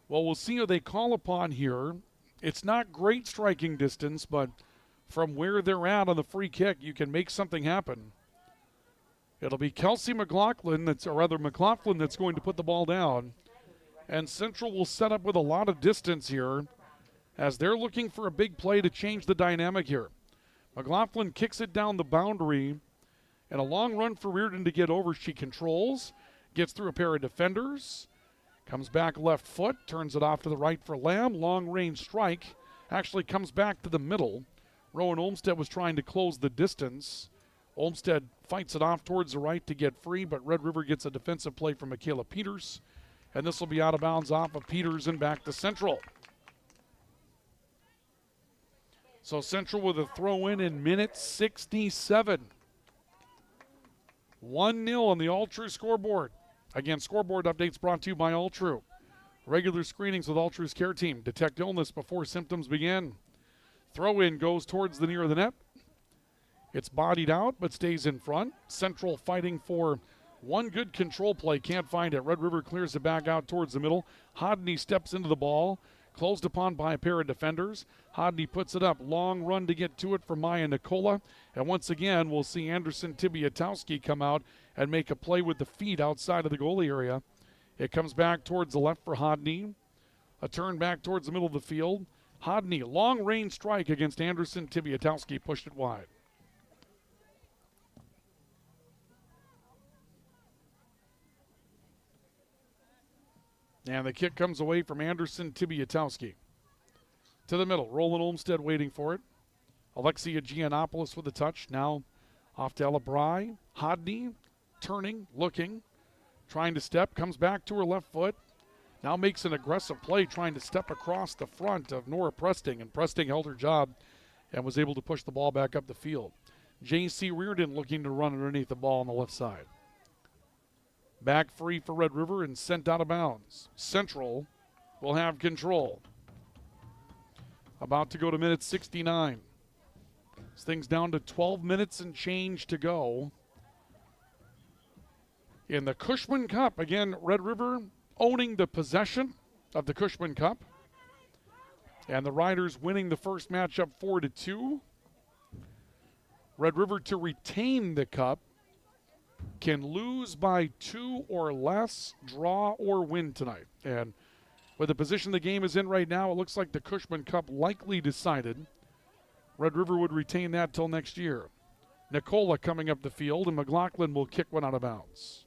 Well, we'll see who they call upon here. It's not great striking distance, but from where they're at on the free kick, you can make something happen. It'll be Kelsey McLaughlin that's going to put the ball down. And Central will set up with a lot of distance here as they're looking for a big play to change the dynamic here. McLaughlin kicks it down the boundary, and a long run for Reardon to get over. She controls, gets through a pair of defenders, comes back left foot, turns it off to the right for Lamb. Long range strike, actually comes back to the middle. Rowan Olmstead was trying to close the distance. Olmstead fights it off towards the right to get free, but Red River gets a defensive play from Michaela Peters, and this will be out of bounds off of Peters and back to Central. So Central with a throw in minute 67. 1-0 on the All True scoreboard. Again, scoreboard updates brought to you by All True. Regular screenings with All True's care team. Detect illness before symptoms begin. Throw in goes towards the near of the net. It's bodied out but stays in front. Central fighting for one good control play. Can't find it. Red River clears it back out towards the middle. Hodney steps into the ball. Closed upon by a pair of defenders. Hodney puts it up. Long run to get to it for Maya Nicola. And once again, we'll see Anderson Tibiatowski come out and make a play with the feet outside of the goalie area. It comes back towards the left for Hodney. A turn back towards the middle of the field. Hodney, long range strike against Anderson Tibiatowski, pushed it wide. And the kick comes away from Anderson Tibiatowski. To the middle, Roland Olmstead waiting for it. Alexia Giannopoulos with a touch. Now off to Ella Bry. Hodney turning, looking, trying to step, comes back to her left foot. Now makes an aggressive play, trying to step across the front of Nora Presting, and Presting held her job and was able to push the ball back up the field. J.C. Reardon looking to run underneath the ball on the left side. Back free for Red River and sent out of bounds. Central will have control. About to go to minute 69. This thing's down to 12 minutes and change to go. In the Cushman Cup, again, Red River owning the possession of the Cushman Cup. And the Riders winning the first matchup 4-2. Red River to retain the cup can lose by 2 or less, draw or win tonight. And with the position the game is in right now, it looks like the Cushman Cup likely decided. Red River would retain that till next year. Nicola coming up the field, and McLaughlin will kick one out of bounds.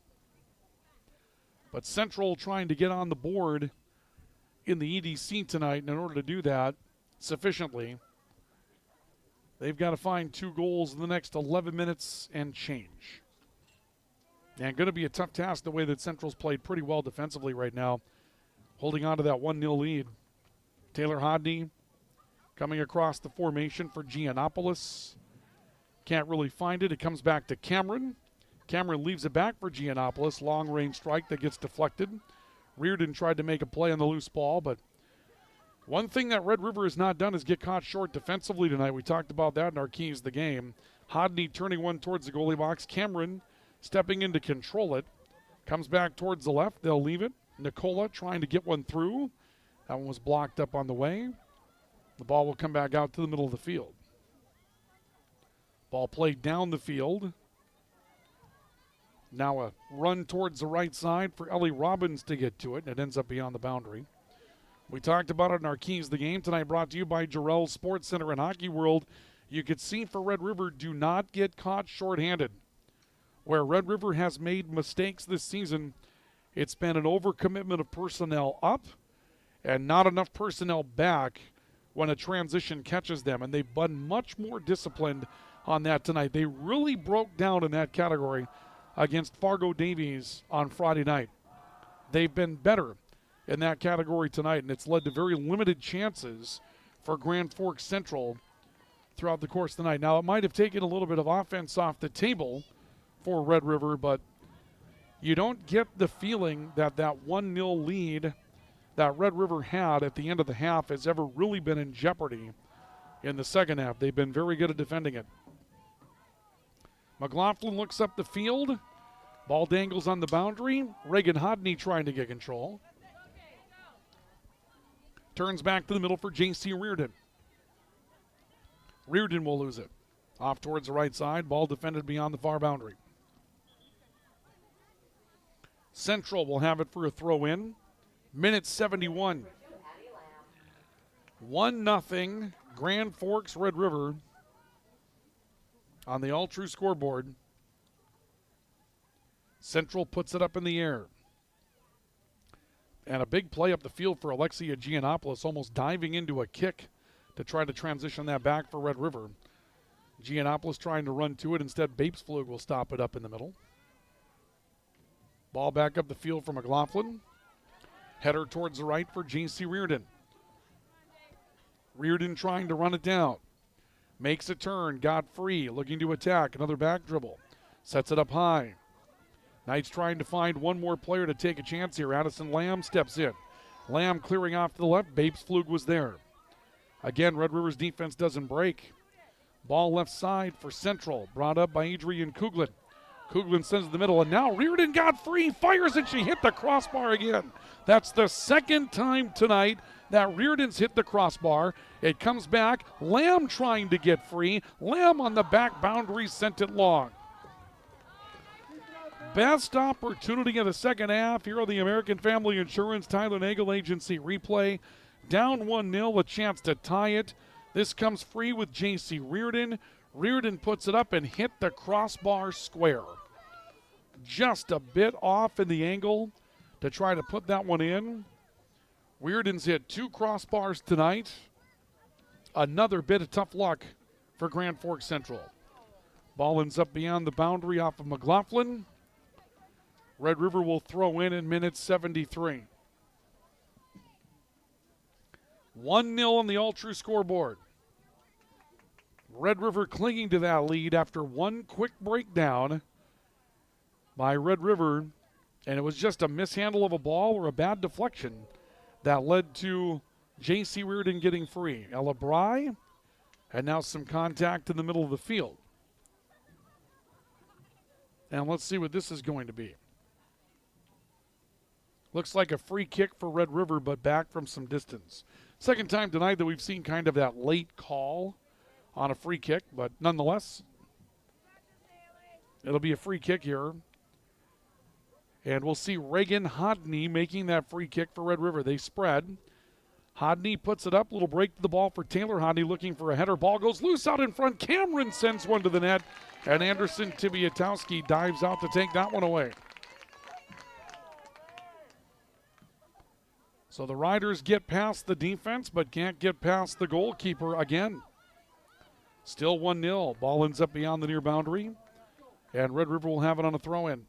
But Central trying to get on the board in the EDC tonight, and in order to do that sufficiently, they've got to find 2 goals in the next 11 minutes and change. And going to be a tough task the way that Central's played pretty well defensively right now, holding on to that 1-0 lead. Taylor Hodney coming across the formation for Giannopoulos. Can't really find it. It comes back to Cameron. Cameron leaves it back for Giannopoulos. Long range strike that gets deflected. Reardon tried to make a play on the loose ball, but one thing that Red River has not done is get caught short defensively tonight. We talked about that in our keys of the game. Hodney turning one towards the goalie box. Cameron stepping in to control it. Comes back towards the left. They'll leave it. Nicola trying to get one through. That one was blocked up on the way. The ball will come back out to the middle of the field. Ball played down the field. Now a run towards the right side for Ellie Robbins to get to it, and it ends up beyond the boundary. We talked about it in our keys of the game tonight, brought to you by Jarrell Sports Center and Hockey World. You could see for Red River, do not get caught shorthanded. Where Red River has made mistakes this season, it's been an overcommitment of personnel up and not enough personnel back when a transition catches them. And they've been much more disciplined on that tonight. They really broke down in that category against Fargo Davies on Friday night. They've been better in that category tonight, and it's led to very limited chances for Grand Forks Central throughout the course of the night. Now, it might have taken a little bit of offense off the table for Red River, but you don't get the feeling that that 1-0 lead that Red River had at the end of the half has ever really been in jeopardy in the second half. They've been very good at defending it. McLaughlin looks up the field. Ball dangles on the boundary. Reagan Hodney trying to get control. Turns back to the middle for J.C. Reardon. Reardon will lose it. Off towards the right side. Ball defended beyond the far boundary. Central will have it for a throw-in. Minute 71. 1-0 Grand Forks Red River on the all-true scoreboard. Central puts it up in the air. And a big play up the field for Alexia Giannopoulos, almost diving into a kick to try to transition that back for Red River. Giannopoulos trying to run to it. Instead, Bapesflug will stop it up in the middle. Ball back up the field for McLaughlin. Header towards the right for J.C. Reardon. Reardon trying to run it down. Makes a turn, got free, looking to attack. Another back dribble. Sets it up high. Knights trying to find one more player to take a chance here. Addison Lamb steps in. Lamb clearing off to the left. Bapesflug was there. Again, Red River's defense doesn't break. Ball left side for Central. Brought up by Adrian Kuglin. Kuglin sends it to the middle, and now Reardon got free, fires, and she hit the crossbar again. That's the second time tonight that Reardon's hit the crossbar. It comes back. Lamb trying to get free. Lamb on the back boundary sent it long. Best opportunity of the second half. Here on the American Family Insurance Tyler Nagel Agency replay. Down 1-0, a chance to tie it. This comes free with J.C. Reardon. Reardon puts it up and hit the crossbar square. Just a bit off in the angle to try to put that one in. Reardon's hit 2 crossbars tonight. Another bit of tough luck for Grand Forks Central. Ball ends up beyond the boundary off of McLaughlin. Red River will throw in minute 73. 1-0 on the all-true scoreboard. Red River clinging to that lead after one quick breakdown by Red River, and it was just a mishandle of a ball or a bad deflection that led to J.C. Reardon getting free. Ella Bry, and now some contact in the middle of the field. And let's see what this is going to be. Looks like a free kick for Red River, but back from some distance. Second time tonight that we've seen kind of that late call on a free kick, but nonetheless, it'll be a free kick here. And we'll see Reagan Hodney making that free kick for Red River. They spread. Hodney puts it up. Little break to the ball for Taylor Hodney looking for a header. Ball goes loose out in front. Cameron sends one to the net. And Anderson Tibiatowski dives out to take that one away. So the Riders get past the defense, but can't get past the goalkeeper again. Still 1-0. Ball ends up beyond the near boundary. And Red River will have it on a throw-in.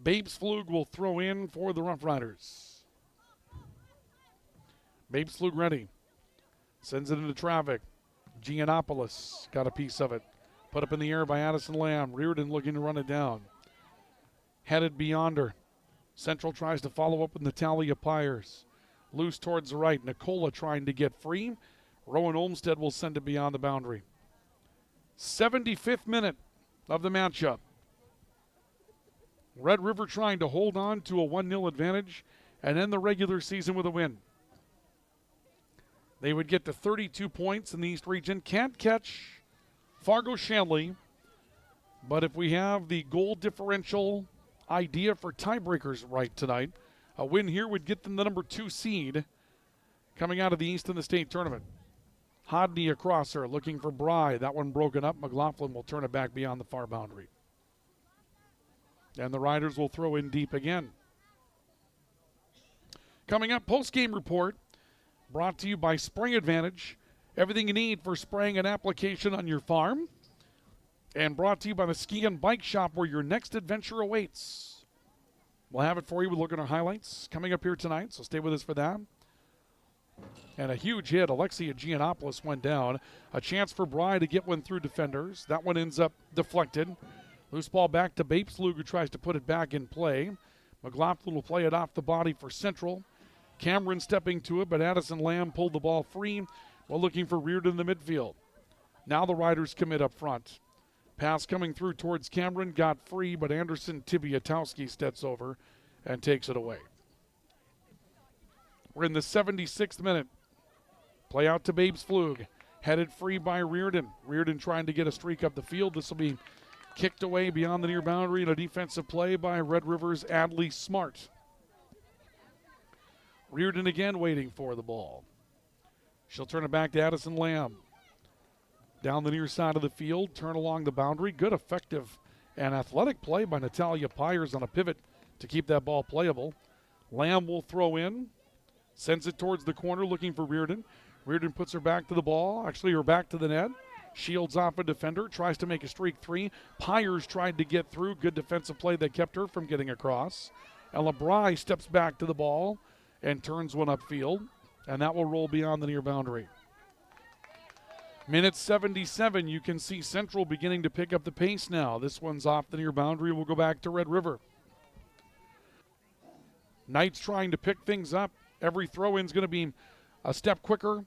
Bapesflug will throw in for the Rough Riders. Bapesflug ready. Sends it into traffic. Giannopoulos got a piece of it. Put up in the air by Addison Lamb. Reardon looking to run it down. Headed beyond her. Central tries to follow up with Natalia Pyers. Loose towards the right. Nicola trying to get free. Rowan Olmsted will send it beyond the boundary. 75th minute of the matchup. Red River trying to hold on to a 1-0 advantage and end the regular season with a win. They would get to 32 points in the East Region. Can't catch Fargo Shanley, but if we have the goal differential idea for tiebreakers right tonight, a win here would get them the number 2 seed coming out of the East in the state tournament. Hodney across her, looking for Bry. That one broken up. McLaughlin will turn it back beyond the far boundary. And the Riders will throw in deep again. Coming up, post-game report brought to you by Spray Advantage. Everything you need for spraying an application on your farm. And brought to you by the Ski and Bike Shop, where your next adventure awaits. We'll have it for you. We'll look at our highlights coming up here tonight, so stay with us for that. And a huge hit. Alexia Giannopoulos went down. A chance for Bry to get one through defenders. That one ends up deflected. Loose ball back to Bapesflug, who tries to put it back in play. McLaughlin will play it off the body for Central. Cameron stepping to it, but Addison Lamb pulled the ball free while looking for Reardon in the midfield. Now the Riders commit up front. Pass coming through towards Cameron, got free, but Anderson Tibiatowski steps over and takes it away. We're in the 76th minute. Play out to Babes Flug. Headed free by Reardon. Reardon trying to get a streak up the field. This will be kicked away beyond the near boundary and a defensive play by Red River's Adley Smart. Reardon again waiting for the ball. She'll turn it back to Addison Lamb. Down the near side of the field, turn along the boundary. Good, effective, and athletic play by Natalia Pyers on a pivot to keep that ball playable. Lamb will throw in. Sends it towards the corner looking for Reardon. Reardon puts her back to the ball, actually her back to the net. Shields off a defender, tries to make a streak three. Pyers tried to get through. Good defensive play that kept her from getting across. Ella Bry steps back to the ball and turns one upfield, and that will roll beyond the near boundary. Minute 77, you can see Central beginning to pick up the pace now. This one's off the near boundary. We'll go back to Red River. Knights trying to pick things up. Every throw-in's going to be a step quicker.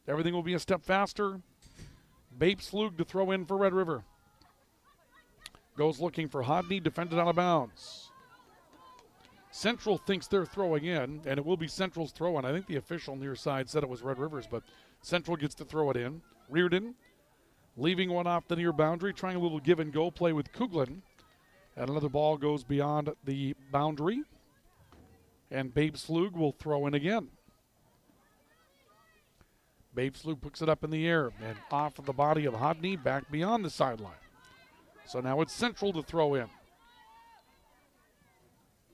Everything will be a step faster. Bape Slug to throw in for Red River. Goes looking for Hodney, defended out of bounds. Central thinks they're throwing in, and it will be Central's throw in. I think the official near side said it was Red River's, but Central gets to throw it in. Reardon leaving one off the near boundary, trying a little give and go play with Kuglin. And another ball goes beyond the boundary. And Babe Slug will throw in again. Babe Slug puts it up in the air and off of the body of Hodney, back beyond the sideline. So now it's Central to throw in.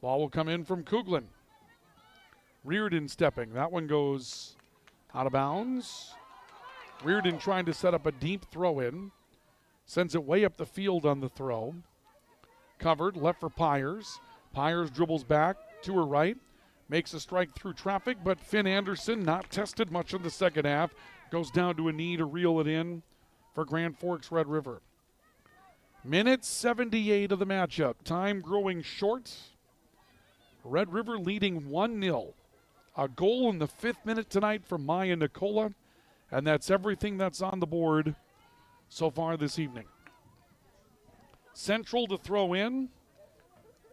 Ball will come in from Kuglin. Reardon stepping. That one goes out of bounds. Reardon trying to set up a deep throw in. Sends it way up the field on the throw. Covered, left for Pyers. Pyers dribbles back to her right. Makes a strike through traffic, but Finn Anderson not tested much in the second half. Goes down to a knee to reel it in for Grand Forks Red River. Minute 78 of the matchup. Time growing short. Red River leading 1-0. A goal in the 5th minute tonight from Maya Nicola. And that's everything that's on the board so far this evening. Central to throw in.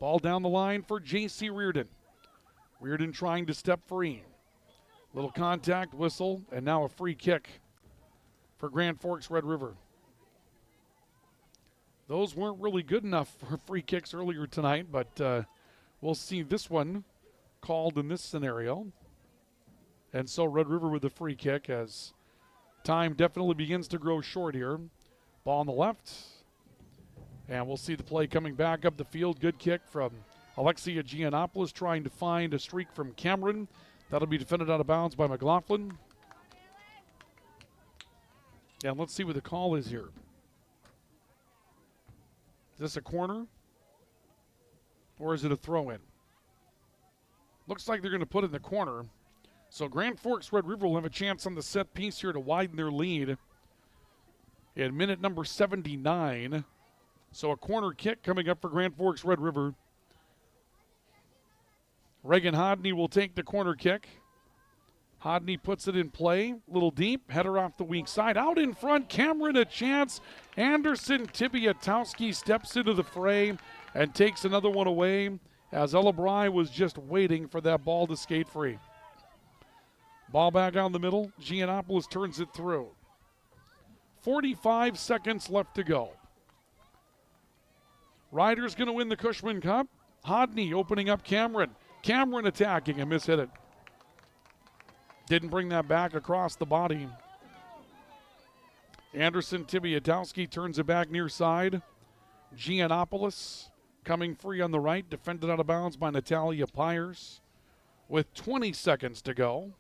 Ball down the line for J.C. Reardon. Reardon trying to step free. Little contact, whistle, and now a free kick for Grand Forks Red River. Those weren't really good enough for free kicks earlier tonight, but we'll see this one called in this scenario. And so Red River with the free kick as time definitely begins to grow short here. Ball on the left. And we'll see the play coming back up the field. Good kick from Alexia Giannopoulos trying to find a streak from Cameron. That'll be defended out of bounds by McLaughlin. And let's see what the call is here. Is this a corner? Or is it a throw-in? Looks like they're going to put it in the corner. So Grand Forks Red River will have a chance on the set piece here to widen their lead in minute number 79. So a corner kick coming up for Grand Forks Red River. Reagan Hodney will take the corner kick. Hodney puts it in play, little deep, header off the weak side. Out in front, Cameron a chance. Anderson Tibiatowski steps into the fray and takes another one away as Ella Bry was just waiting for that ball to skate free. Ball back down the middle. Giannopoulos turns it through. 45 seconds left to go. Riders going to win the Cushman Cup. Hodney opening up Cameron. Cameron attacking and mishit it. Didn't bring that back across the body. Anderson Tibiatowski turns it back near side. Giannopoulos coming free on the right. Defended out of bounds by Natalia Pyers. With 20 seconds to go.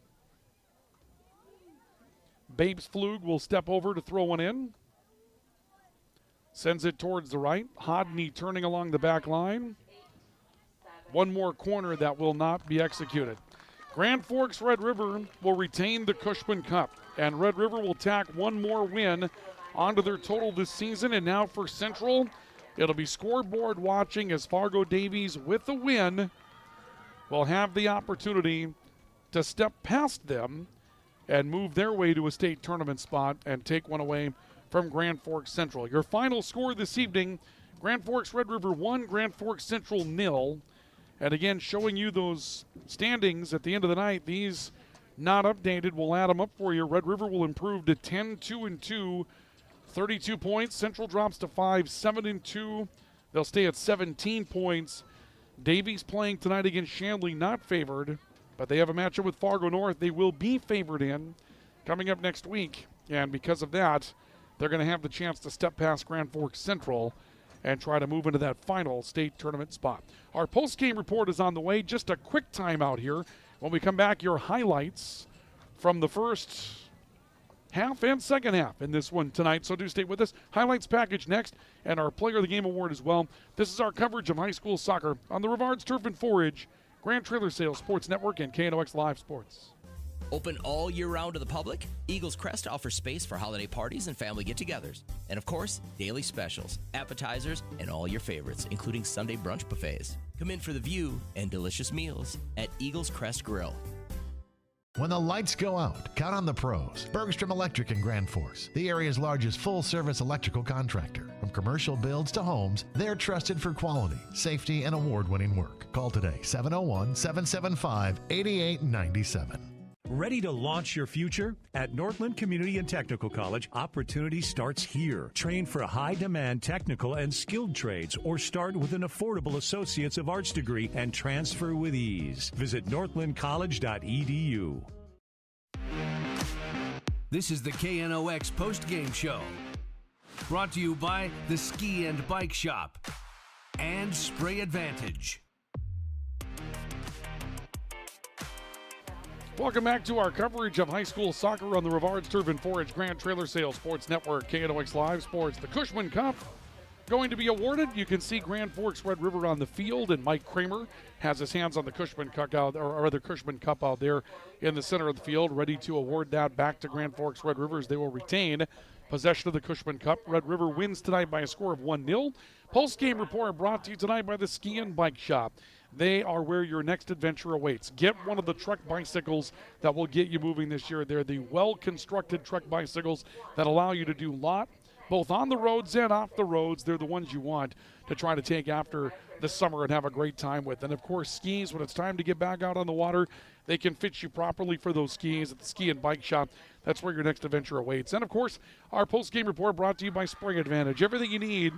Babes Flug will step over to throw one in. Sends it towards the right. Hodney turning along the back line. One more corner that will not be executed. Grand Forks Red River will retain the Cushman Cup. And Red River will tack one more win onto their total this season. And now for Central, it'll be scoreboard watching as Fargo Davies with the win will have the opportunity to step past them and move their way to a state tournament spot and take one away from Grand Forks Central. Your final score this evening, Grand Forks Red River 1, Grand Forks Central 0. And again, showing you those standings at the end of the night. These not updated. We'll add them up for you. Red River will improve to 10-2-2, 32 points. Central drops to 5-7-2. They'll stay at 17 points. Davies playing tonight against Shanley, not favored, but they have a matchup with Fargo North. They will be favored in coming up next week. And because of that, they're going to have the chance to step past Grand Forks Central and try to move into that final state tournament spot. Our post-game report is on the way. Just a quick timeout here. When we come back, your highlights from the first half and second half in this one tonight, so do stay with us. Highlights package next, and our Player of the Game award as well. This is our coverage of high school soccer on the Rivards Turf and Forage, Grand Trailer Sales Sports Network, and KNOX Live Sports. Open all year round to the public, Eagles Crest offers space for holiday parties and family get-togethers. And of course, daily specials, appetizers, and all your favorites, including Sunday brunch buffets. Come in for the view and delicious meals at Eagles Crest Grill. When the lights go out, count on the pros. Bergstrom Electric in Grand Forks, the area's largest full-service electrical contractor. From commercial builds to homes, they're trusted for quality, safety, and award-winning work. Call today, 701-775-8897. Ready to launch your future? At Northland Community and Technical College, opportunity starts here. Train for high-demand technical and skilled trades or start with an affordable Associates of Arts degree and transfer with ease. Visit northlandcollege.edu. This is the KNOX Postgame Show. Brought to you by the Ski and Bike Shop and Spray Advantage. Welcome back to our coverage of high school soccer on the Rivards Turf and Forage Grand Trailer Sales Sports Network, KNOX Live Sports. The Cushman Cup going to be awarded. You can see Grand Forks Red River on the field, and Mike Kramer has his hands on the Cushman Cup Cushman Cup out there in the center of the field, ready to award that back to Grand Forks Red River as they will retain possession of the Cushman Cup. Red River wins tonight by a score of 1-0. Post-game report brought to you tonight by the Ski and Bike Shop. They are where your next adventure awaits. Get one of the truck bicycles that will get you moving this year. They're the well-constructed truck bicycles that allow you to do a lot, both on the roads and off the roads. They're the ones you want to try to take after the summer and have a great time with. And, of course, skis, when it's time to get back out on the water, they can fit you properly for those skis at the Ski and Bike Shop. That's where your next adventure awaits. And, of course, our post-game report brought to you by Spring Advantage. Everything you need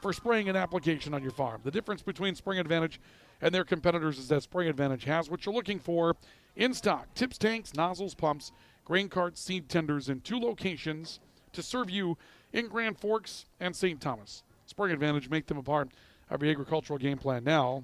for spraying an application on your farm. The difference between Spring Advantage and their competitors is that Spring Advantage has what you're looking for in stock: tips, tanks, nozzles, pumps, grain carts, seed tenders in 2 locations to serve you in Grand Forks and St. Thomas. Spring Advantage, make them a part of your agricultural game plan now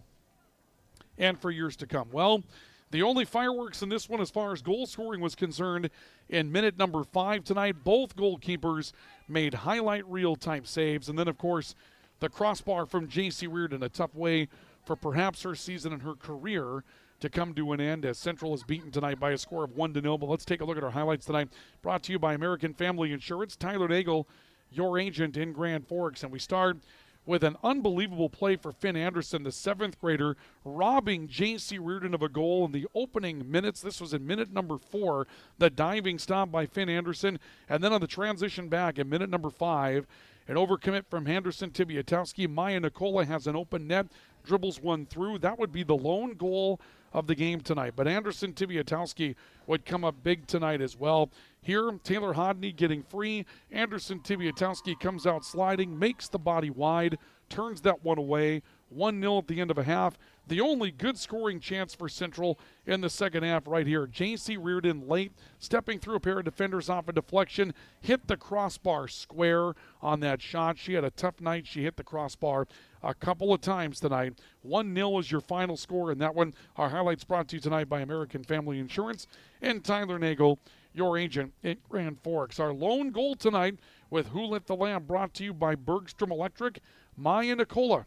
and for years to come. Well, the only fireworks in this one as far as goal scoring was concerned in minute number 5 tonight. Both goalkeepers made highlight reel type saves. And then, of course, the crossbar from J.C. Reardon, a tough way for perhaps her season and her career to come to an end as Central is beaten tonight by a score of 1-0. But let's take a look at our highlights tonight, brought to you by American Family Insurance. Tyler Nagel, your agent in Grand Forks. And we start with an unbelievable play for Finn Anderson, the 7th grader, robbing J.C. Reardon of a goal in the opening minutes. This was in minute number 4, the diving stop by Finn Anderson. And then on the transition back in minute number 5, an overcommit from Henderson Tibiatowski. Maya Nicola has an open net, dribbles one through. That would be the lone goal of the game tonight. But Anderson Tibiatowski would come up big tonight as well. Here, Taylor Hodney getting free. Anderson Tibiatowski comes out sliding, makes the body wide, turns that one away. 1-0 at the end of a half. The only good scoring chance for Central in the second half right here. J.C. Reardon late, stepping through a pair of defenders off a deflection, hit the crossbar square on that shot. She had a tough night. She hit the crossbar a couple of times tonight. 1-0 is your final score in that one. Our highlights brought to you tonight by American Family Insurance and Tyler Nagel, your agent in Grand Forks. Our lone goal tonight with Who Lit the Lamp brought to you by Bergstrom Electric, Maya Nicola.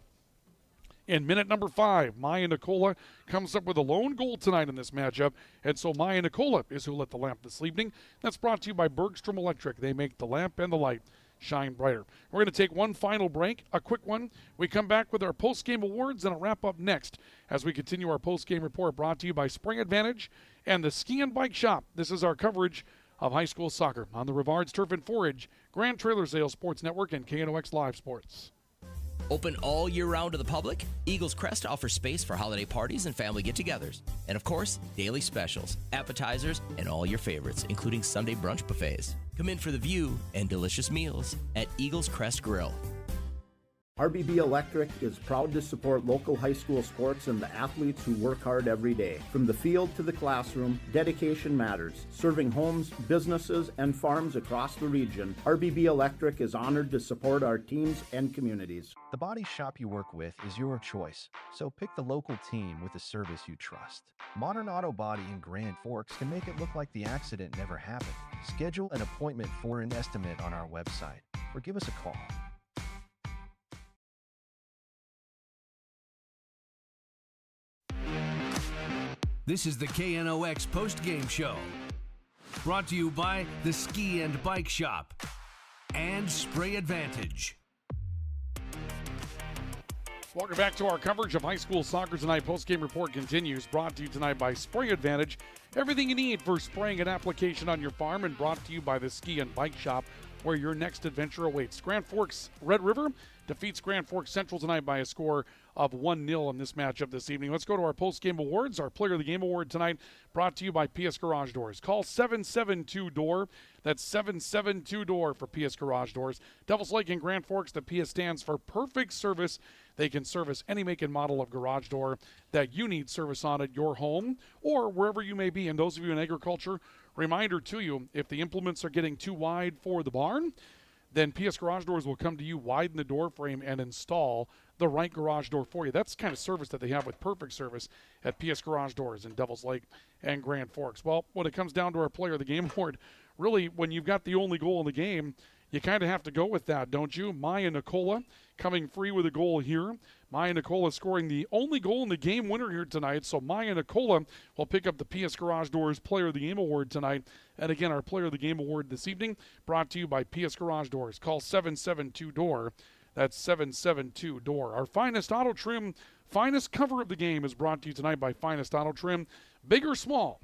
In minute number 5, Maya Nicola comes up with a lone goal tonight in this matchup. And so Maya Nicola is Who Lit the Lamp this evening. That's brought to you by Bergstrom Electric. They make the lamp and the light. shine brighter. We're going to take one final break, a quick one. We come back with our post-game awards and a wrap-up next as we continue our post-game report brought to you by Spring Advantage and the Ski and Bike Shop. This is our coverage of high school soccer on the Rivards Turf and Forage, Grand Trailer Sales Sports Network, and KNOX Live Sports. Open all year round to the public, Eagles Crest offers space for holiday parties and family get-togethers. And of course, daily specials, appetizers, and all your favorites, including Sunday brunch buffets. Come in for the view and delicious meals at Eagles Crest Grill. RBB Electric is proud to support local high school sports and the athletes who work hard every day. From the field to the classroom, dedication matters. Serving homes, businesses, and farms across the region, RBB Electric is honored to support our teams and communities. The body shop you work with is your choice, so pick the local team with a service you trust. Modern Auto Body in Grand Forks can make it look like the accident never happened. Schedule an appointment for an estimate on our website or give us a call. This is the KNOX Postgame Show, brought to you by the Ski and Bike Shop and Spray Advantage. Welcome back to our coverage of high school soccer tonight. Postgame report continues, brought to you tonight by Spray Advantage. Everything you need for spraying an application on your farm, and brought to you by the Ski and Bike Shop, where your next adventure awaits. Grand Forks Red River defeats Grand Forks Central tonight by a score of 1-0 in this matchup this evening. Let's go to our post-game awards. Our Player of the Game award tonight brought to you by PS Garage Doors. Call 772-DOOR. That's 772-DOOR for PS Garage Doors. Devils Lake and Grand Forks, the PS stands for perfect service. They can service any make and model of garage door that you need service on at your home or wherever you may be. And those of you in agriculture, reminder to you, if the implements are getting too wide for the barn, then PS Garage Doors will come to you, widen the door frame, and install the right garage door for you. That's the kind of service that they have with perfect service at PS Garage Doors in Devils Lake and Grand Forks. Well, when it comes down to our Player of the Game award, really, when you've got the only goal in the game, you kind of have to go with that, don't you? Maya Nicola coming free with a goal here. Maya Nicola scoring the only goal in the game winner here tonight. So Maya Nicola will pick up the PS Garage Doors Player of the Game award tonight. And again, our Player of the Game award this evening brought to you by PS Garage Doors. Call 772-DOOR. That's 772-DOOR. Our Finest Auto Trim, finest cover of the game is brought to you tonight by Finest Auto Trim. Big or small,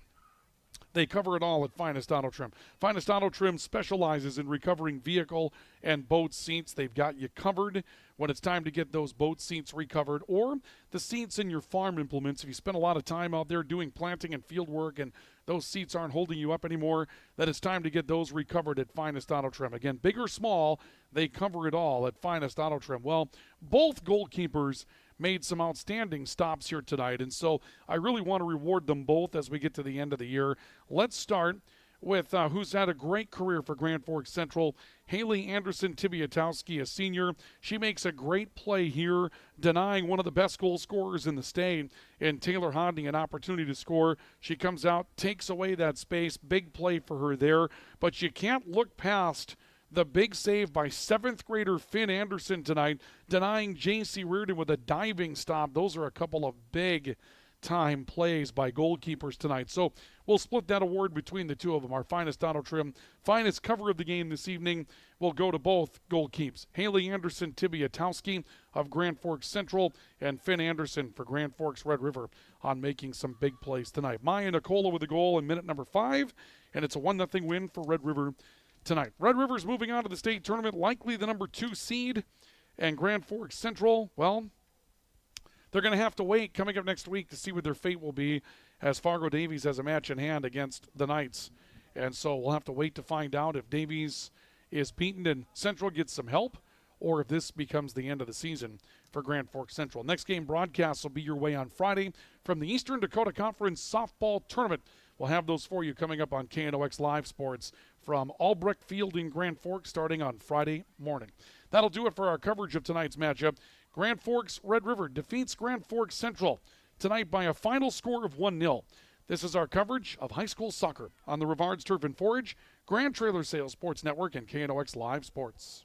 they cover it all at Finest Auto Trim. Finest Auto Trim specializes in recovering vehicle and boat seats. They've got you covered when it's time to get those boat seats recovered, or the seats in your farm implements. If you spend a lot of time out there doing planting and field work and those seats aren't holding you up anymore, then it's time to get those recovered at Finest Auto Trim. Again, big or small, they cover it all at Finest Auto Trim. Well, both goalkeepers made some outstanding stops here tonight, and so I really want to reward them both as we get to the end of the year. Let's start with who's had a great career for Grand Forks Central, Haley Anderson Tibiatowski, a senior. She makes a great play here, denying one of the best goal scorers in the state, and Taylor Hodney an opportunity to score. She comes out, takes away that space. Big play for her there, but you can't look past the big save by 7th grader Finn Anderson tonight, denying J.C. Reardon with a diving stop. Those are a couple of big time plays by goalkeepers tonight. So we'll split that award between the two of them. Our Finest Auto Trim, finest cover of the game this evening will go to both goalkeepers. Haley Anderson Tibiatowski of Grand Forks Central and Finn Anderson for Grand Forks Red River on making some big plays tonight. Maya Nicola with a goal in minute number 5, and it's a 1-0 win for Red River tonight. Red River's moving on to the state tournament, likely the number 2 seed, and Grand Forks Central, well, they're going to have to wait coming up next week to see what their fate will be, as Fargo Davies has a match in hand against the Knights. And so we'll have to wait to find out if Davies is beaten and Central gets some help, or if this becomes the end of the season for Grand Forks Central. Next game broadcast will be your way on Friday from the Eastern Dakota Conference Softball Tournament. We'll have those for you coming up on KNOX Live Sports from Albrecht Field in Grand Forks starting on Friday morning. That'll do it for our coverage of tonight's matchup. Grand Forks Red River defeats Grand Forks Central tonight by a final score of 1-0. This is our coverage of high school soccer on the Rivards Turf and Forage, Grand Trailer Sales Sports Network, and KNOX Live Sports.